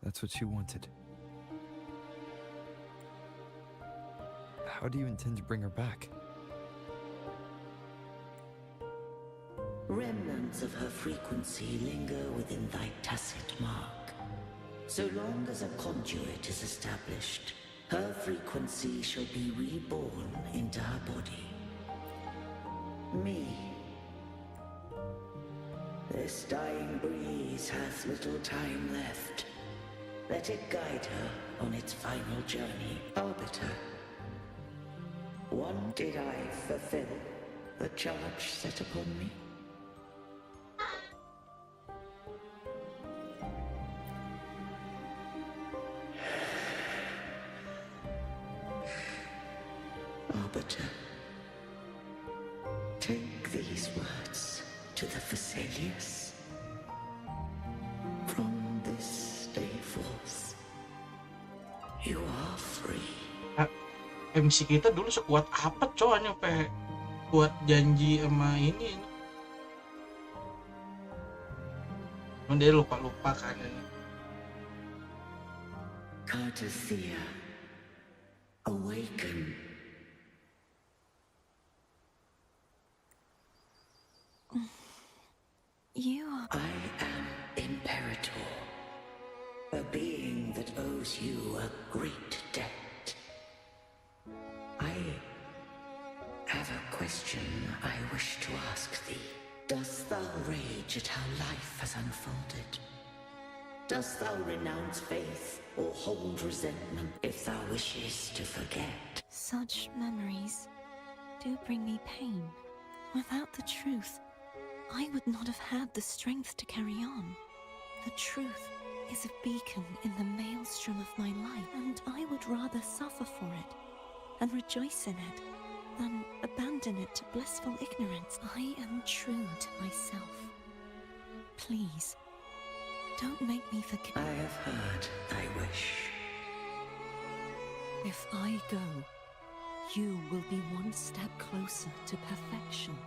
That's what she wanted. How do you intend to bring her back? Remnants of her frequency linger within thy tacit mark. So long as a conduit is established, her frequency shall be reborn into her body. Me. This dying breeze hath little time left. Let it guide her on its final journey. Arbiter. One, did I fulfill the charge set upon me? Arbiter, take these words to the Thessalians. From this day forth, you are free. MC kita dulu sekuat apa coy nyampe buat janji sama ini. Dia lupa-lupa kan ini. Cardathia, awaken. You are... I am Imperator, a being that owes you a great debt. I have a question I wish to ask thee. Dost thou rage at how life has unfolded? Dost thou renounce faith or hold resentment if thou wishes to forget? Such memories do bring me pain. Without the truth, I would not have had the strength to carry on. The truth is a beacon in the maelstrom of my life, and I would rather suffer for it and rejoice in it than abandon it to blissful ignorance. I am true to myself. Please, don't make me forget. I have heard thy wish. If I go, you will be one step closer to perfection.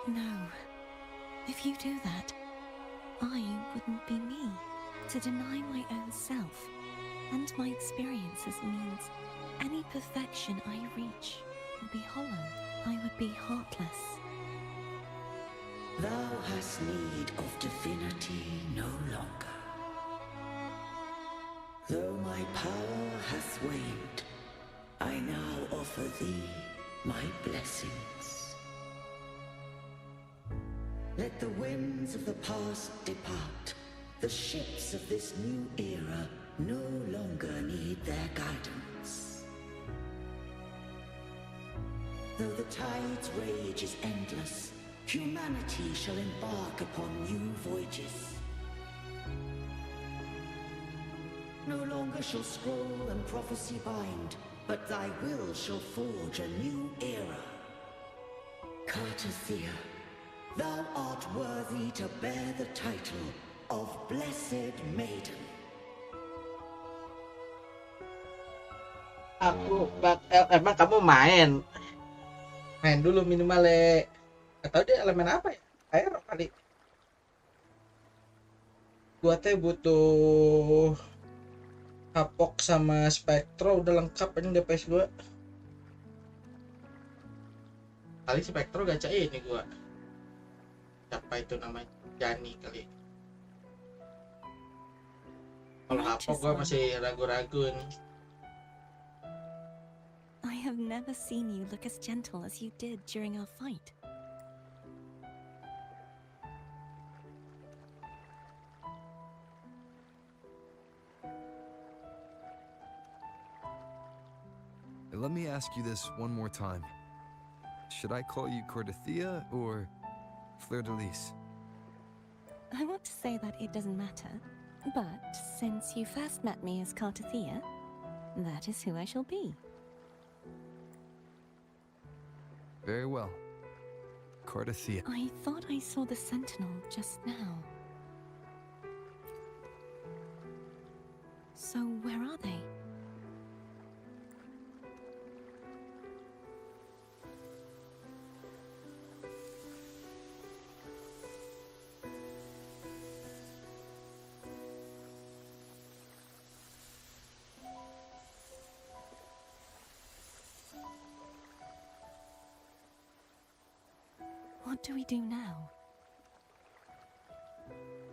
No. If you do that, I wouldn't be me. To deny my own self and my experiences means any perfection I reach will be hollow. I would be heartless. Thou hast need of divinity no longer. Though my power hath waned, I now offer thee my blessings. Let the winds of the past depart. The ships of this new era no longer need their guidance. Though the tide's rage is endless, humanity shall embark upon new voyages. No longer shall scroll and prophecy bind, but thy will shall forge a new era. Cardathia, thou art worthy to bear the title of Blessed Maiden. Emang kamu main dulu minimal atau dia elemen apa ya? Air kali. Gua teh butuh Hapok sama Spectro udah lengkap ini DPS gua. Kali Spectro gacha ini gua. Siapa itu namanya? Jani kali. Kalau Hapok gua masih ragu-ragu nih. I have never seen you look as gentle as you did during our fight. Let me ask you this one more time. Should I call you Cordothea or Fleur-de-Lis? I want to say that it doesn't matter, but since you first met me as Cartothea, that is who I shall be. Very well. Cordothea. I thought I saw the sentinel just now. So where are they? What do we do now?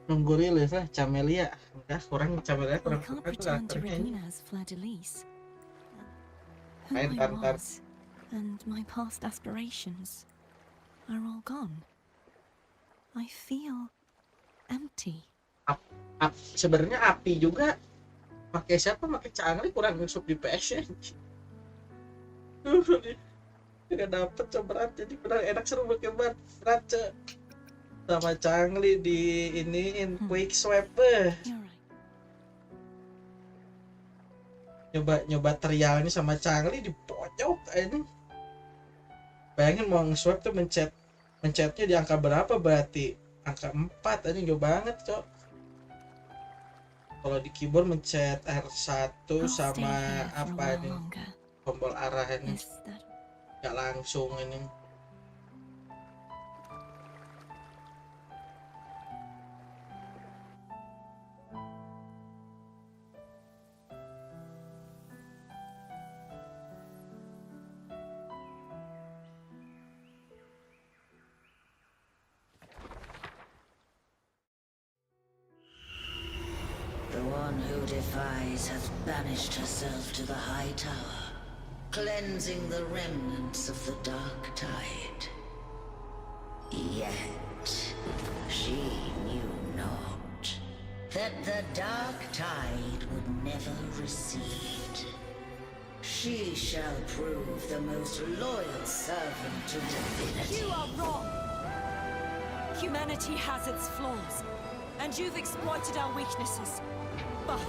Nunggu rilis lah Camelia. Enggak, kurang Camelia We kurang can't suka return to karakternya ini. Regina as Fleur-de-Lis. Who Main I tar-tar. was and my past aspirations are all gone. I feel empty. Sebenarnya api juga pakai siapa? Pakai Cangli kurang masuk di PS-nya. Gak dapet berat, jadi kurang enak, seru pakai berat sama Cangli di iniin quick swap. Nyoba trialnya sama Cangli di pojok ini. Bayangin mau nge-swap tuh mencetnya di angka berapa, berarti angka 4 aja jauh banget, Cok. Kalau di keyboard mencet R1 sama apa nih tombol arah ini nggak langsung ini. The one who defies has banished herself to the high tower, cleansing the remnants of the dark tide. Yet she knew not that the dark tide would never recede. She shall prove the most loyal servant to divinity. You are wrong! Humanity has its flaws, and you've exploited our weaknesses. But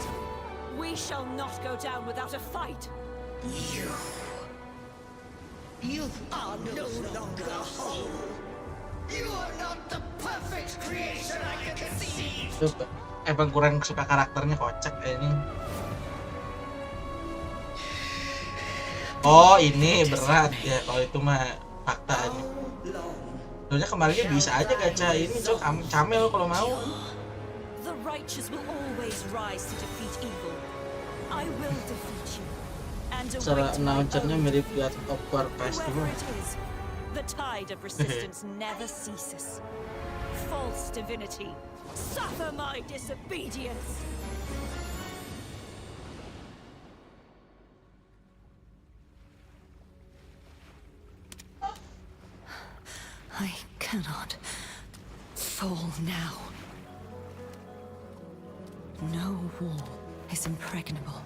we shall not go down without a fight. You are no longer whole. You are not the perfect creation I conceived. Emang kurang suka karakternya, kocak ini. Oh ini berat ya, kalau itu mah fakta aja. Soalnya kemarinnya bisa aja gacha ini, Cok, camel kalau mau. The righteous will always rise to defeat evil. I will defeat you. And Secara announcernya mirip God of War Festival. whoever it is, the tide of resistance never ceases. False divinity, suffer my disobedience. I cannot fall now. No wall is impregnable.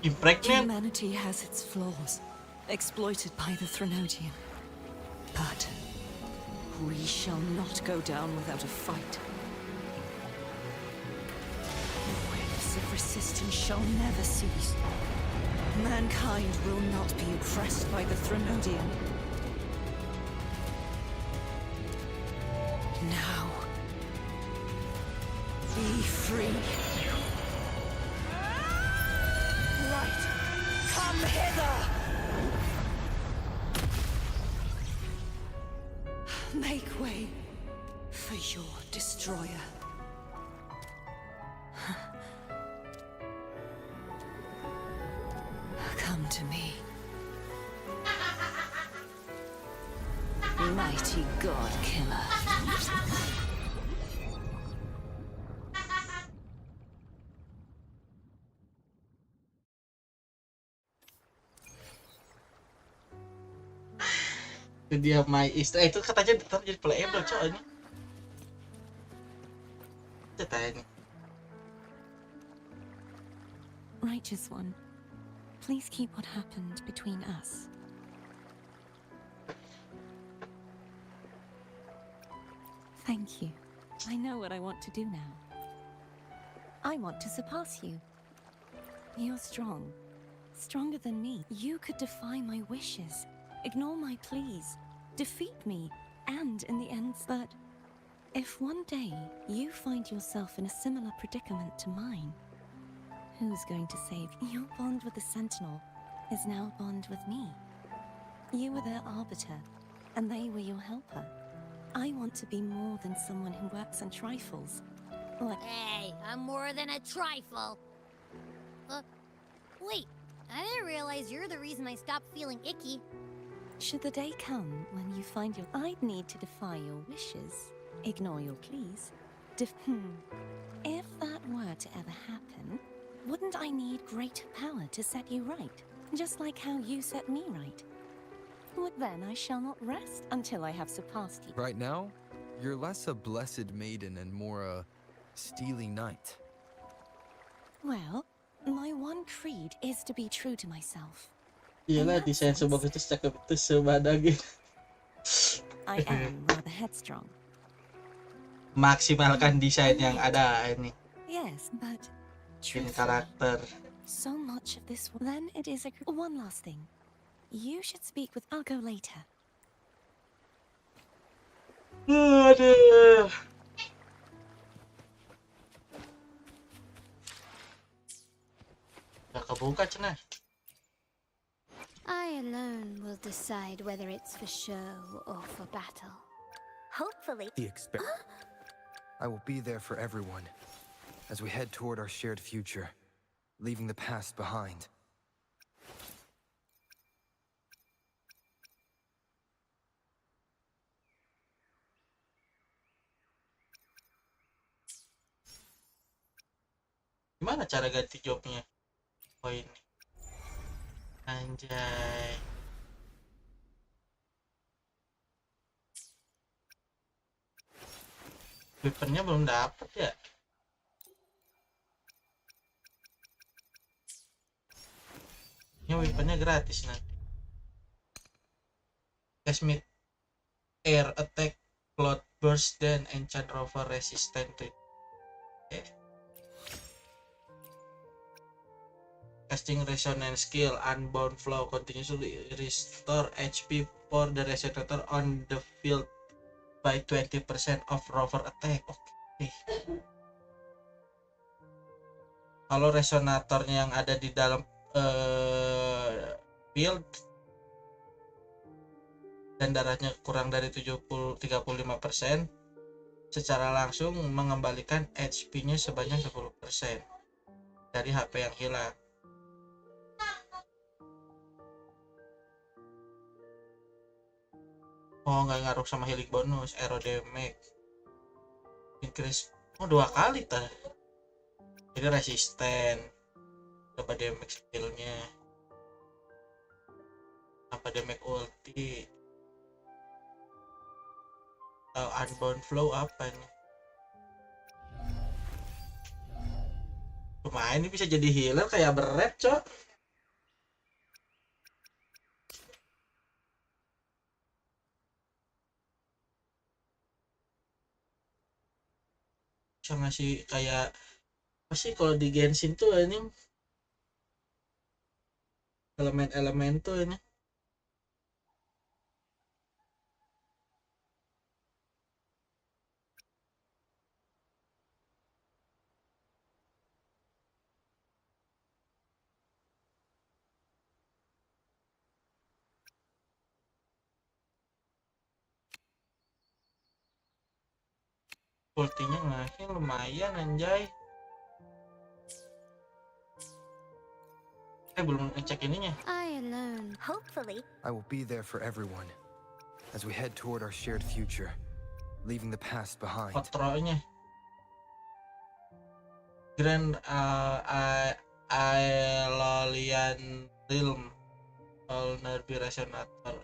Impregnate? Humanity has its flaws, exploited by the Threnodian. But we shall not go down without a fight. The waves of resistance shall never cease. Mankind will not be oppressed by the Threnodian. Now, be free. Light, come hither! Make way for your destroyer. Come to me. Mighty God Killer. Itu dia my istri. Itu katanya ntar jadi playable cowok ini. Ceritanya. Righteous One, please keep what happened between us. Thank you. I know what I want to do now. I want to surpass you. You're strong. Stronger than me. You could defy my wishes, ignore my pleas, defeat me, and in the end, but if one day you find yourself in a similar predicament to mine, who's going to save you? Your bond with the Sentinel is now a bond with me. You were their arbiter, and they were your helper. I want to be more than someone who works on trifles. Hey, I'm more than a trifle. Wait, I didn't realize you're the reason I stopped feeling icky. Should the day come when you find your... I'd need to defy your wishes, ignore your pleas. If that were to ever happen, wouldn't I need greater power to set you right? Just like how you set me right. But then I shall not rest until I have surpassed you. Right now, you're less a blessed maiden and more a steely knight. Well, my one creed is to be true to myself. Iyalah, desain sebagus itu cakep itu sebadagin. I am rather headstrong. Maksimalkan desain yang ada ini. Yes, but Bikin karakter. so much of this. Then it is a. One last thing. You should speak with. I'll go later. Aduh. Udah kebuka cenah. I alone will decide whether it's for show or for battle. Hopefully. I will be there for everyone as we head toward our shared future, leaving the past behind. Gimana cara ganti jobnya? Oh ini. Anjay. Weaponnya belum dapet ya? Ini weaponnya gratis nanti. Smith Air Attack, Cloud Burst, dan Enchant Rover Resistant to Casting Resonance Skill, Unbound Flow, continuously restore HP for the resonator on the field by 20% of rover attack. Oke. Kalau resonatornya yang ada di dalam field dan darahnya kurang dari 35%, secara langsung mengembalikan HP-nya sebanyak 10% dari HP yang hilang. Oh, nggak ngaruh sama healing bonus, arrow damage, increase. Oh, 2 kali tah. Jadi resisten. Coba damage skillnya. Apa damage ulti? Atau unbound flow apa nih? Lumayan ini bisa jadi healer kayak beret, cok. Bisa ngasih kayak apa sih kalau di Genshin tuh ini elemen-elemen tuh ini ultinya ngasih lumayan anjay. Belum ngecek ininya. I alone. Hopefully. I will be there for everyone as we head toward our shared future, leaving the past behind. Kontrolnya. Grand Aeolian Realm. Vulnerable Resonator.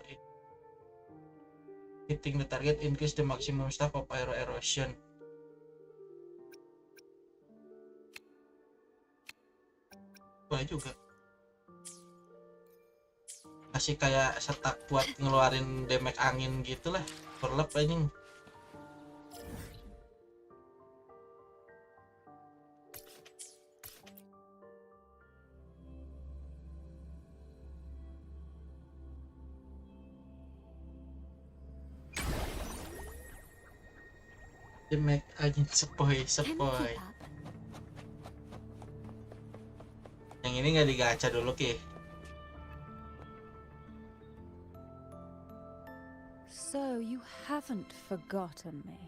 Hitting the target increase the maximum staff of aero erosion. Wah juga. Kasih kayak setak buat ngeluarin damage angin gitulah. Overlap anjing. Damage angin sepoi. Yang ini nggak digacha dulu Ki. So you haven't forgotten me.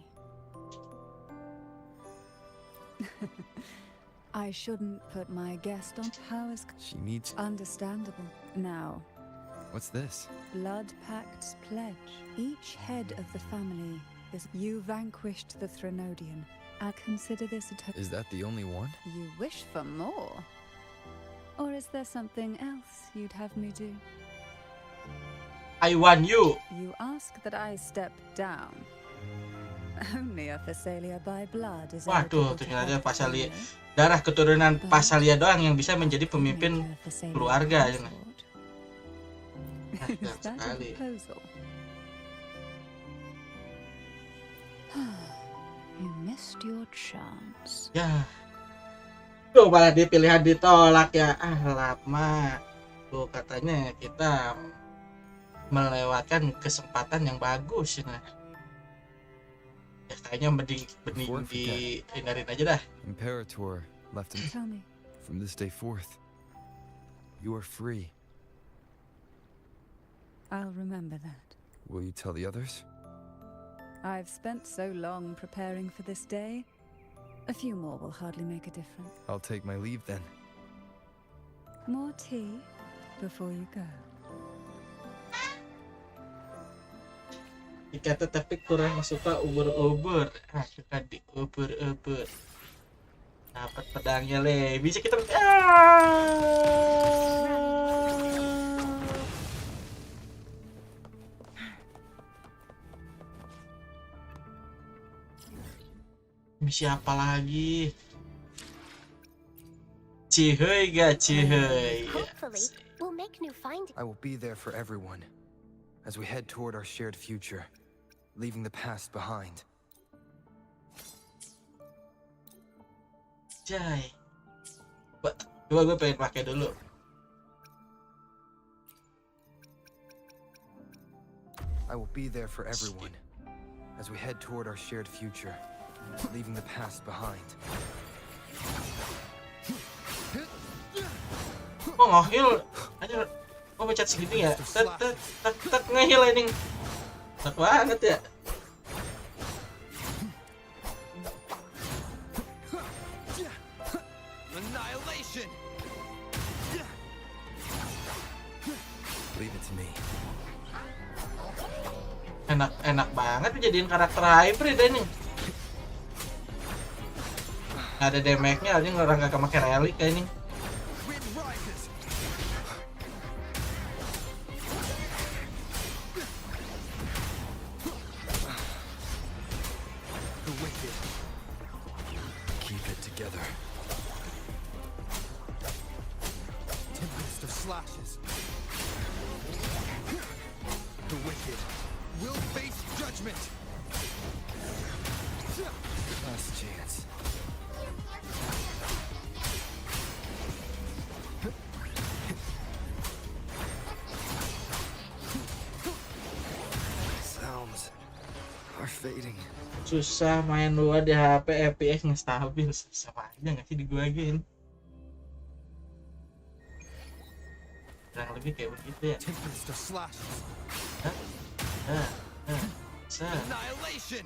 I shouldn't put my guest on powers. She needs... Understandable. Now, What's this? Blood Pact's pledge. Each head of the family is... You vanquished the Threnodian. I consider this a... Is that the only one? You wish for more? Or is there something else you'd have me do? I want you. You ask that I step down. Only a Phasalia by blood is Waduh, ternyata Phasalia darah keturunan Phasalia doang yang bisa menjadi pemimpin keluarga. Sekali. You missed your chance. Ya. Tuh malah di pilihan ditolak ya. Lama. Tuh katanya kita melewatkan kesempatan yang bagus ini. Ya kayaknya mending dihindarin aja dah. Imperator left him. Tell me. From this day forth, you are free. I'll remember that. Will you tell the others? I've spent so long preparing for this day. A few more will hardly make a difference. I'll take my leave then. More tea before you go. Dikata tapi kurang suka ubur-ubur. Suka diubur-ubur. Dapat pedangnya le. Bisa kita misi apa lagi? Cihoi gak cihoi? Hopefully, we'll make new findings. I will be there for everyone as we head toward our shared future, leaving the past behind. Jai. Coba gue pengen pakai dulu. I will be there for everyone as we head toward our shared future, leaving the past behind. Oh ngehil aja. Oh pencet segini ya. Tet ngehil ini. Enak banget ya. Annihilation. Leave it to me. Enak banget dijadiin karakter hybrid ini. Nggak ada damage-nya, aja orang nggak pakai relik kayak ini. Keep it together. Tempest of slashes. The wicked will face judgment. Last chance. Sounds are fading. Susah main dua di HP, FPS nggak stabil. Sama aja nggak sih di gua gini. Kurang lebih kayak begitu ya. Tempest of slashes. Annihilation.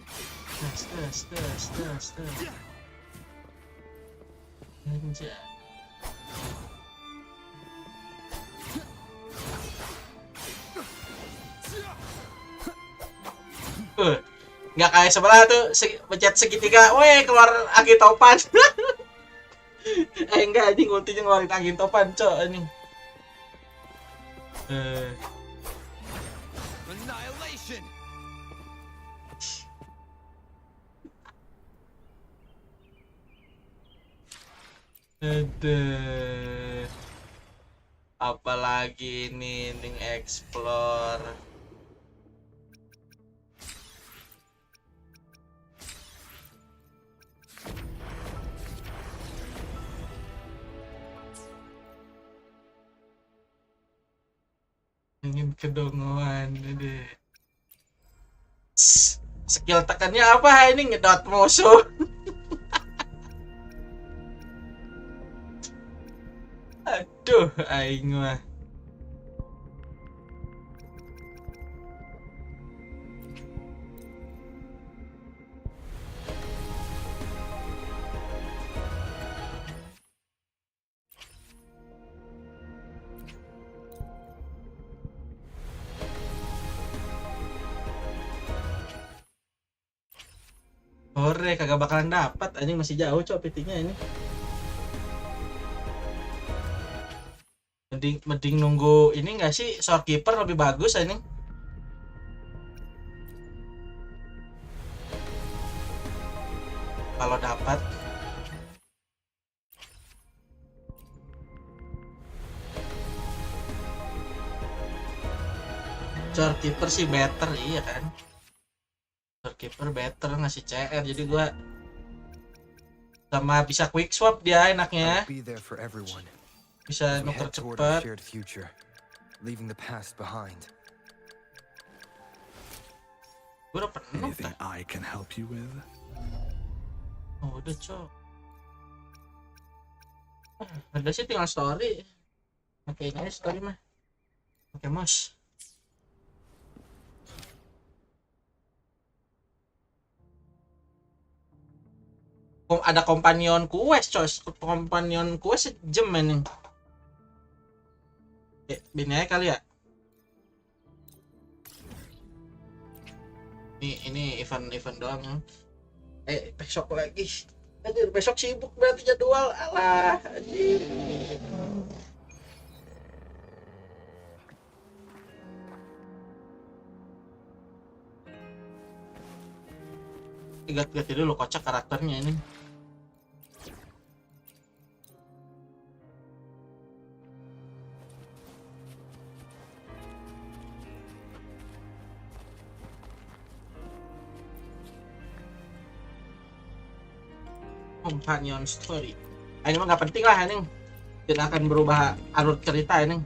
Anjay. Nggak kayak sebelah tuh pencet segitiga, weh keluar angin topan. Enggak, anjing ultinya ngeluarin angin topan, cok anjing. Annihilation. Aduh. Apalagi ini ning explore. Ingin kedongoan deh. Skill tekannya apa ini, ngedot musuh. Aduh, aing mah. Hore, kagak bakalan dapat, anjing masih jauh cok PT-nya ini. Mending nunggu ini enggak sih, Shopkeeper lebih bagus ini. Kalau dapat. Shopkeeper sih better, iya kan. Shopkeeper better ngasih CR, jadi gua sama bisa quick swap dia enaknya. Bisa nuker cepat. Leaving the past behind. Gua udah penuh Anything I can help you with? Oh, udah cok. Ada sih tinggal story. Oke, ini story mah. Oke, Mas. Ada companion quest, coy. Companion quest sejam ini. Bini aja kali ya. Ini event doang. Besok lagi. Anjir, besok sibuk berarti jadwal. Alah, anjir. Lihat dulu kocak karakternya ini. Companion story. Ini mah nggak penting lah ini. Tidak akan berubah alur cerita ini.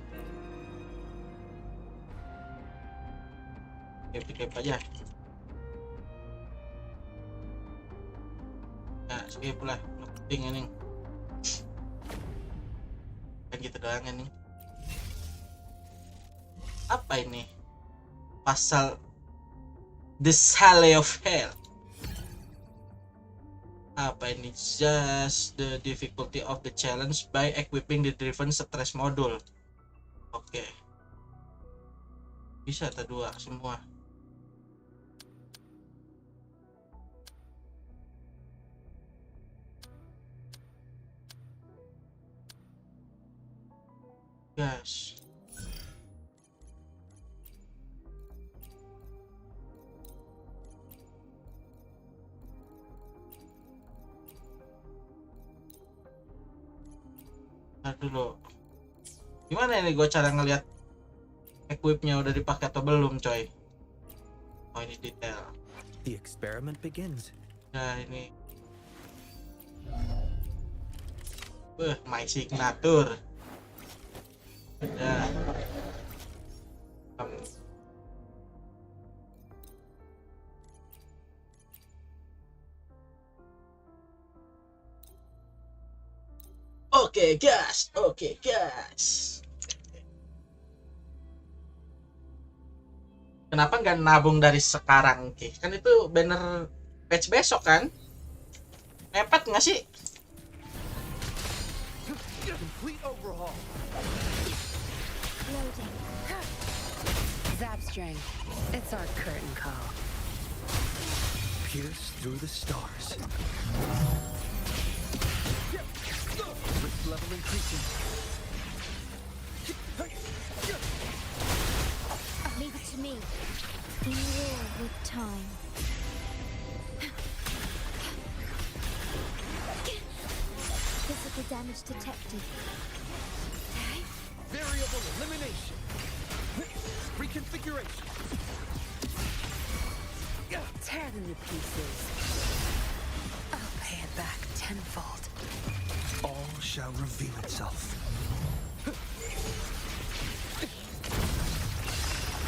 Skip aja. Nah, skip lah. Penting ini. Kan gitu doang ini. Apa ini? Pasal The Sally of Hell. Apa ini? Just the difficulty of the challenge by equipping the driven stress module. Oke. Bisa tak dua semua. Gas. Dulu gimana ini gue cara ngelihat equipnya udah dipakai atau belum, coy. Oh, ini detail. The experiment begins. Nah, ini my signature. Ya. Oke, guys. Kenapa nggak nabung dari sekarang, Ki? Kan itu banner patch besok kan? Mepet nggak sih? Complete overhaul. Loading. Zap string. It's our curtain call. pierce through the stars. Risk level increasing. Leave it to me. Be war with time. Physical damage detected. Variable elimination. Reconfiguration. Tear them to pieces. I'll pay it back tenfold. All shall reveal itself.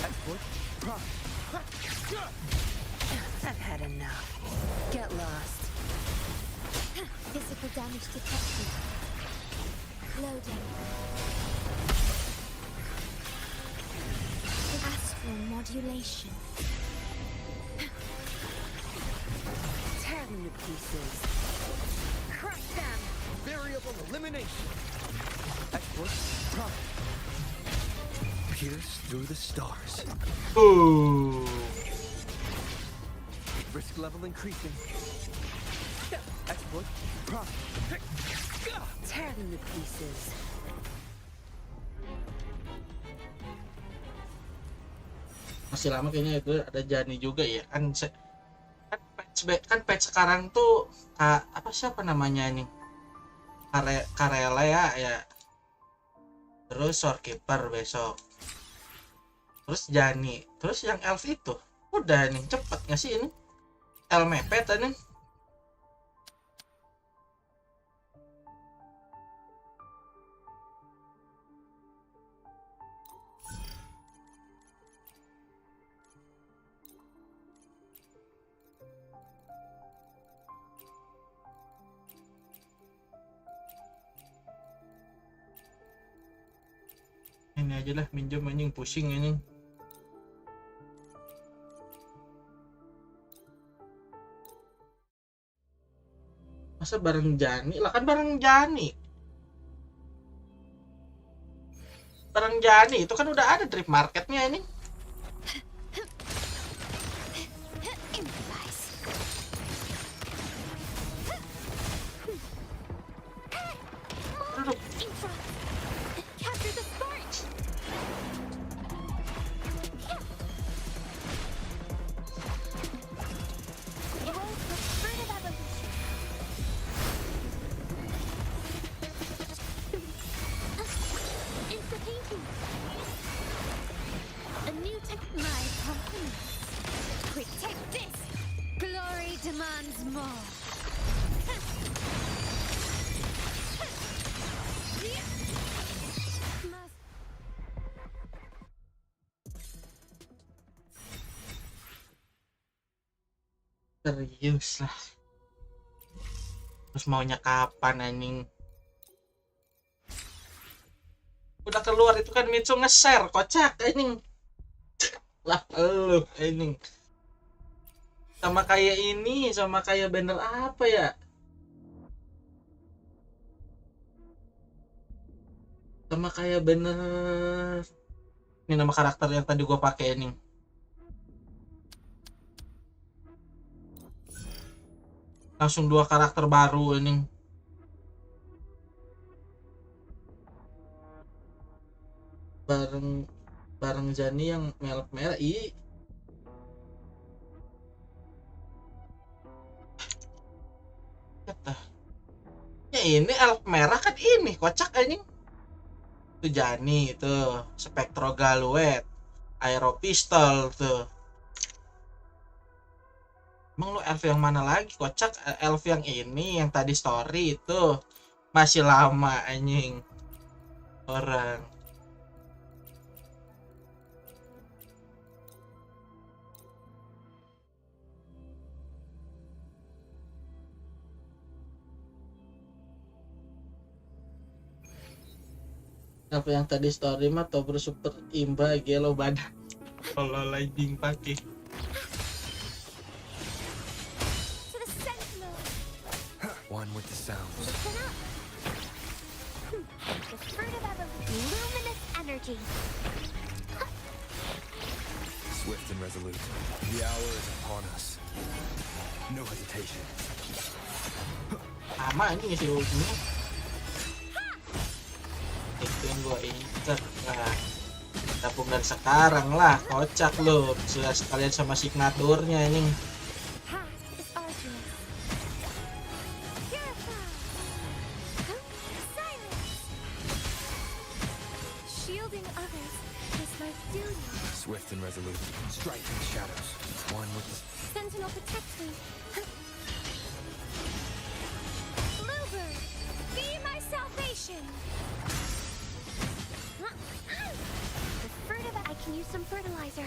Export. Prime. I've had enough. Get lost. Physical damage detected. Loading. Astral modulation. Tear them to pieces. Crush them. Variable elimination. Export. Prime. Pierce through the stars. Ooh. Risk level increasing. Export. Prime. Tear them to pieces. Masih lama kayaknya itu ada Jani juga ya. Kan patch sekarang tuh siapa namanya nih? Karela ya. Terus Shorekeeper besok. Terus Jani, terus yang elf itu. Udah nih, cepet nggak sih ini? El mepet nih. Ini aja lah, minjem anjing, pusing anjing. Masa bareng Jani? Lah kan bareng Jani. Bareng Jani itu kan udah ada drip marketnya ini. Serius lah. Terus maunya kapan anjing? Udah keluar itu kan Mitsu nge-share, kocak anjing. Lah anjing. Sama kayak ini, sama kayak banner apa ya? Sama kayak banner ini nama karakter yang tadi gua pakai ini. Langsung 2 karakter baru ini. Bareng Jani yang merah. Ya ini elf merah kan ini, kocak anjing. Itu Jani itu, Spectro Galuet, Aero Pistol tuh. Emang lu elf yang mana lagi, kocak? Elf yang ini, yang tadi story itu masih lama anjing. Orang apa yang tadi story mah Tober Super Imba Gelo badan. Kalau lightning pakai. One with the sound. Listen up. The fruit of evolution. Luminous energy. Swift and resolute. The hour is upon us. No hesitation. Sama ini si ultinya. Itu yang gue incer. Nah, tabung dari sekarang lah, kocak lo. Sudah sekalian sama signaturnya ini. Swift and resolute. Strike in the shadows. One with the Sentinel protect me. Bluebird, be my salvation. The fruit of it, I can use some fertilizer.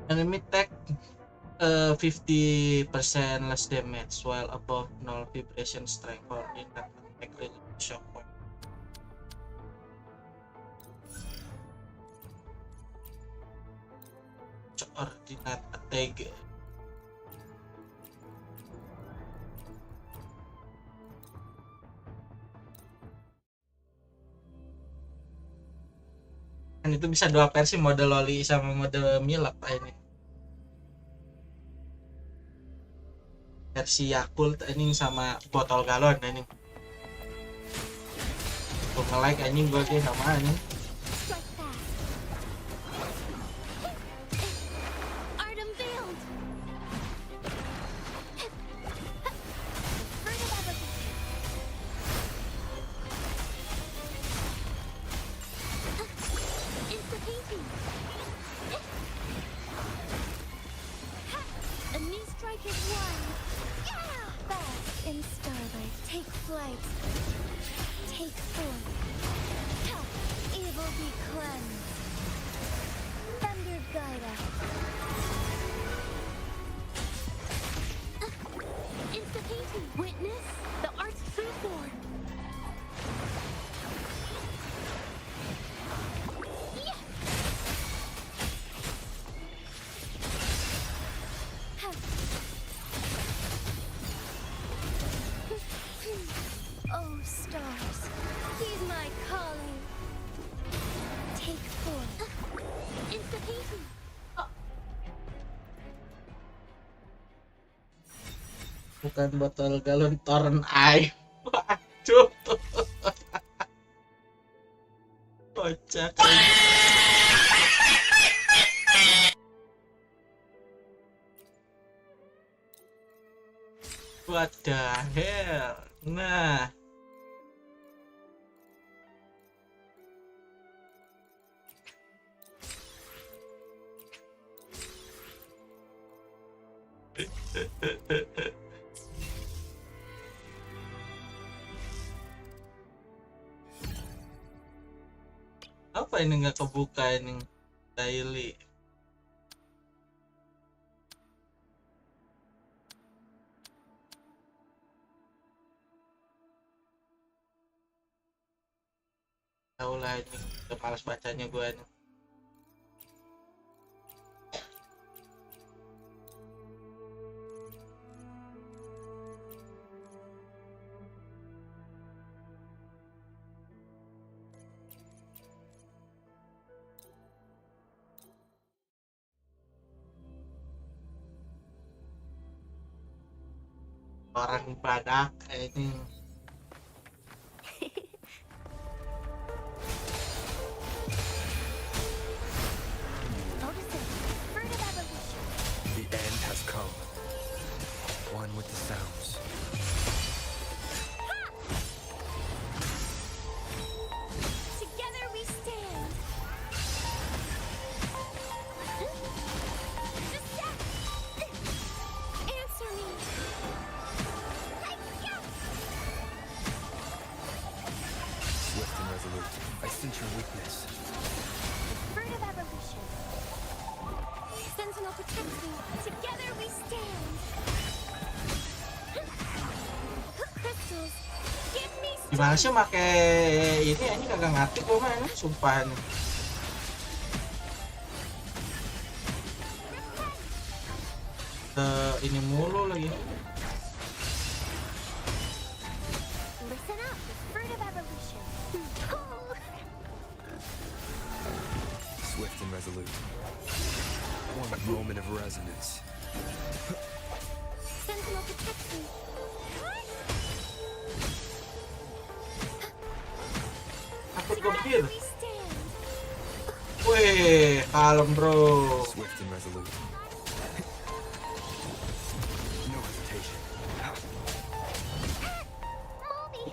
Enemy take 50% less damage while above 0 vibration strength for in that attack related shockwave. Coordinate attack. Kan itu bisa dua versi, mode loli sama mode milk ini. Versi Yakult ini sama botol galon ini. Untuk nge-like anjing gue kayak sama ini. Bukan botol galon, torrent air. Waduh. Kocak. What the hell? Nah. Apa ini nggak kebuka ini daily? Tahu lah ini, udah malas bacanya gue nih. Orang badak ini. The end has come. One with the sounds. Together we stand. Answer me. Swift and resolute. I sense your weakness. Fruit of evolution. Sentinel protects me. Together we stand. Crystals, give me Gimana sih make ini kagak ngerti gue mah ini sumpah nih. Ini mulu lagi. Listen up, the fruit of evolution. Swift and resolute. One moment of resonance. Sentinel protects me. Aku gempir. Wih, kalem bro. Swift and resolute. No hesitation. Mommy!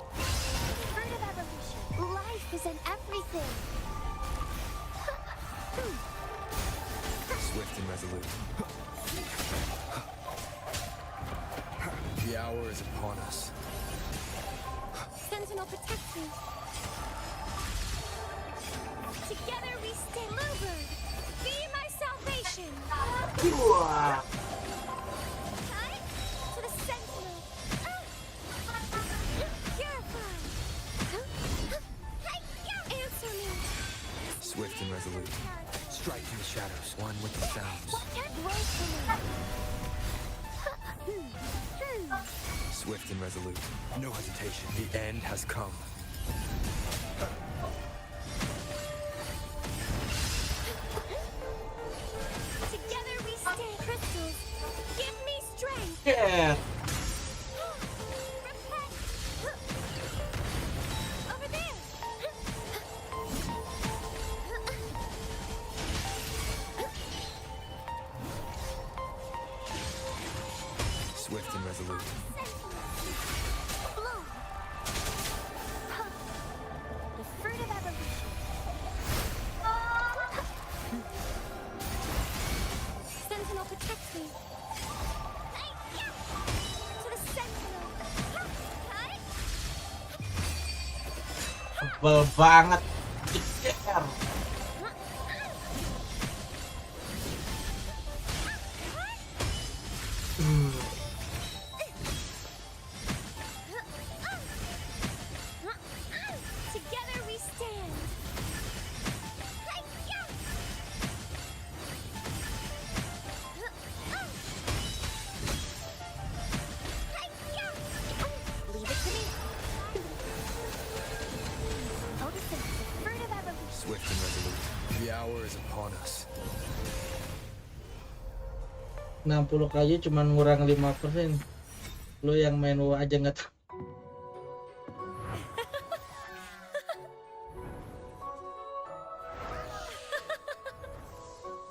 Fruit of evolution. Life is in everything. Swift and resolute. The hour is upon us. Sentinel protects me. Together we stay. Bluebird, be my salvation. Wah. To the sentinel. Purify. Answer me. Swift and resolute. Strike in the shadows, one with the sounds. Wait for me. Swift and resolute. No hesitation. The end has come. Together we stay. Crystals, give me strength. Yeah. Over there. Swift and resolute. Bloom. The fruit of evolution. Sentinel protects me. To the sentinel. Tebel banget. Jejer. Together we stand. Leave it to me. Odysseus, the fruit of evolution. Swift and resolute. The hour is upon us. 60 kali cuman ngurang 5%. Lu yang main WoW aja nggak tahu.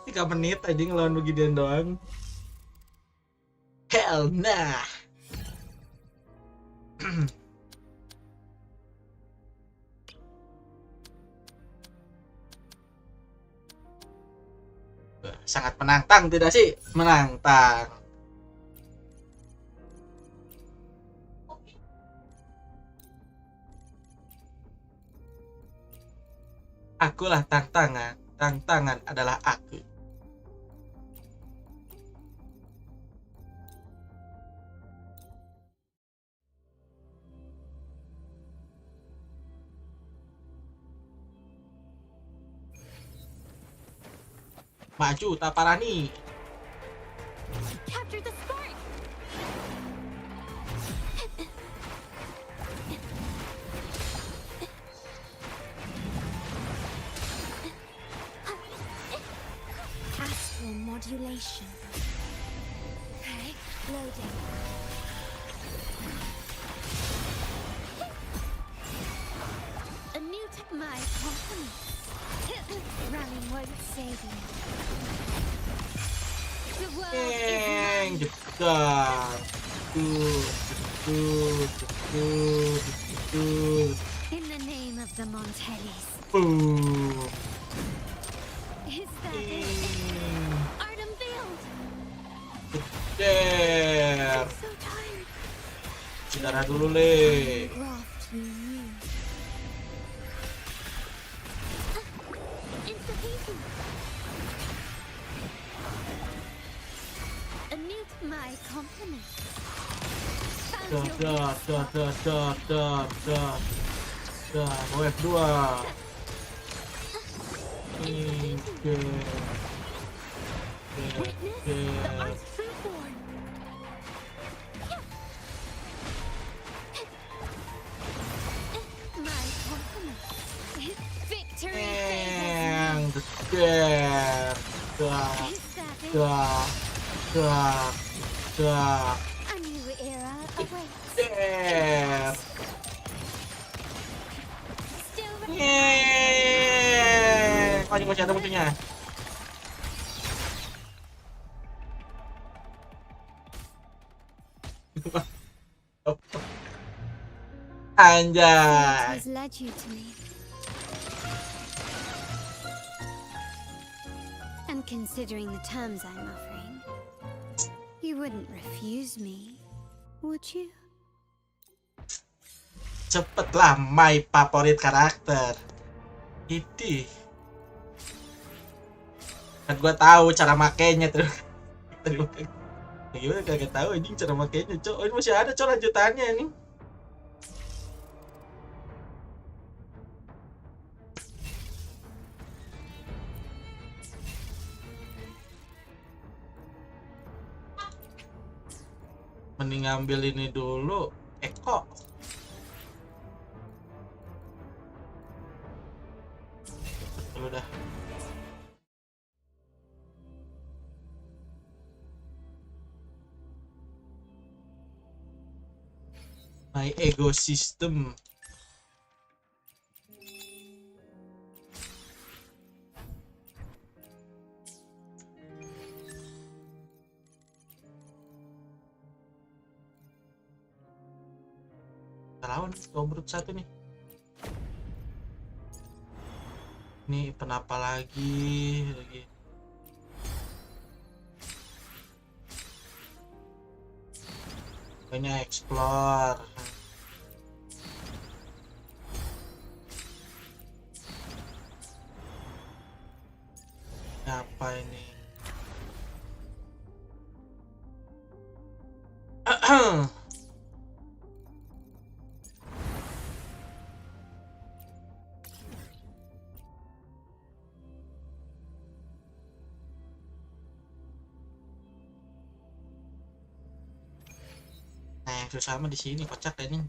Tiga menit aja ngelawan beginian doang. Hell nah. Sangat menantang tidak sih? Menantang. Akulah tantangan. Tantangan adalah aku. Maju Taparani. Capture the spark. Astral modulation. Okay, loading. A new my company. Running won't save you. The world is Jedar. in the name of the Montellis. Is that it? Artem Field. Jedar. So tired. Istirahat dulu, Le. Graft you use. Institution. A new to my compliments. Found Wave 2. A new era awaits. Oh, ini masih ada musuhnya. Anjay. Has led you to me. And considering the terms I'm offering, you wouldn't refuse me, would you? Cepetlah, my favorit karakter. Itu. Kan gua tahu cara makainya tuh. Gimana kagak tahu anjing cara makainya, Cok. Oh, ini masih ada, Cok, lanjutannya ini. Mending ngambil ini dulu. Eko. Dulu dah. My ego system. Lawan nomor 1 nih. Ini kenapa lagi? Banyak explore. Apa ini? Nah, yang susah sama di sini kocak ini.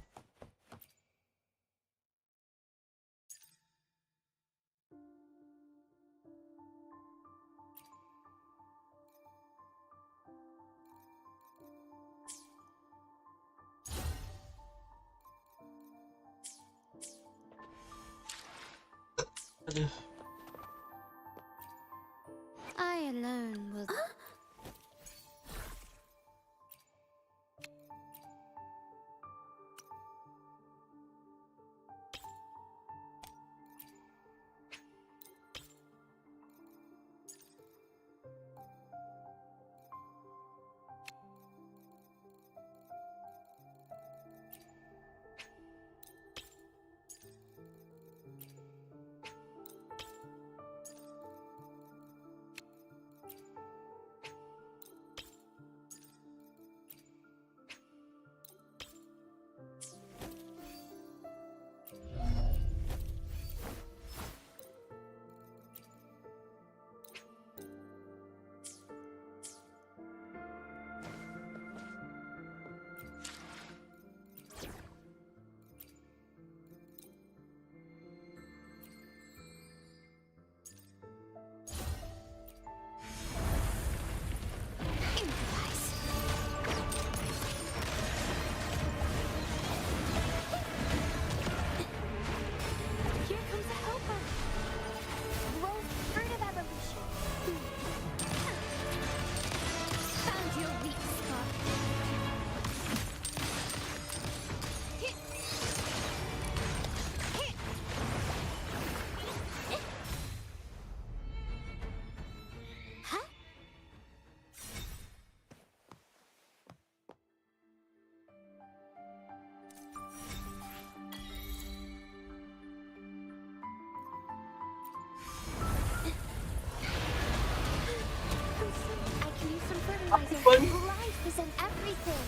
Aduh. I alone will. Apa nih? Life is in everything.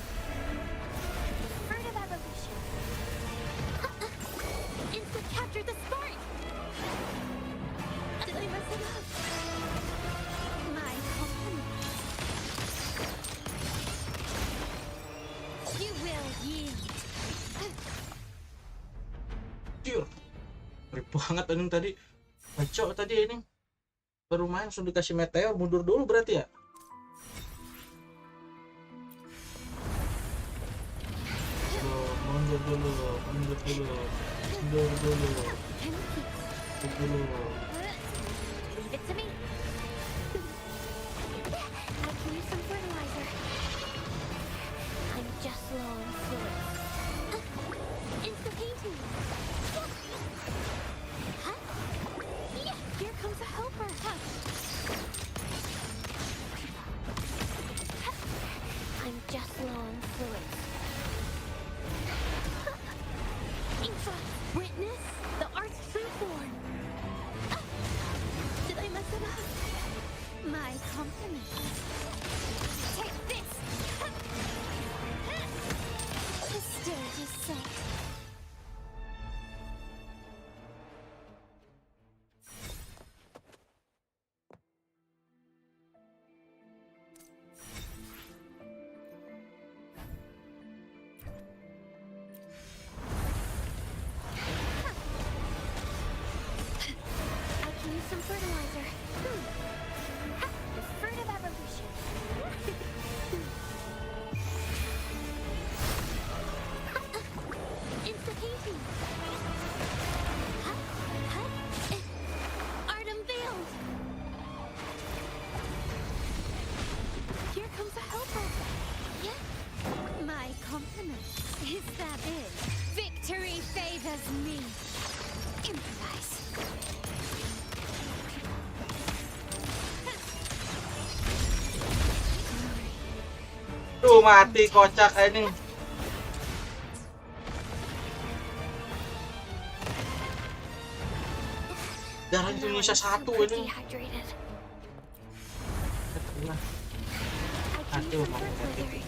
Rip banget anjing tadi. Ngaco tadi ini. Baru main langsung dikasih meteor, mundur dulu berarti ya. Mundur dulu. Leave it to me. I can use some fertilizer. I'm just low on fluids. Insta-painting. Huh? Yeah, here comes a helper. I'm just low on fluids. Infa, witness the art's freeborn. Did I mess it up? My compliments. Take this. The stage is set. I can use some fertilizer. The fruit of evolution. Insta-painting. Art unveiled. Here comes a helper. Yeah. My compliments. Is that it? Victory favors me. Improvise. Tuh mati kocak ini. Darahnya cuma bisa satu ini. Mati loh, mati.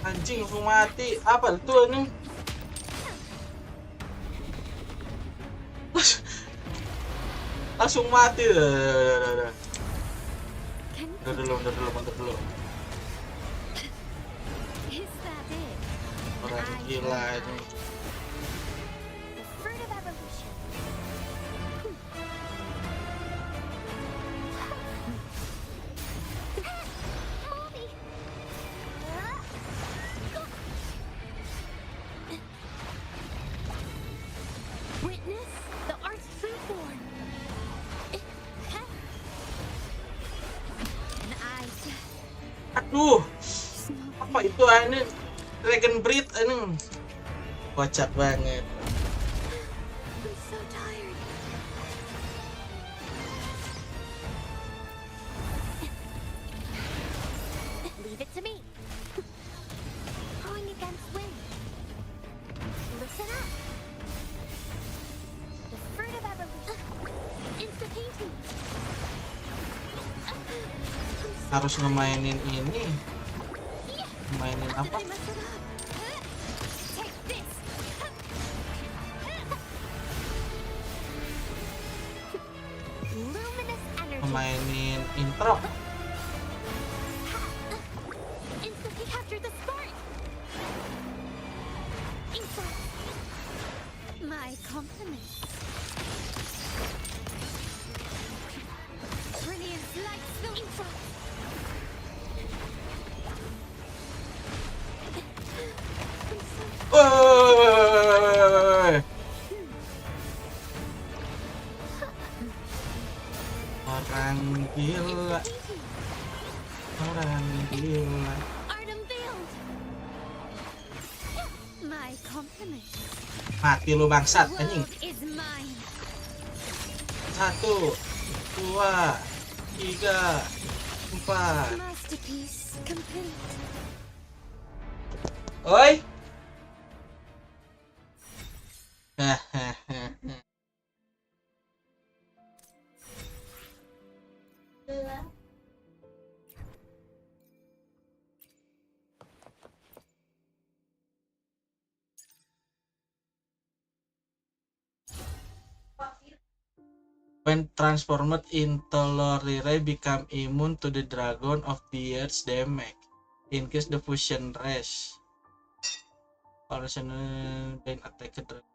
Anjing langsung mati. Apa itu ini? Langsung mati. Udah dulu. Orang gila ini. The fruit of evolution. Mommy. Witness the art's freeborn. And I. Aduh. Apa itu ini? Dragon Breed ini. Kocak banget. I'm so tired. Leave it to me. Going against wind. Listen up. The fruit of evolution. Insta-painting. Harus ngemainin ini. Mainin apa? Mainin intro. My compliments. Brilliant light the intro. Orang gila. Art unveiled. My compliments. Mati lu bangsat anjing. Is mine. 1, 2, 3, 4. Masterpiece complete. Oi. When transformed into Lorire become immune to the Dragon of the Earth's damage. Increase the fusion race. Then attack the dragon.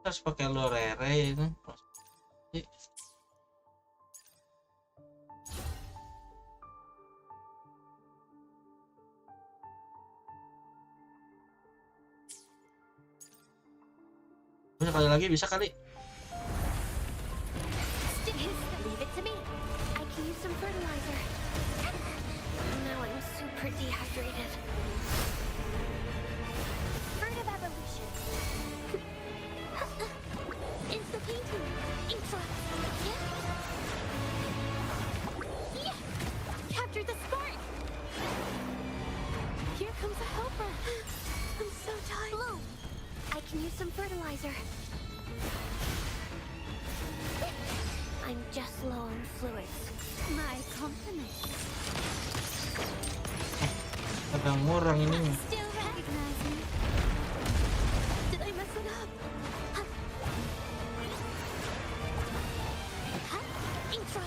Harus pakai lorere itu. Sekali lagi bisa kali. Leave it to me. I can use some fertilizer. Now I'm super dehydrated. Bird of evolution. Insta painting. Infra. Yeah. Capture the spark. Here comes a helper. I'm so tired. Blue. I can use some fertilizer. I'm just low on fluids. My compliments. Agak murang ini. Still recognize me. Did I mess it up? Infra.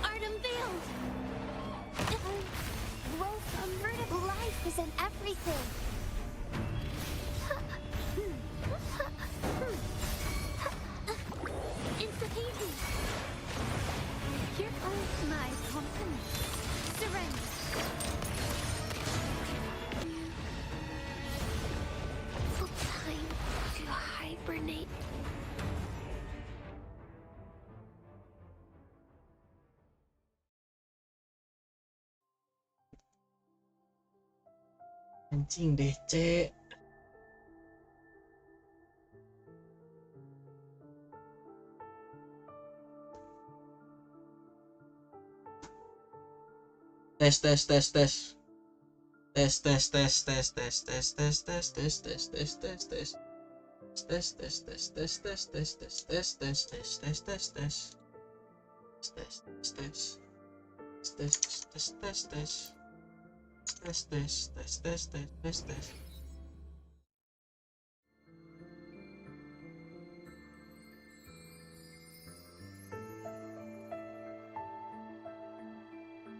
Art unveiled. Growth from vertical life is in everything. Insta-painting. Here are my compliments. Surrender. Full time to hibernate. Anjing deh, Cek. Tes.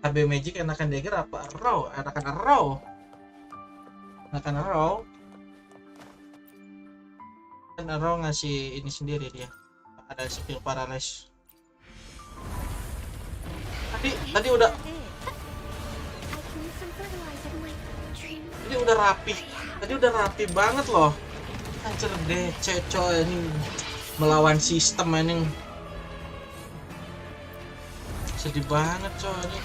AB Magic enakan dagger apa raw? Enakan raw. Enakan raw. Kan raw ngasih ini sendiri dia. Ada skill paralyze. Tadi udah. Tadi udah rapi. Tadi udah rapi banget loh. Anjir deh, coy ini melawan sistem ini. Sedih banget coy ini.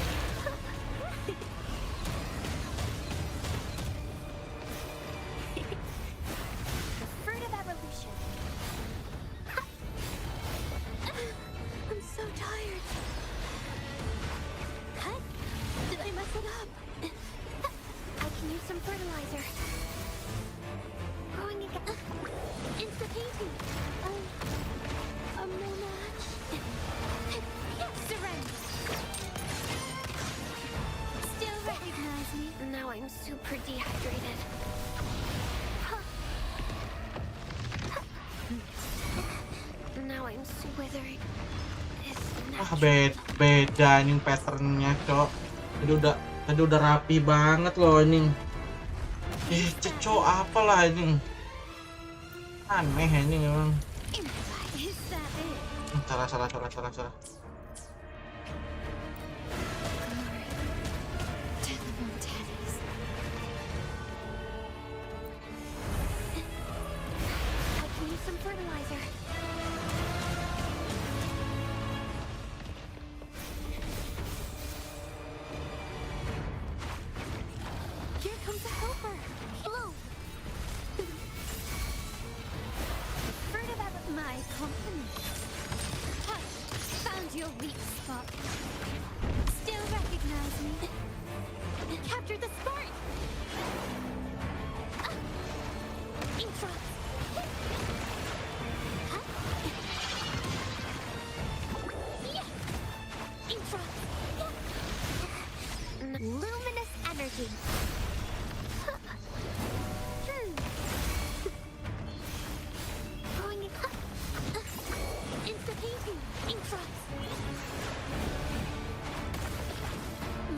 Beda nih patternnya cok. Tadi udah rapi banget loh ini. Cok apalah ini. Aneh ini memang. Salah. Luminous energy. Insta-painting. Infra.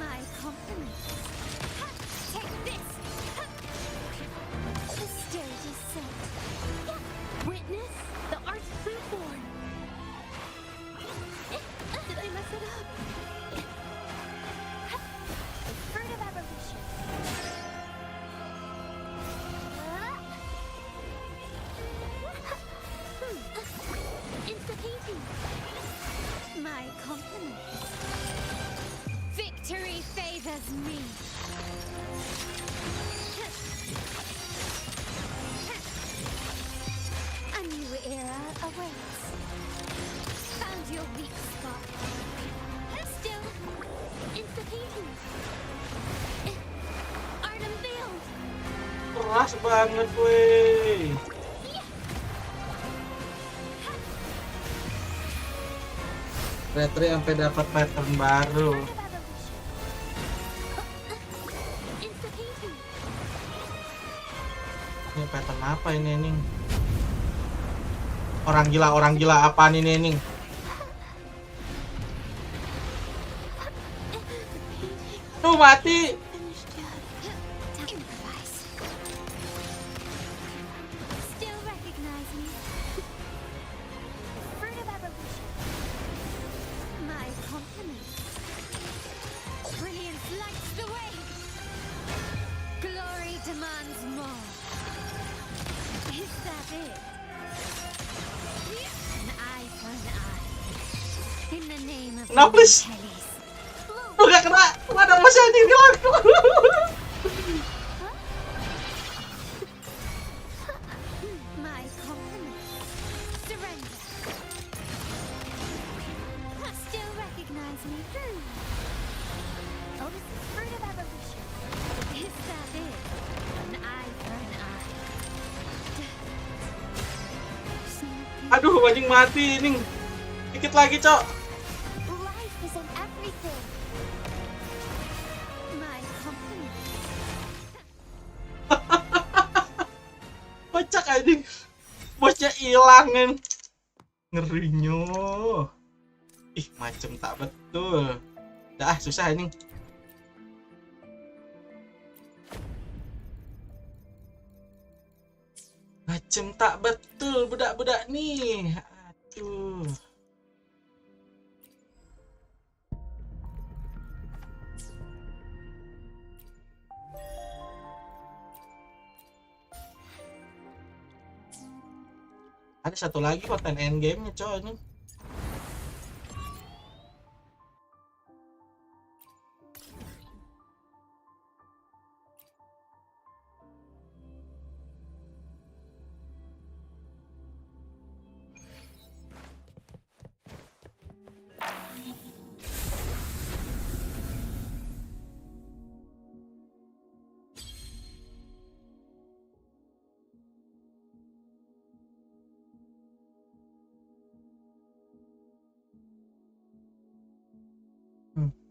My compliments. Take this. The stage is set. as me. A new era awaits. Found your weak spot. Still insufficient. Art unveiled. Keras banget weh. Retri sampai dapat pattern baru. Ini pattern apa ini nih? Orang gila apaan ini nih? Tuh mati. Kenapa sih? Lu gak kena? Mana masih anjing aku? Aduh, anjing mati nih. Dikit lagi, Cok. Kocak anjing. Bosnya hilangin. Ngerinya. Ih, macem tak betul. Dah, susah ini. Macem tak betul budak-budak nih. Aduh. Ada satu lagi konten endgame-nya coy ini.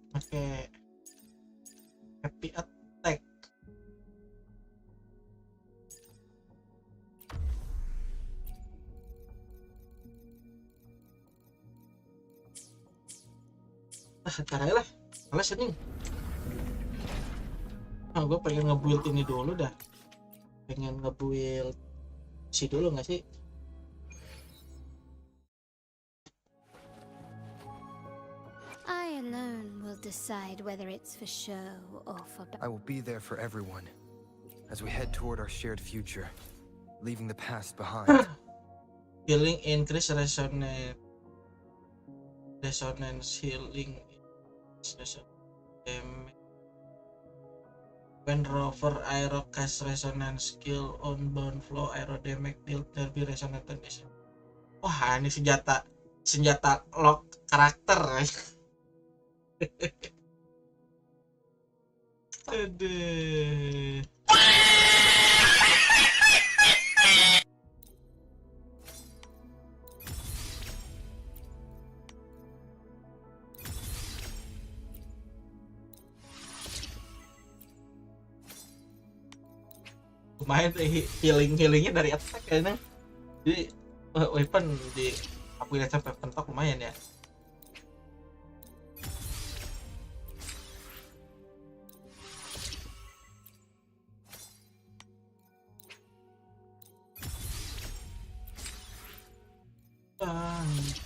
Pakai happy attack. Ntar aja lah, males ini. Gue pengen nge-build ini dulu dah. Pengen nge-build si dulu nggak sih? I alone will decide whether it's for show or for... I will be there for everyone as we head toward our shared future, leaving the past behind. Healing increase resonance healing damage. When rover aero cast resonance skill on bound flow aero damage deal derby resonance damage. Wah, ini senjata lock karakter. Aduh. Lumayan healingnya dari attack kayaknya. Jadi weapon di upgrade sampai pentok lumayan ya.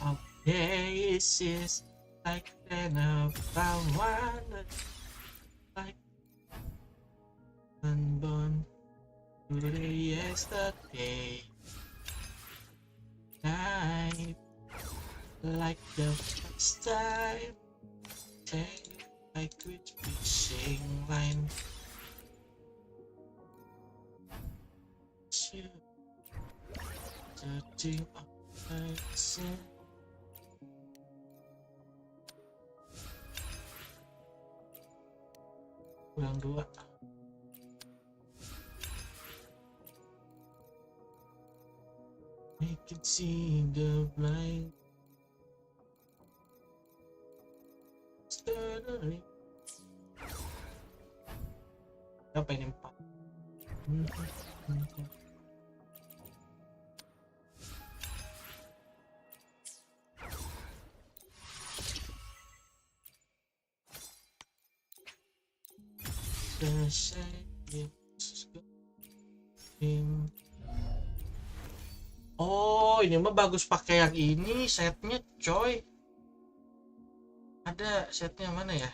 Of days is like then of one like unborn today yesterday night like the first time take like which we say Starting line. Searching outside. Kurang 2. I can see the blind. Apa ini 4? Oh, ini mah bagus pakai yang ini setnya, coy. Ada setnya mana ya?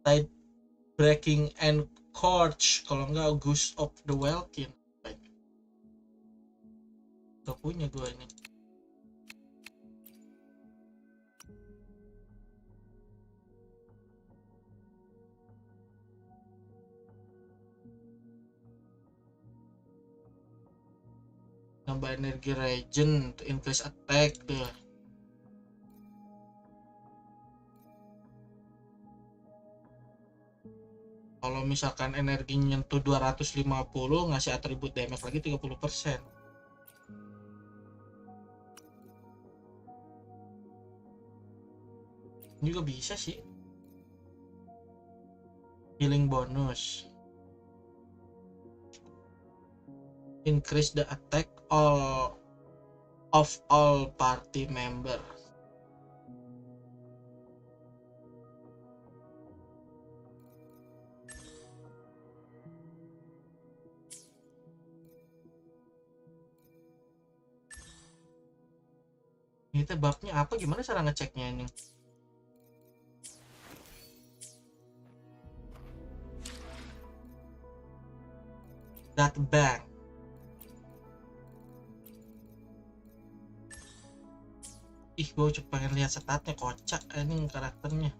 Tide Breaking and Courage, kalau enggak Ghost of the Welkin. Gak punya gue ini. Nambah energi regen to increase attack tuh. Kalau misalkan energinya nyentuh 250 ngasih atribut damage lagi 30%. Ini juga bisa sih. Healing bonus. Increase the attack of all party member. Ini teh babnya apa? Gimana cara ngeceknya ini? That bank. Ih, gue cuma pengen lihat statnya, kocak ini karakternya.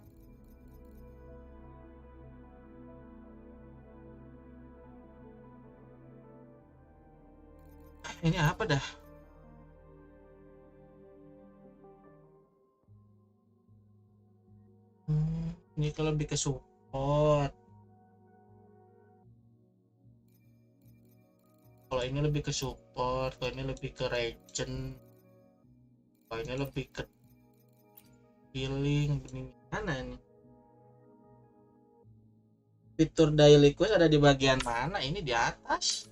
Ini apa dah? Ini kalau lebih ke support. Kalau ini lebih ke support, kalau ini lebih ke regen. Kalau ini lebih ke healing. Mana nih? Fitur daily quest ada di bagian mana? Ini di atas.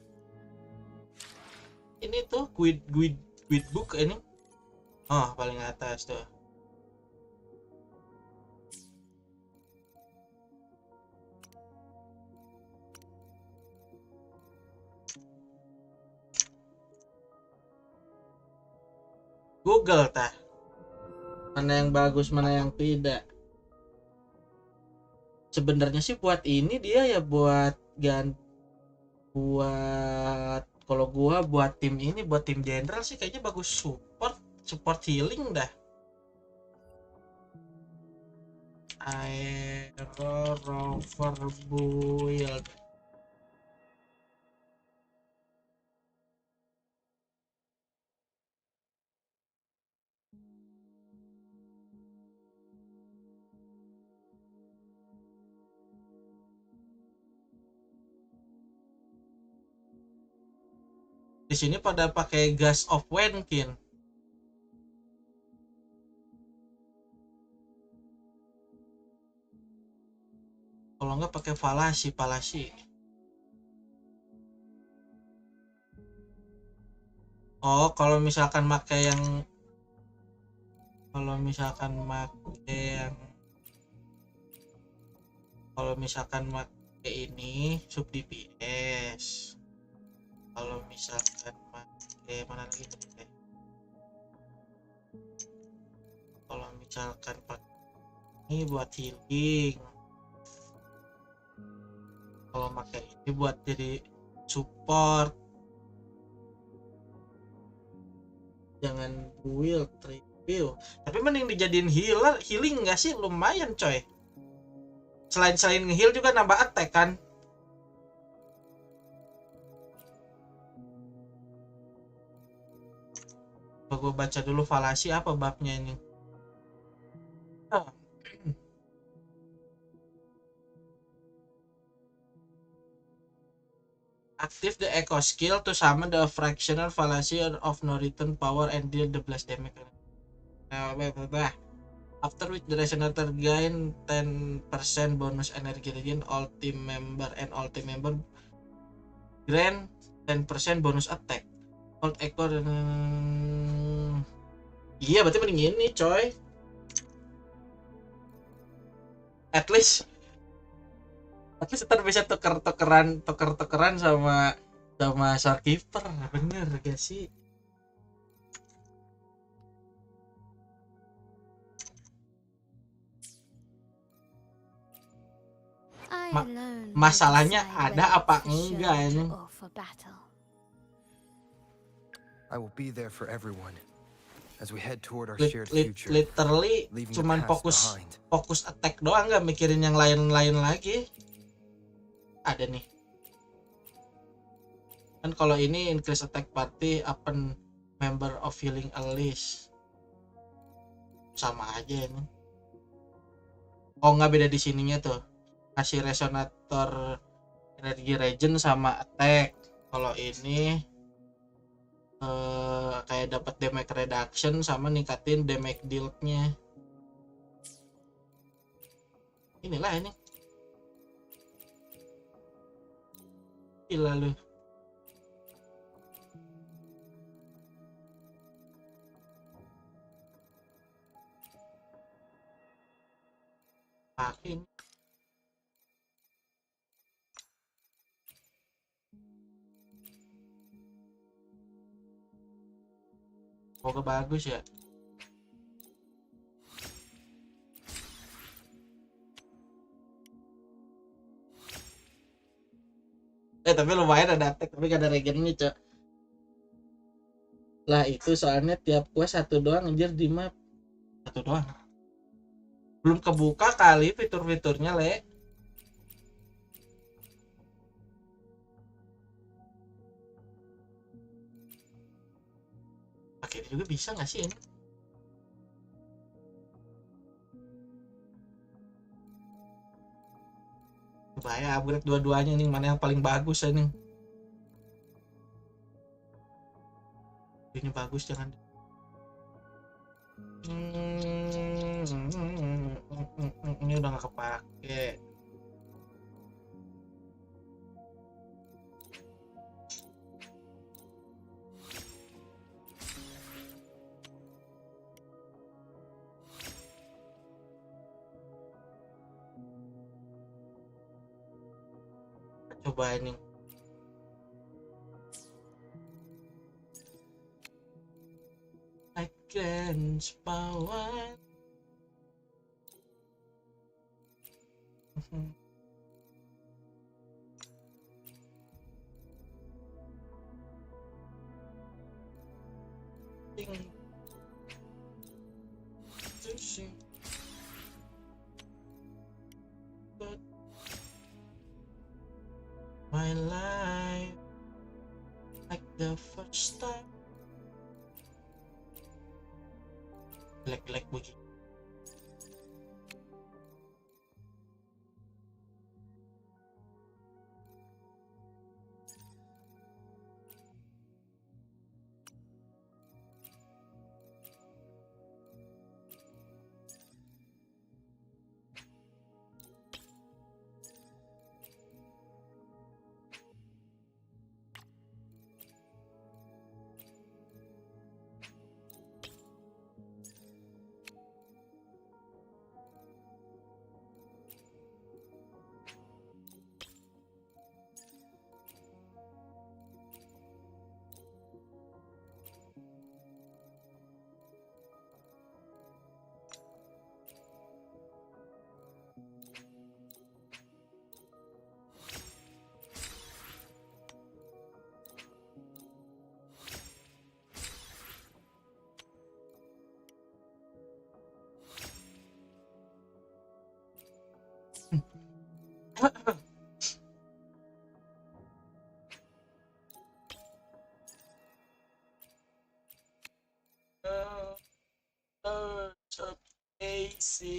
Ini tuh guide book ini. Oh, paling atas tuh. Google tah. Mana yang bagus, mana yang tidak. Sebenarnya sih buat ini dia ya buat kalau gua buat tim ini, buat tim general sih kayaknya bagus support healing dah. Aero rover build. Di sini pada pakai gas of Wenkin. Kalau nggak pakai falasi. Oh, kalau misalkan pakai ini sub DPS. Kalau misalkan pakai mana lagi tadi? Kalau misalkan pakai ini buat healing. Kalau pakai ini buat jadi support. Jangan build, review. Tapi mending dijadiin healing nggak sih? Lumayan coy. Selain nge-heal juga nambah attack kan. Gue baca dulu falasi apa babnya ini. Active the echo skill to summon the fractional fallacy of no return power and deal the blast damage. After which the resonator gain 10% bonus energy regen, all team member grant 10% bonus attack. Old echo iya berarti mending ini coy. At least ntar bisa tuker-tukeran sama Shopkeeper, bener gak sih? Masalahnya ada apa enggak ini? I will be there for everyone as we head toward our shared future. Literally cuman fokus attack doang, nggak mikirin yang lain-lain lagi. Ada nih kan kalau ini increase attack party upon member of healing a list, sama aja ini. Oh nggak, beda di sininya tuh, kasih resonator energy regen sama attack. Kalau ini kayak dapat damage reduction sama ningkatin damage dealt-nya. Inilah ini. Gila lu. Makin. Semoga bagus ya. Tapi lumayan ada attack, tapi gak ada regennya cok. Lah itu soalnya tiap quest satu doang anjir di map. Satu doang. Belum kebuka kali fitur-fiturnya le. Pakai ini juga bisa nggak sih ini? Bahaya upgrade dua-duanya nih, mana yang paling bagus ini? Ini bagus jangan. Ini udah nggak kepake. Coba ini. Against power. My life like the first time. Jelek-jelek begini.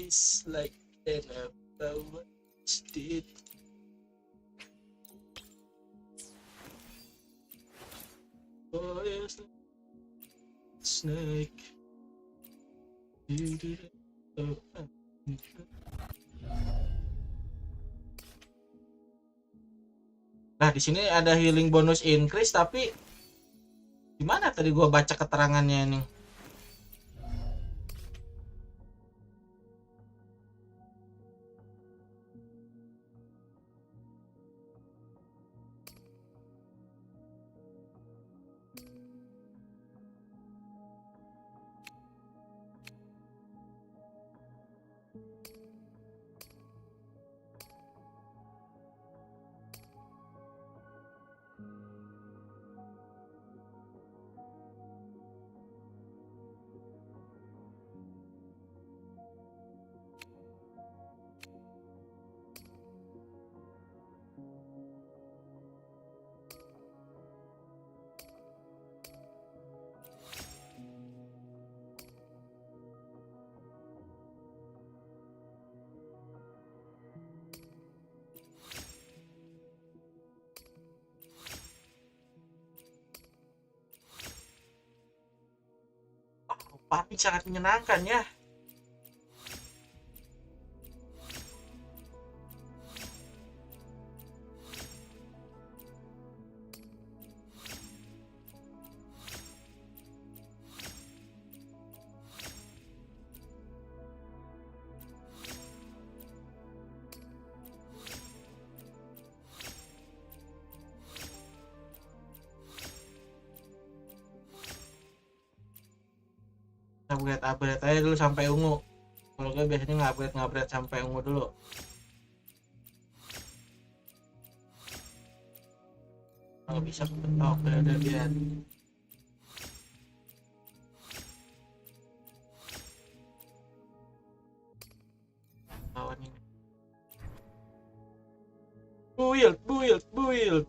It's like an apple did. Oh yes, snake. Nah, di sini ada healing bonus increase, tapi gimana tadi gua baca keterangannya nih? Farming sangat menyenangkan ya. Upgrade aja dulu sampai ungu. Kalau gue biasanya ngupgrade sampai ungu dulu. Kalau bisa kepetok ada dia. Lawan ini. Build.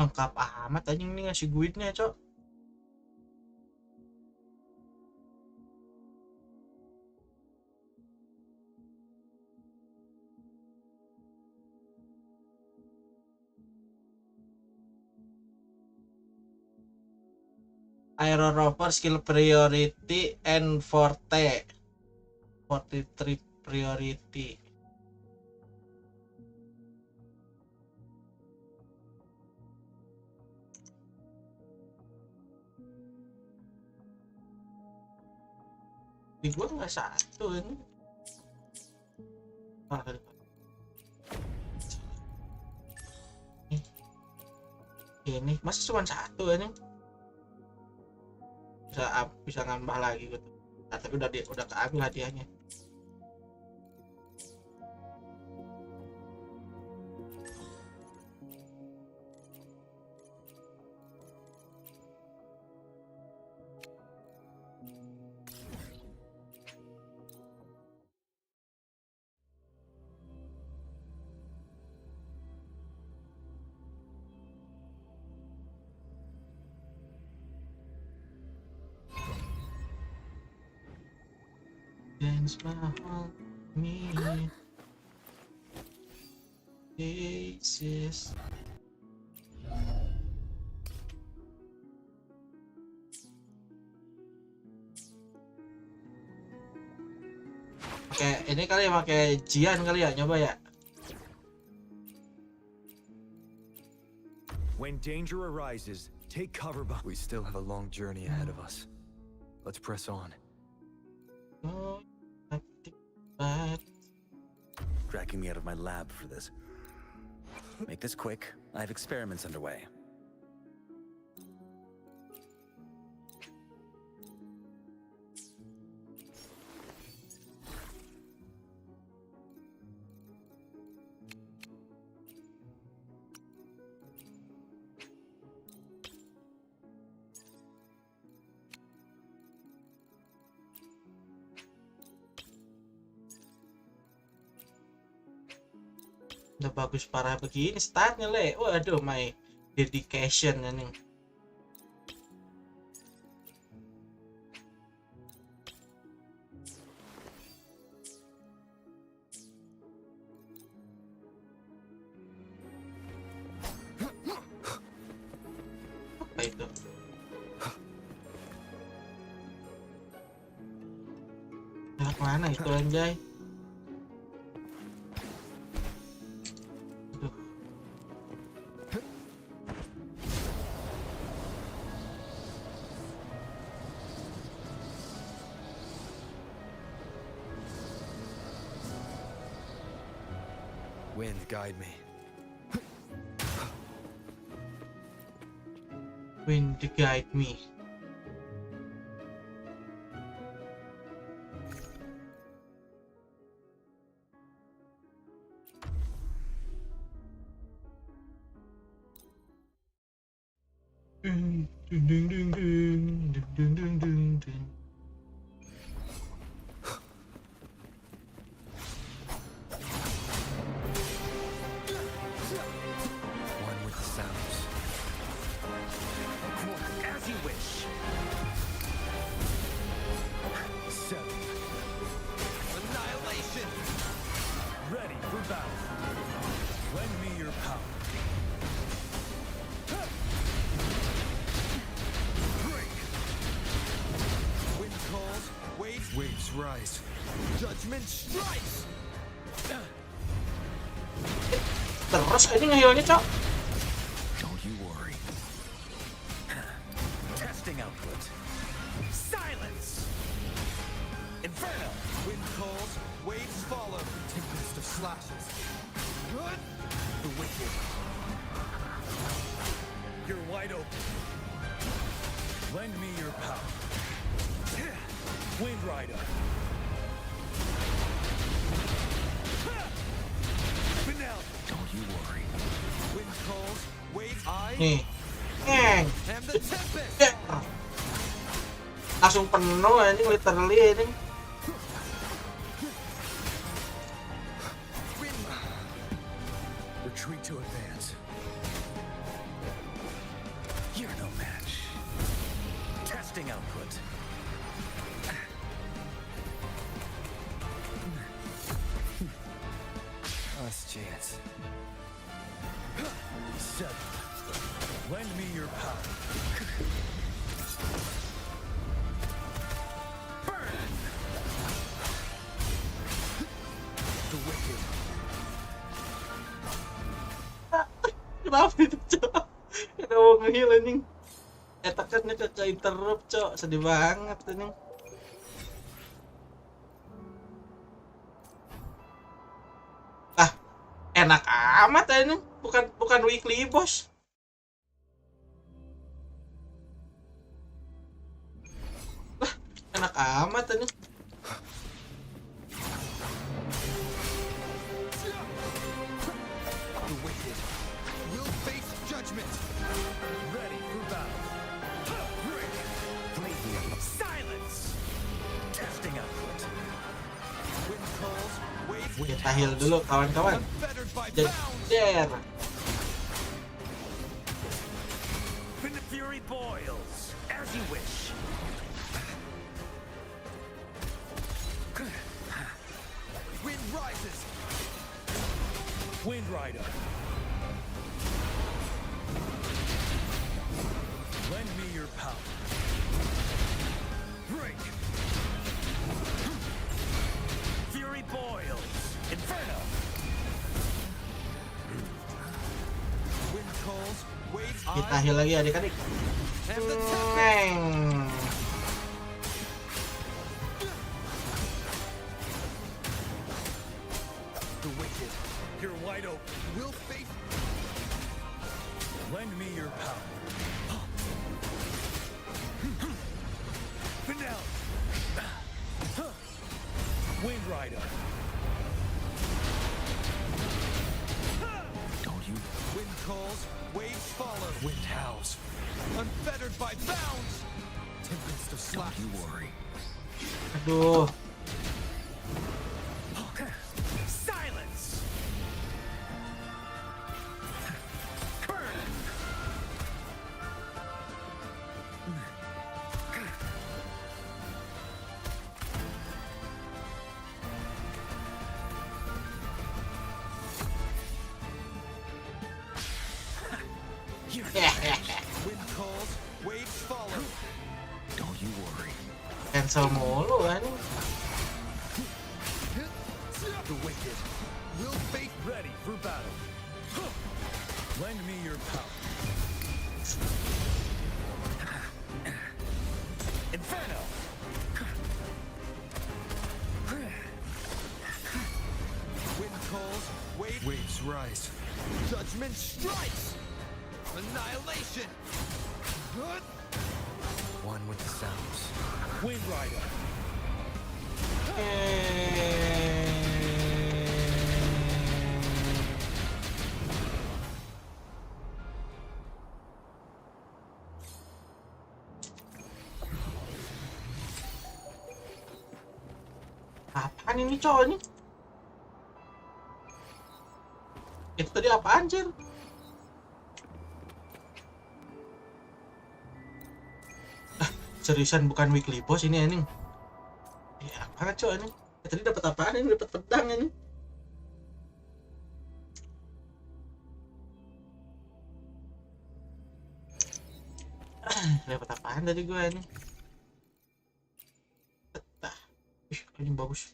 Lengkap amat anjing nih ngasih guidnya, Cok. Aero Rover skill priority and forte 43 priority. Di gua nggak satu ini. Ini masih cuma satu ini. Bisa nambah lagi gitu. Nah, tapi udah keambil hadiahnya. Dance mahal me. Jesus. Oke, ini kali pakai Jian kali ya, nyoba ya. When When danger arises, take cover behind. We still have a long journey ahead of us. Let's press on. Dragging me out of my lab for this. Make this quick. I have experiments underway. Udah bagus parah begini startnya le. Waduh, my dedication ini. Apa itu? Anak mana itu anjay? Wind, guide me. Wind, guide me. Ding ding ding ding ding ding ding ding ding. Waves rise. Judgment strikes. Terus ini ngehilnya, Cok. Don't you worry. Testing output. Silence. Inferno. Wind calls, waves follow. Tempest of slashes. The wicked. You're wide open. Lend me your power. Wind Rider. Finale. Don't you worry. Wind calls, waves Nih. and the tempest. Langsung penuh anjing, literally anjing. Retreat to advance. You're no match. Testing output. Last chance. 7. Lend me your power. Burn. The wicked. Kenapa itu, Cok? Kenapa mau nge-heal anjing? Tekannya Cok interrupt, Cok. Sedih banget anjing. Enak amat ini, bukan weekly bos. Lah, enak amat ini. The wicked will face judgment. Ready for battle. Break. Silence. Testing output. Wind calls, waves. Kita heal dulu kawan-kawan. Jer. When the fury boils, as you wish. Wind rises. Wind Rider. Lend me your power. Break. Fury boils. Inferno. Wind calls, waves Kita heal lagi adik-adik. Neng. The wicked, you're wide open. We'll face. Lend me your power. Finale. Wind Rider. Don't you? Wind calls, waves follow. Wind howls. Unfettered by bounds. Tempest of slash. Don't you worry. Aduh. Silence. Wind calls, waves follow. Don't you worry. Cancel mulu kan. The wicked will face ready for battle. Lend me your power. Inferno. Wind calls, waves rise. Judgment strikes. Annihilation. One with the sounds. Wind Rider. Apaan ini cowok ini? Itu tadi apaan anjir? Seriusan bukan weekly boss ini anjing. Ya apa cowok ini? Tadi dapat apaan ini? Dapat pedang ini. Dapat apaan tadi gue ini? Ini bagus.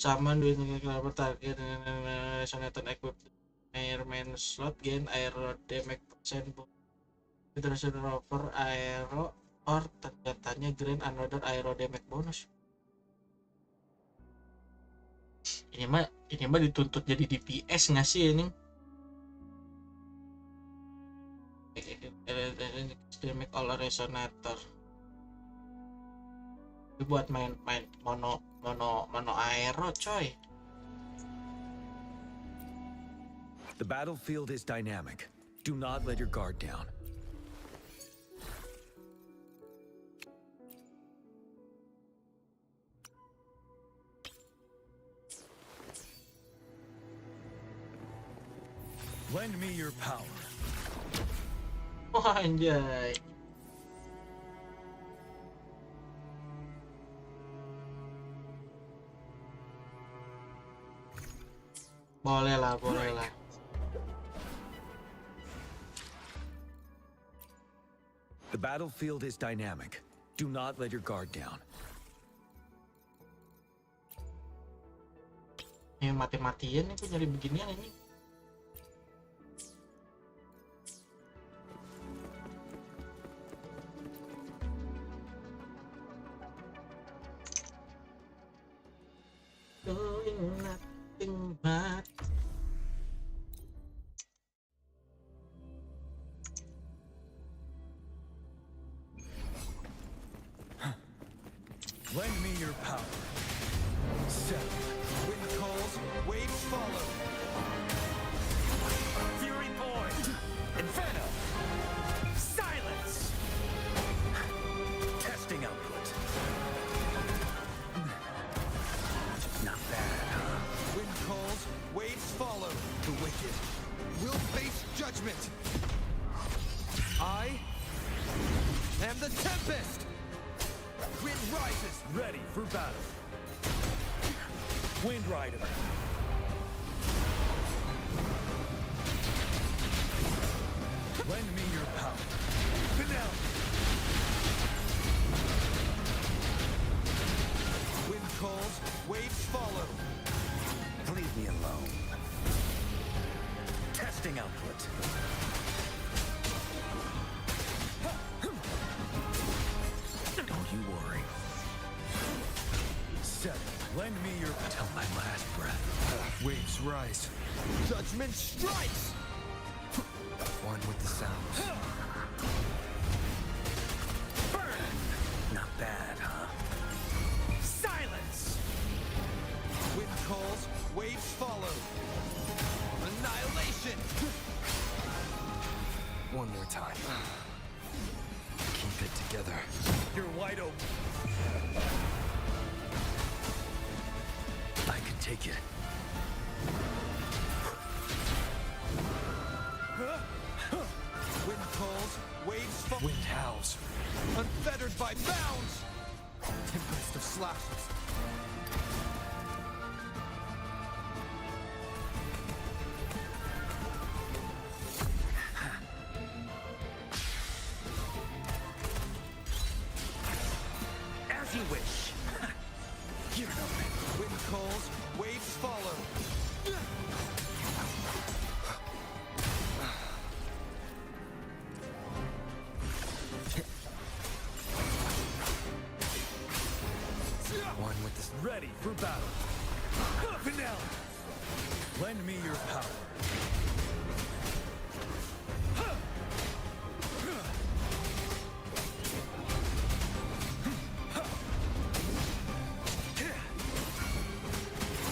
Summon duit kelapa target dengan resonator equipped airman slot gain aero damage percent Hydration rover aero or ternyatanya grant another aero damage bonus. Ini mah dituntut jadi DPS nggak sih ini? Damage all resonator. Buat main mono aero coy. The battlefield is dynamic. Do not let your guard down. Lend me your power. Wah anjay. Boleh lah. The battlefield is dynamic. Do not let your guard down. Ini mati-matian nih, nyari beginian ini. Doing nothing but Lend me your power. Set. Wind calls, waves follow. Fury Point. Inferno. Silence. Testing output. Not bad, huh? Wind calls, waves follow. The wicked will face judgment. I am the Tempest. Wind rises, ready for battle. Wind Rider. Lend me your power. Finale. Wind calls, waves follow. Leave me alone. Testing output. Lend me your till my last breath. Waves rise. Judgment strikes. One with the sounds. Burn! Not bad, huh? Silence! Wind calls, waves follow. Annihilation! One more time. Keep it together. You're wide open. I can take it. Wind calls, waves follow. Wind howls. Unfettered by bounds! Tempest of slashes. As you wish. You're no Wind calls, waves follow. One with the ready for battle. Vanilla! Lend me your power.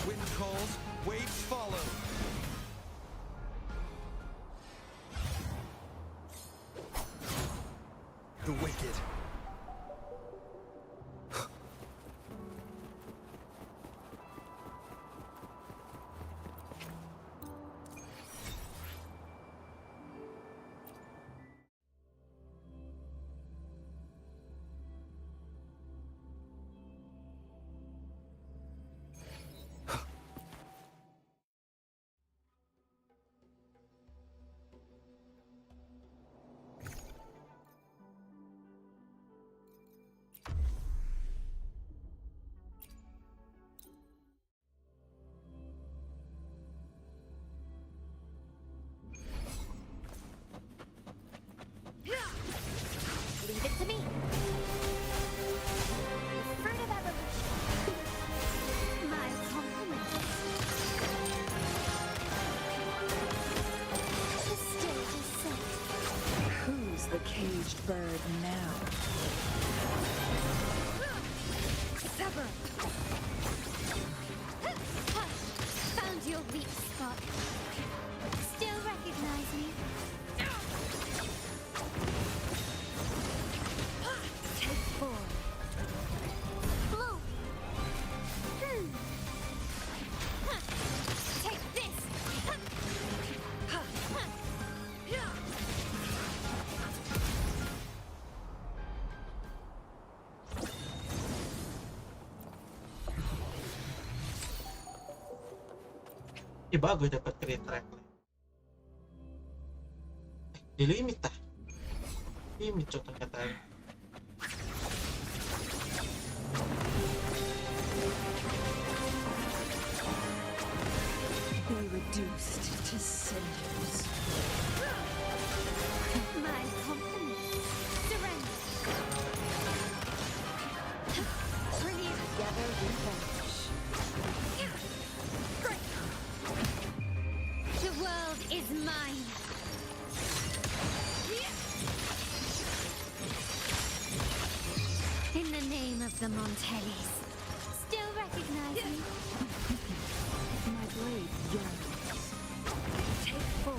Wind calls, waves follow. the wicked. Leave it to me. The fruit of evolution. My compliments. The stage is set. Who's the caged bird now? Sever. Found your weak spot. Still recognize me? Take 4. Blue. Take this. Bagus dapat crit track. Di limit ah. Limit cok ternyata. Be reduced to cinders. My compliments. Surrender. Bring it together revenge. The world is mine. In the name of the Montellis. Still recognize me? My blade yearns. Take 4.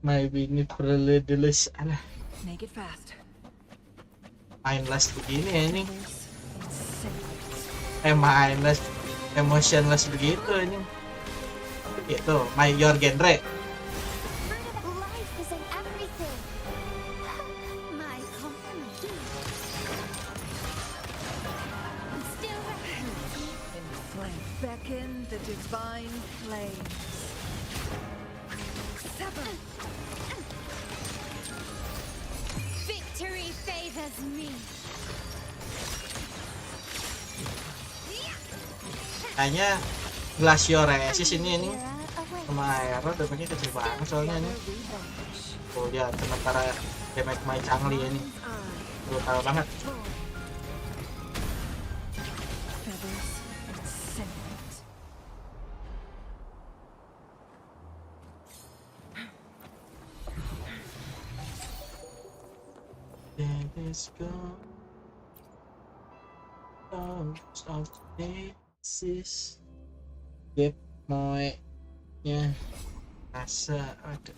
Maybe ini privilege alah. Make it fast. Mindless begini ya ini. Mindless, emotionless begitu ini. Itu, your genre. Life is in everything. My compliments. Still recognize me? Inflame. Beckon the divine flames. Sever. Victory favors me. Kayaknya Glaciorresis ini sama aero damage-nya kecil banget soalnya ini. Oh ya, sementara damage my Changli ini brutal banget. Let's go. Of basis. Get my nya rasa ada.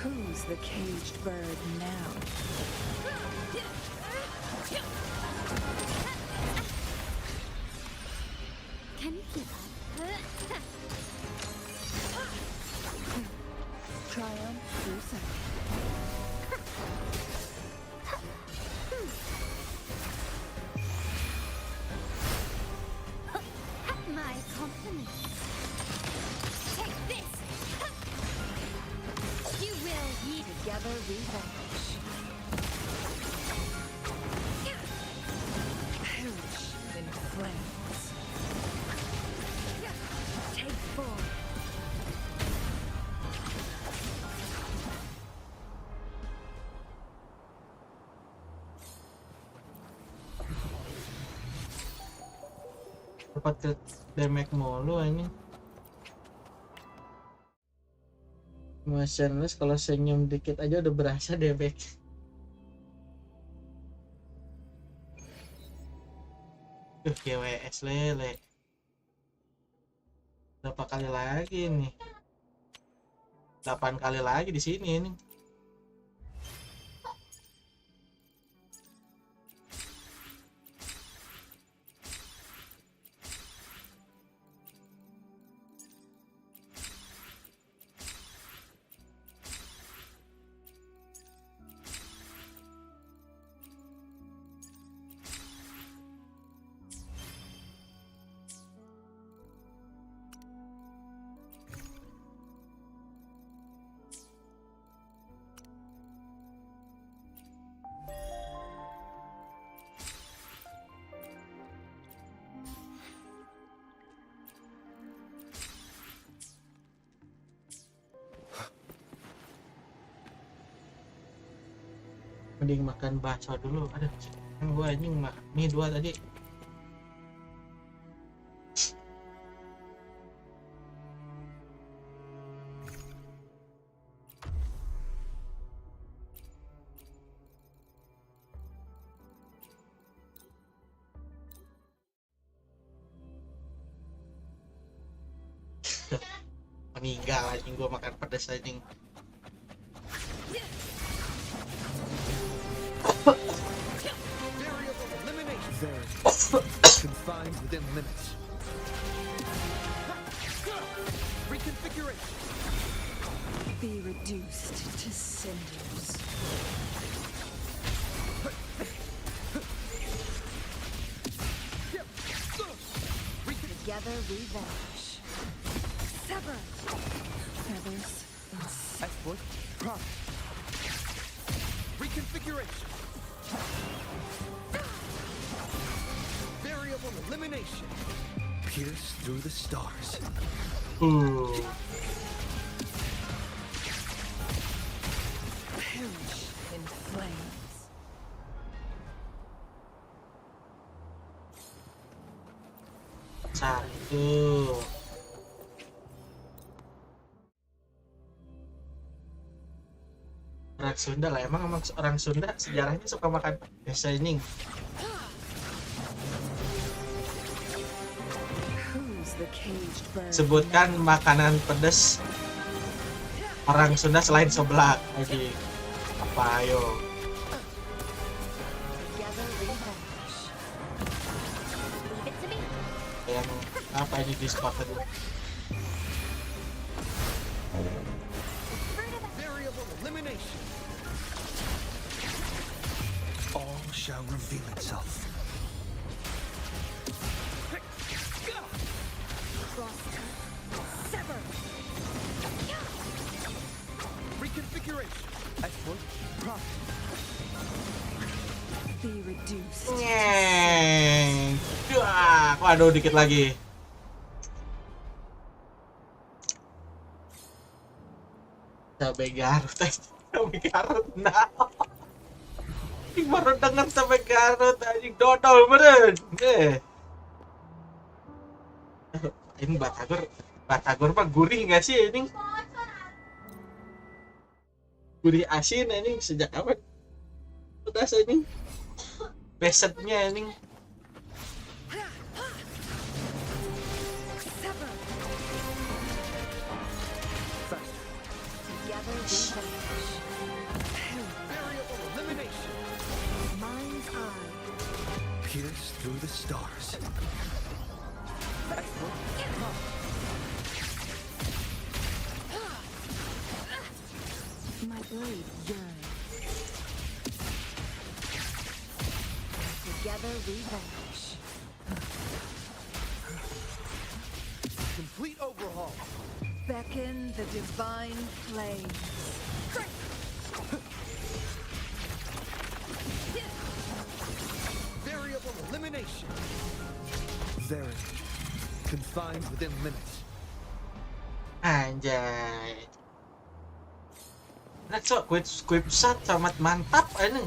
Who's the caged bird now? Can you keep up? Triumph through sight. My compliments. Take this. You will eat Together we vanish. Perish in flames. Take form. Dapat ke damage mulu ini. Motionless kalau senyum dikit aja udah berasa damage. GWS lele. Berapa kali lagi nih? 8 kali lagi di sini nih. Mending makan bakso dulu. Aduh, kan gua anjing mie 2 tadi. Meninggal anjing gua makan pedas anjing. Confined within limits. Reconfiguration. Be reduced to cinders. Together we vanish. Sever. Feathers. Exploit. Prompt. Reconfiguration. Variable elimination. Pierce through the stars. Perish in flames. Satu. Orang Sunda lah, emang orang Sunda sejarahnya suka makan designing. Sebutkan makanan pedas orang Sunda selain seblak. Lagi apa ayo? Yang apa ini di spot tadi? All shall reveal itself. reduced. Waduh, dikit lagi. Sampai Garut, nah. Baru denger sampai Garut, anjing dodol beren. Ini Batagor mah gurih nggak sih ini? Gurih asin ini sejak kapan? Pedas ini. Besetnya ini. Pierce through the stars. My blade yearns. Together we vanish. Complete overhaul. Beckon the divine flames. Variable elimination. Very confined within limits. Anjay. Nah, so quick shot sangat mantap ini.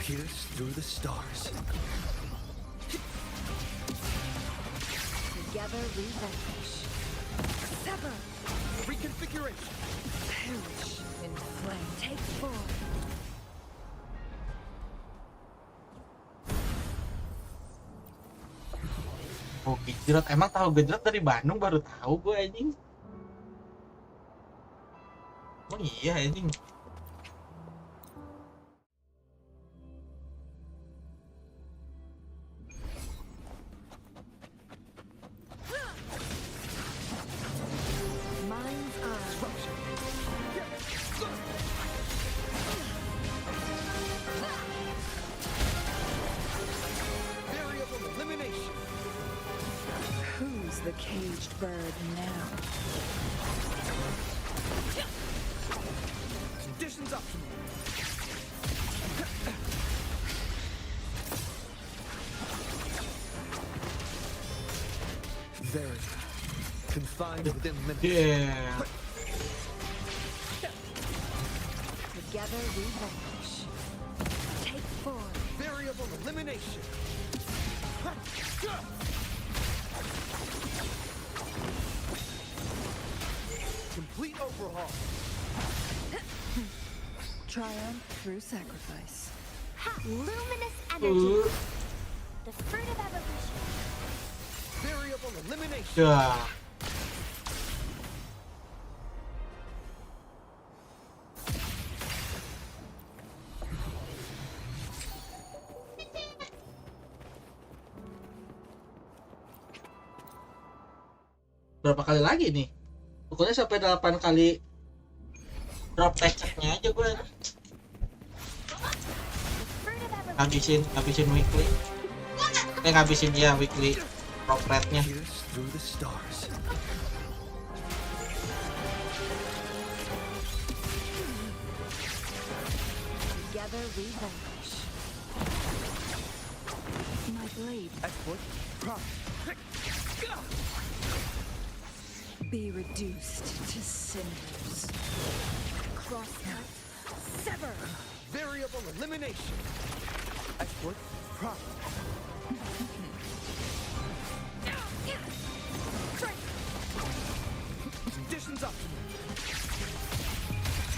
Pierce through the stars. Together we vanish. Sever. Reconfiguration. Perish in flame. Take form. Oh, gejrot. Emang tahu gejrot dari Bandung, baru tahu gue anjing. Oh iya anjing. The caged bird now. Conditions optimal. Very confined within limits. Yeah. Together we vanish. Take form. Variable elimination. Complete overhaul. Triumph through sacrifice. Ha! Luminous energy. The fruit of evolution. Variable elimination. Yeah. Berapa kali lagi nih? Pokoknya sampai 8 kali drop lecetnya aja gue. Habisin weekly. Ngabisin ya weekly drop rate-nya. Through the stars. Together we vanish. My blade. Export. Prompt. Be reduced to cinders. Crosscut. Sever. Variable elimination. Export. Prompt. Conditions optimal.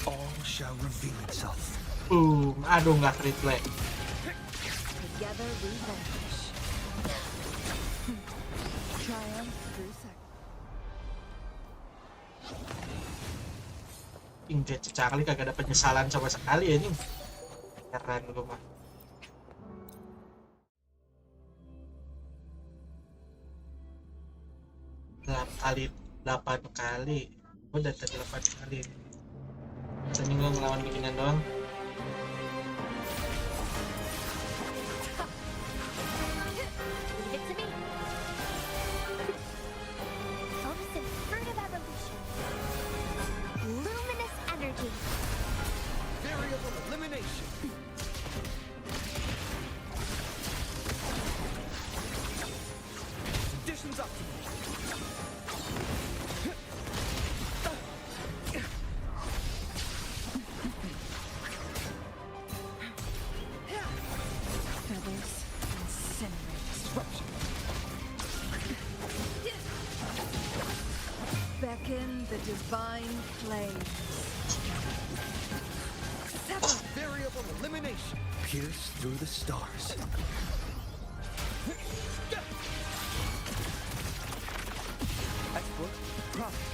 All shall reveal itself. Aduh nggak replay. Together we vanish. Ingat sekali kagak ada penyesalan sama sekali ya nih. Keren gue mah. Delapan kali. Udah tadi 8 kali. Tadi gue ngelawan beginian doang. Leave it to me. Focus and fruit of evolution. Luminous energy. Variable elimination. Conditions optimal. Feathers incinerate destruction. Beckon the divine flames. Sever variable elimination. Pierce through the stars. Export. Profit.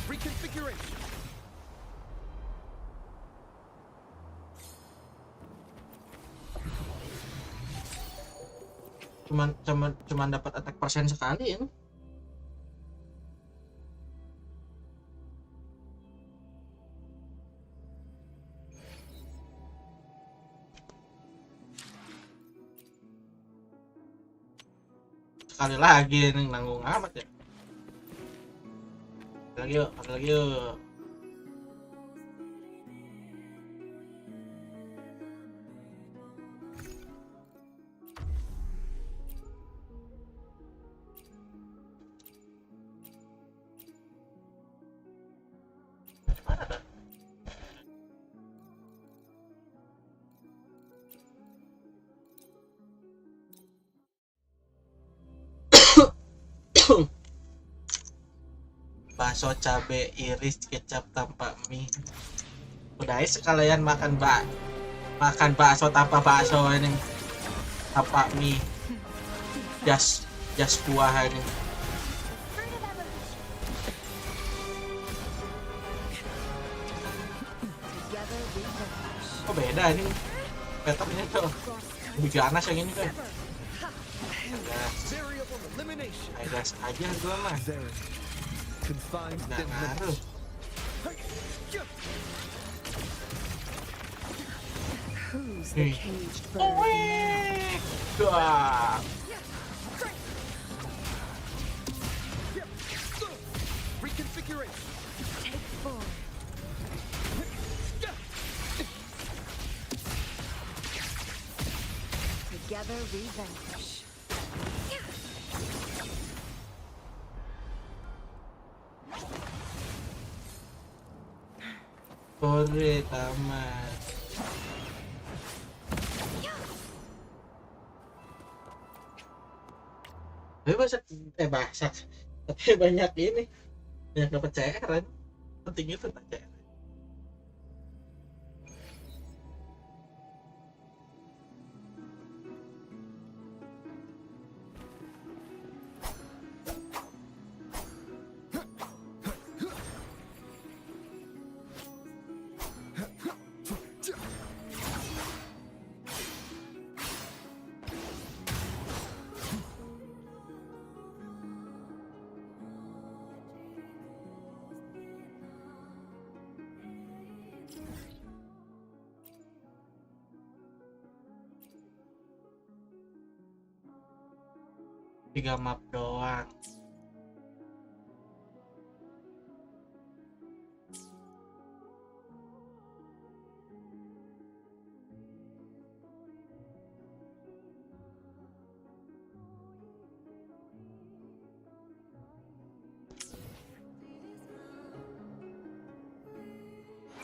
Reconfiguration. Cuman dapat attack persen sekali ya. Sekali lagi nih, nanggung amat ya. Ada lagi yuk. Bakso cabe iris kecap tanpa mie. Udah sekalian makan bakso tanpa bakso ini, tanpa mie. Jas buah ini. Oh beda ini patternnya tuh lebih ganas yang ini kan. Gas aja gua mah. Nggak ngaruh. Who's the caged bird now? Wah. Reconfiguration. Take form. Together we vanquish. Sore tamat. Basak. Tapi banyak ini. Banyak dapat CR kan. Penting itu CR. Tiga map doang.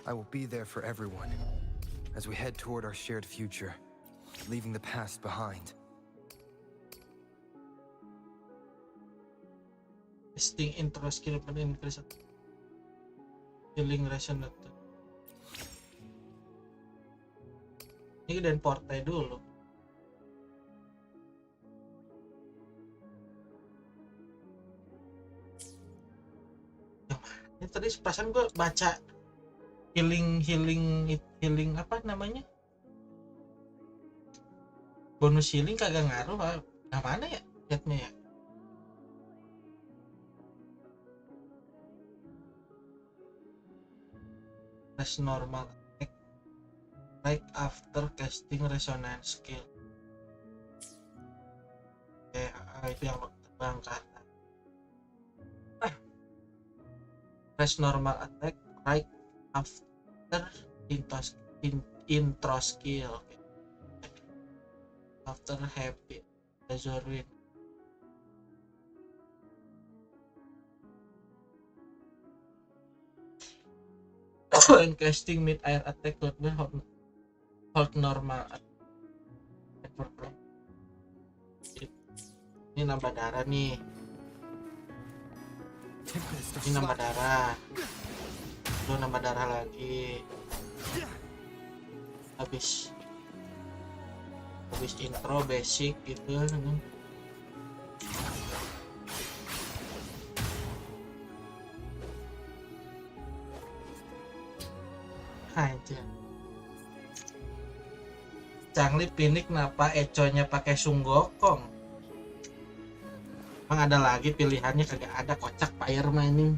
I will be there for everyone as we head toward our shared future, leaving the past behind. Testing intro skill pada increase healing ration. Ini dan portai dulu. Ini tadi perasaan gue baca healing apa namanya? Bonus healing kagak ngaruh. Nah mana ya chatnya ya? Press normal attack right after casting resonance skill. Itu yang terbang ke atas. Press normal attack right after intro skill. After happy Azorwin. When casting mid air attack hold normal attack for play. Ini nambah darah nih. Ini nambah darah. Lu nambah darah lagi. Habis intro basic gitu. Aja. Cangli pinik kenapa econya pakai sunggokong? Emang ada lagi pilihannya? Kagak ada, kocak fire mining.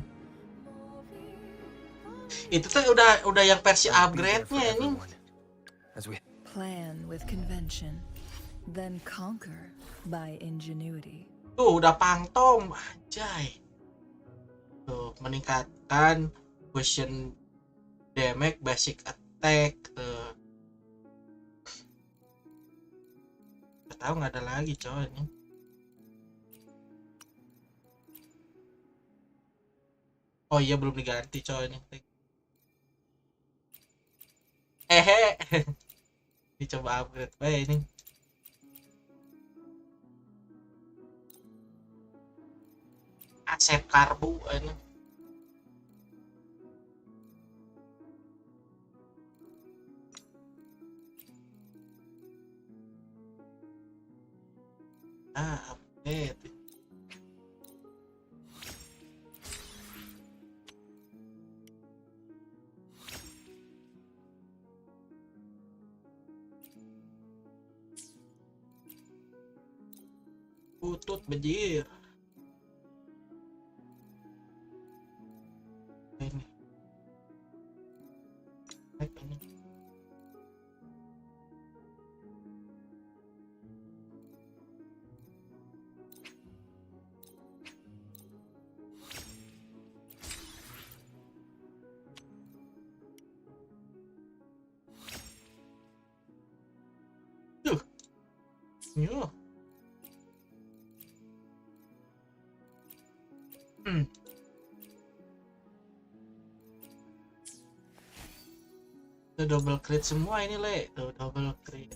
Itu tuh udah yang versi upgrade-nya ini. Plan with convention, then conquer by ingenuity. Tuh udah pangtom, anjay. Tuh meningkatkan question damage, basic attack. Tuh. Gak tahu nggak ada lagi coy ini. Oh iya belum diganti coy ini. Dicoba upgrade ini. Asep karbu ini. Update. Butut bejir. Ini. Ini. Yuh. Itu double crit semua ini le. Tuh double crit.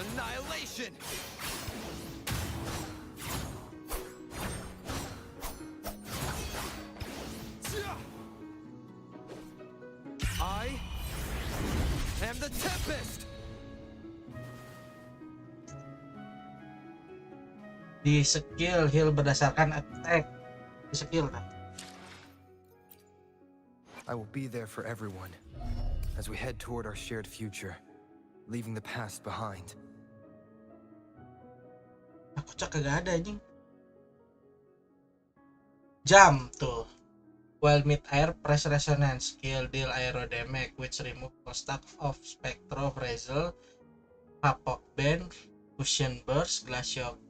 Annihilation. I am the Tempest. Di skill heal berdasarkan attack. Di skill kan. I will be there for everyone as we head toward our shared future, leaving the past behind. Aku cak kagak ada anjing. Jam tuh. While mid-air, press resonance skill deal aero damage which remove all stack of spectro razzle, rapok band, cushion burst, glacial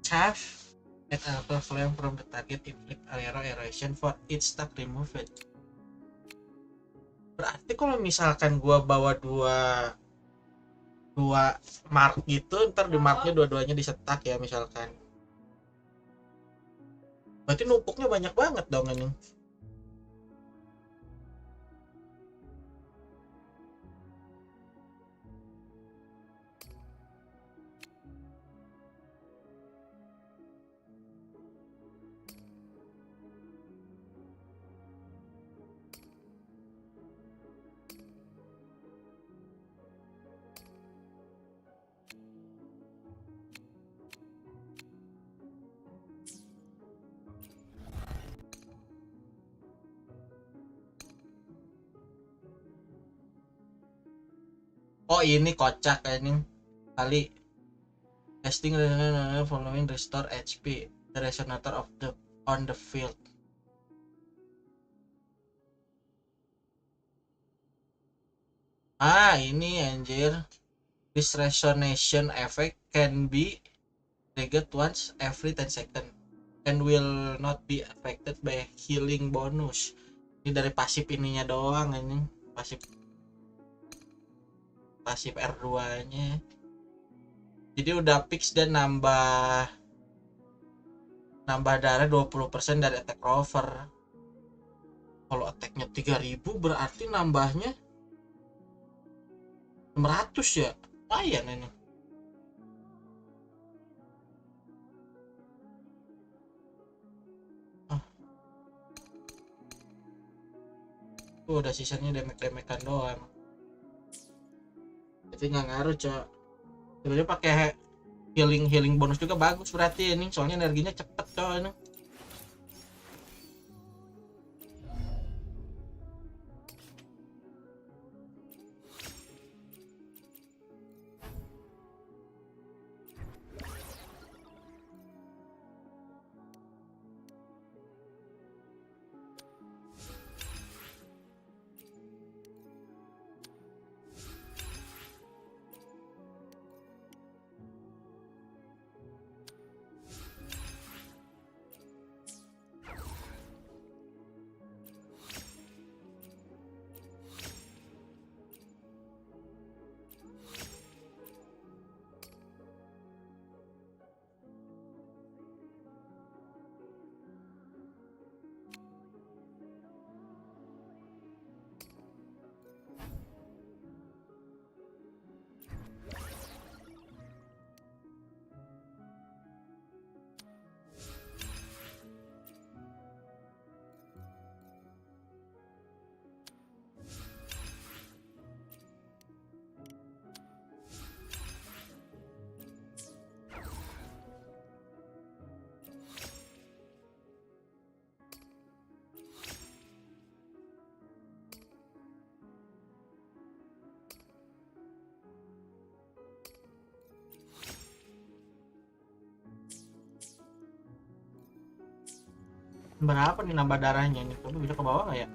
chaff, and another flame from the target inflict aero erosion for each stack removed. Berarti kalau misalkan gua bawa dua mark gitu, ntar di marknya dua-duanya disetak ya misalkan. Berarti numpuknya banyak banget dong ini. Oh ini kocak ini kali. Testing following restore HP the resonator of the on the field. Ini anjir. This resonation effect can be triggered once every 10 seconds and will not be affected by healing bonus. Ini dari pasif ininya doang anjing. Pasif R2 nya. Jadi udah fix dan nambah darah 20% dari attack rover. Kalau attacknya 3000 berarti nambahnya 600 ya. Lumayan ini. Udah sisanya damage-damagean doang. Jadi nggak ngaruh, Cok. Sebenarnya pakai healing bonus juga bagus berarti ini, soalnya energinya cepet, Cok ini. Berapa nih nambah darahnya nih? Coba bisa ke bawah nggak ya?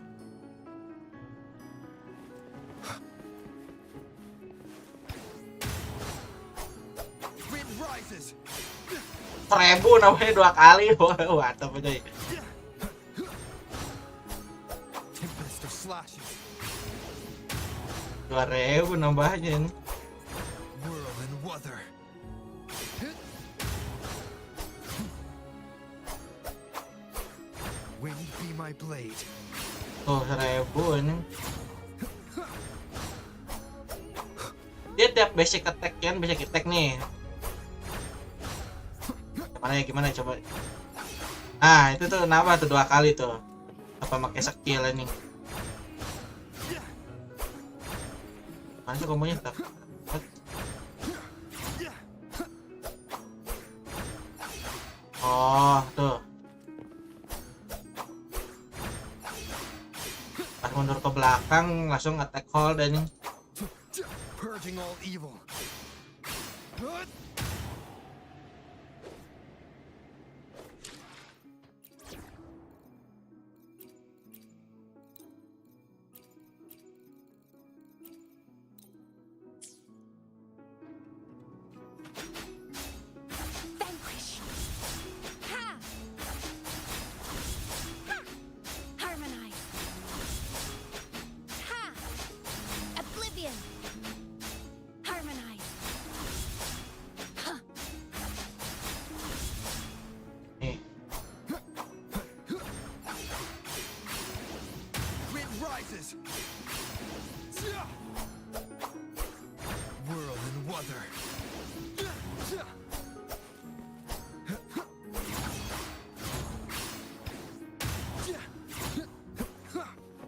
Seribu namanya 2 kali. Wah, apa coy? Dua 2000 nambahnya ini. Tuh 1000 ini. Dia tiap basic attack kan, basic attack nih. Gimana ya coba. Nah itu tuh nambah tuh 2 kali tuh. Apa pakai skill ini? Mana sih kombonya tak? Oh tuh. Pas mundur ke belakang langsung attack hold ini. Purging all evil.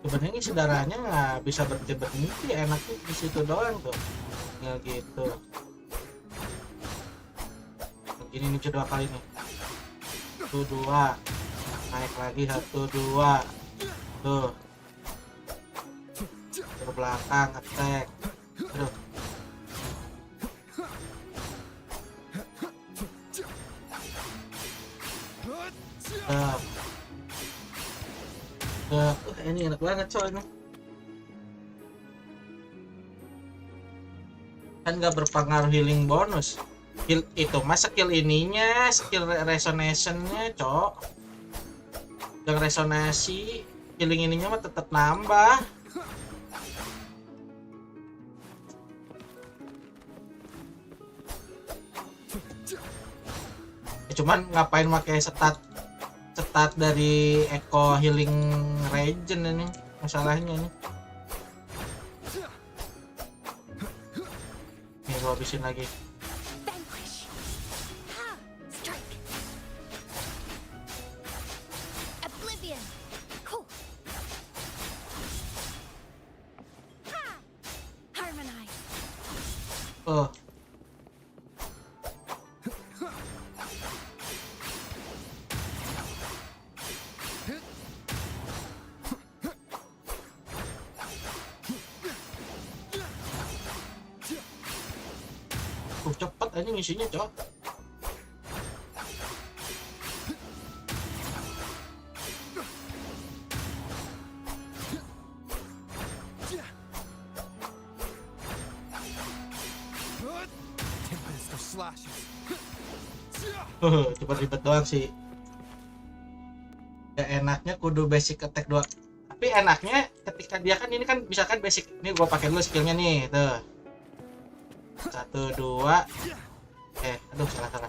Sebenarnya saudaranya nggak bisa berhenti enaknya di situ doang tuh ya gitu. Begini nih 2 kali nih, 1 2 naik lagi 1 2 tuh ke belakang attack. Aduh Ini enak banget coy ini. Kan nggak berpengaruh healing bonus. Itu mas skill ininya, skill resonationnya cok. Yang resonasi healing ininya mah tetap nambah. Cuman ngapain pakai stat dari eco healing regen ini masalahnya nih. Nih gua habisin lagi. Oh. Cepet aja ngisinya cok. Cuma ribet doang sih. Ya enaknya kudu basic attack doang. Tapi enaknya ketika dia kan ini kan misalkan basic, ini gua pakai dulu skillnya nih tuh. 1 2 aduh salah kan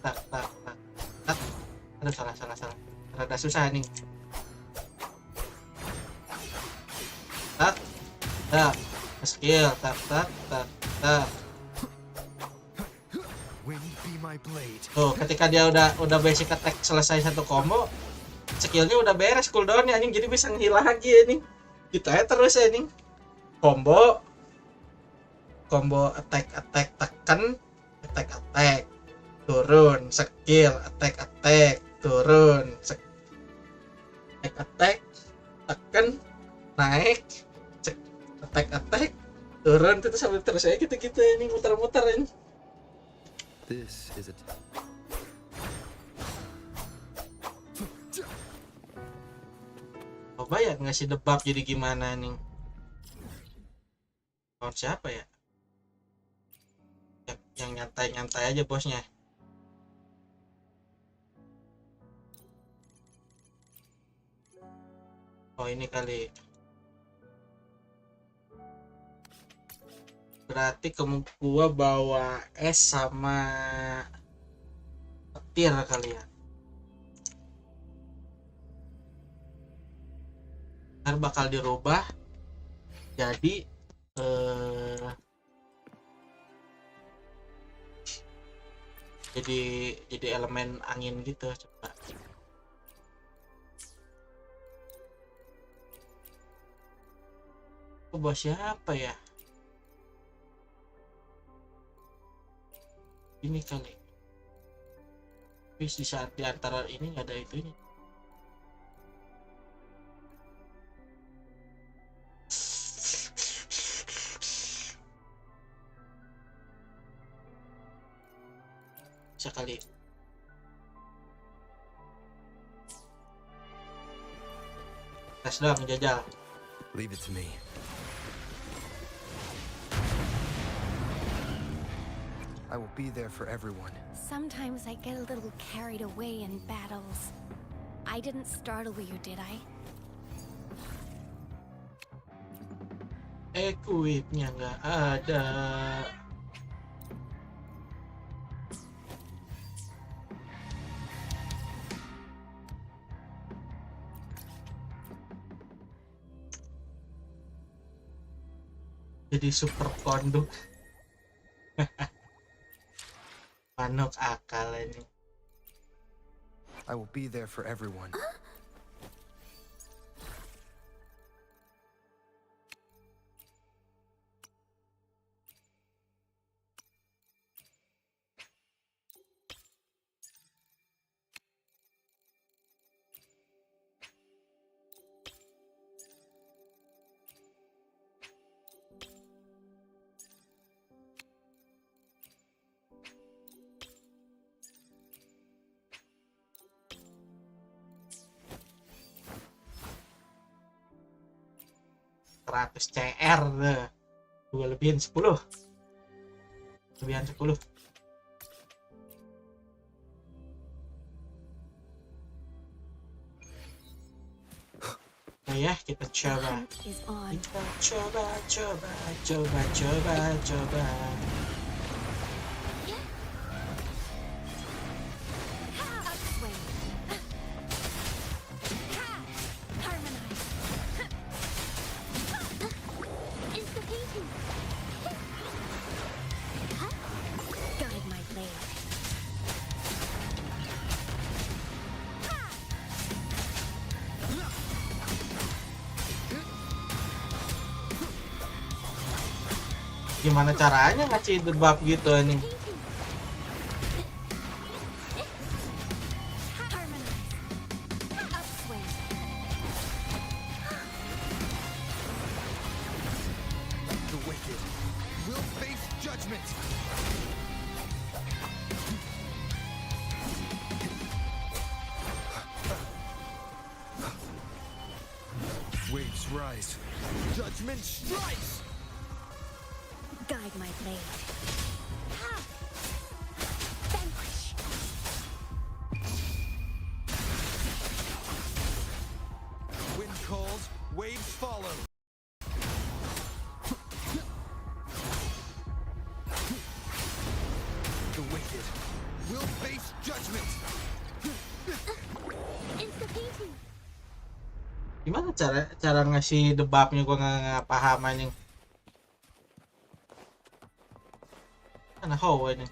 tak aduh salah rada susah nih. Skill tak tuh ketika dia udah basic attack selesai satu combo, skillnya udah beres cooldownnya anjing, jadi bisa ngeheal lagi anjing. Gitu aja terus anjing. Combo attack tekan attack turun, skill attack turun, attack tekan naik, attack turun, itu sampai terus aja gitu ini muter-muter ini. This is a coba ya ngasih debuff jadi gimana nih. Oh, siapa ya? Yang nyantai aja bosnya. Oh ini kali. Berarti gua bawa es sama petir kali ya. Ntar bakal dirubah jadi jadi elemen angin gitu. Coba bos siapa ya ini kali. Tapi di saat di antara ini nggak ada itunya. Sekali tes doang jajal. Leave it to me. I will be there for everyone. Sometimes I get a little carried away in battles. I didn't startle you, did I? Equipnya nggak ada. Jadi super konduk. Manuk akal ini. I will be there for everyone. 100 CR deh. 2 lebihin 10. Lebihan 10. Ya, kita coba. Kita coba. Gimana caranya ngasih debuff gitu nih? The wicked will face judgment. Waves rise. Judgment strikes. Guide my blade. Vanquish. Wind calls, waves follow. The wicked will face judgment. Insta-painting. Gimana cara ngasih debuffnya? Gua nggak paham anjing. Mana hawa ini?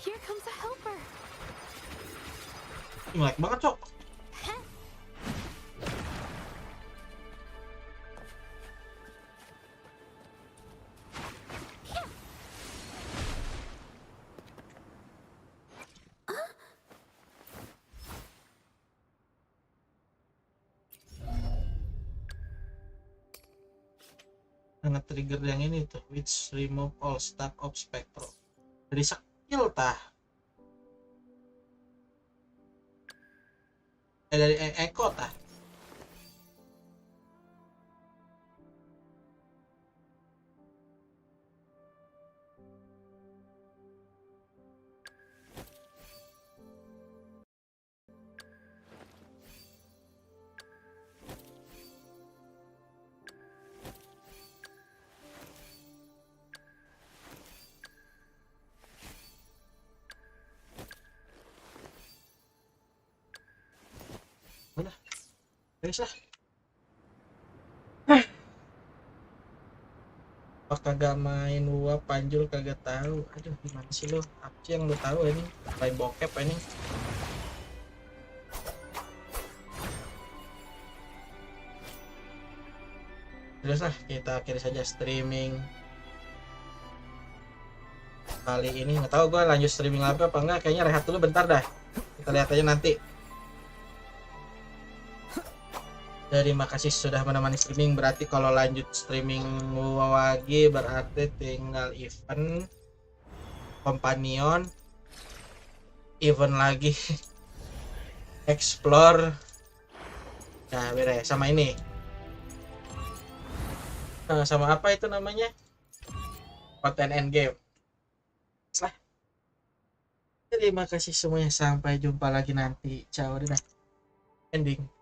Here comes a helper. Jelek banget, Cok. Sangat trigger yang ini tuh, which remove all stack of spectro. Dari skill tah. Dari echo tah. Udah, beres lah. Apa kagak main uap panjul kagak tahu. Aduh, gimana sih lo? Apa sih yang lo tahu ini? Main bokep ini. Terus lah, kita akhiri saja streaming kali ini. Nggak tahu gue lanjut streaming apa enggak. Kayaknya rehat dulu bentar dah. Kita lihat aja nanti. Terima kasih sudah menemani streaming. Berarti kalau lanjut streaming lagi berarti tinggal event, companion, event lagi, explore. Nah, beres sama ini. Sama apa itu namanya? Konten endgame. Lah. Terima kasih semuanya. Sampai jumpa lagi nanti. Ciao, dadah. Ending.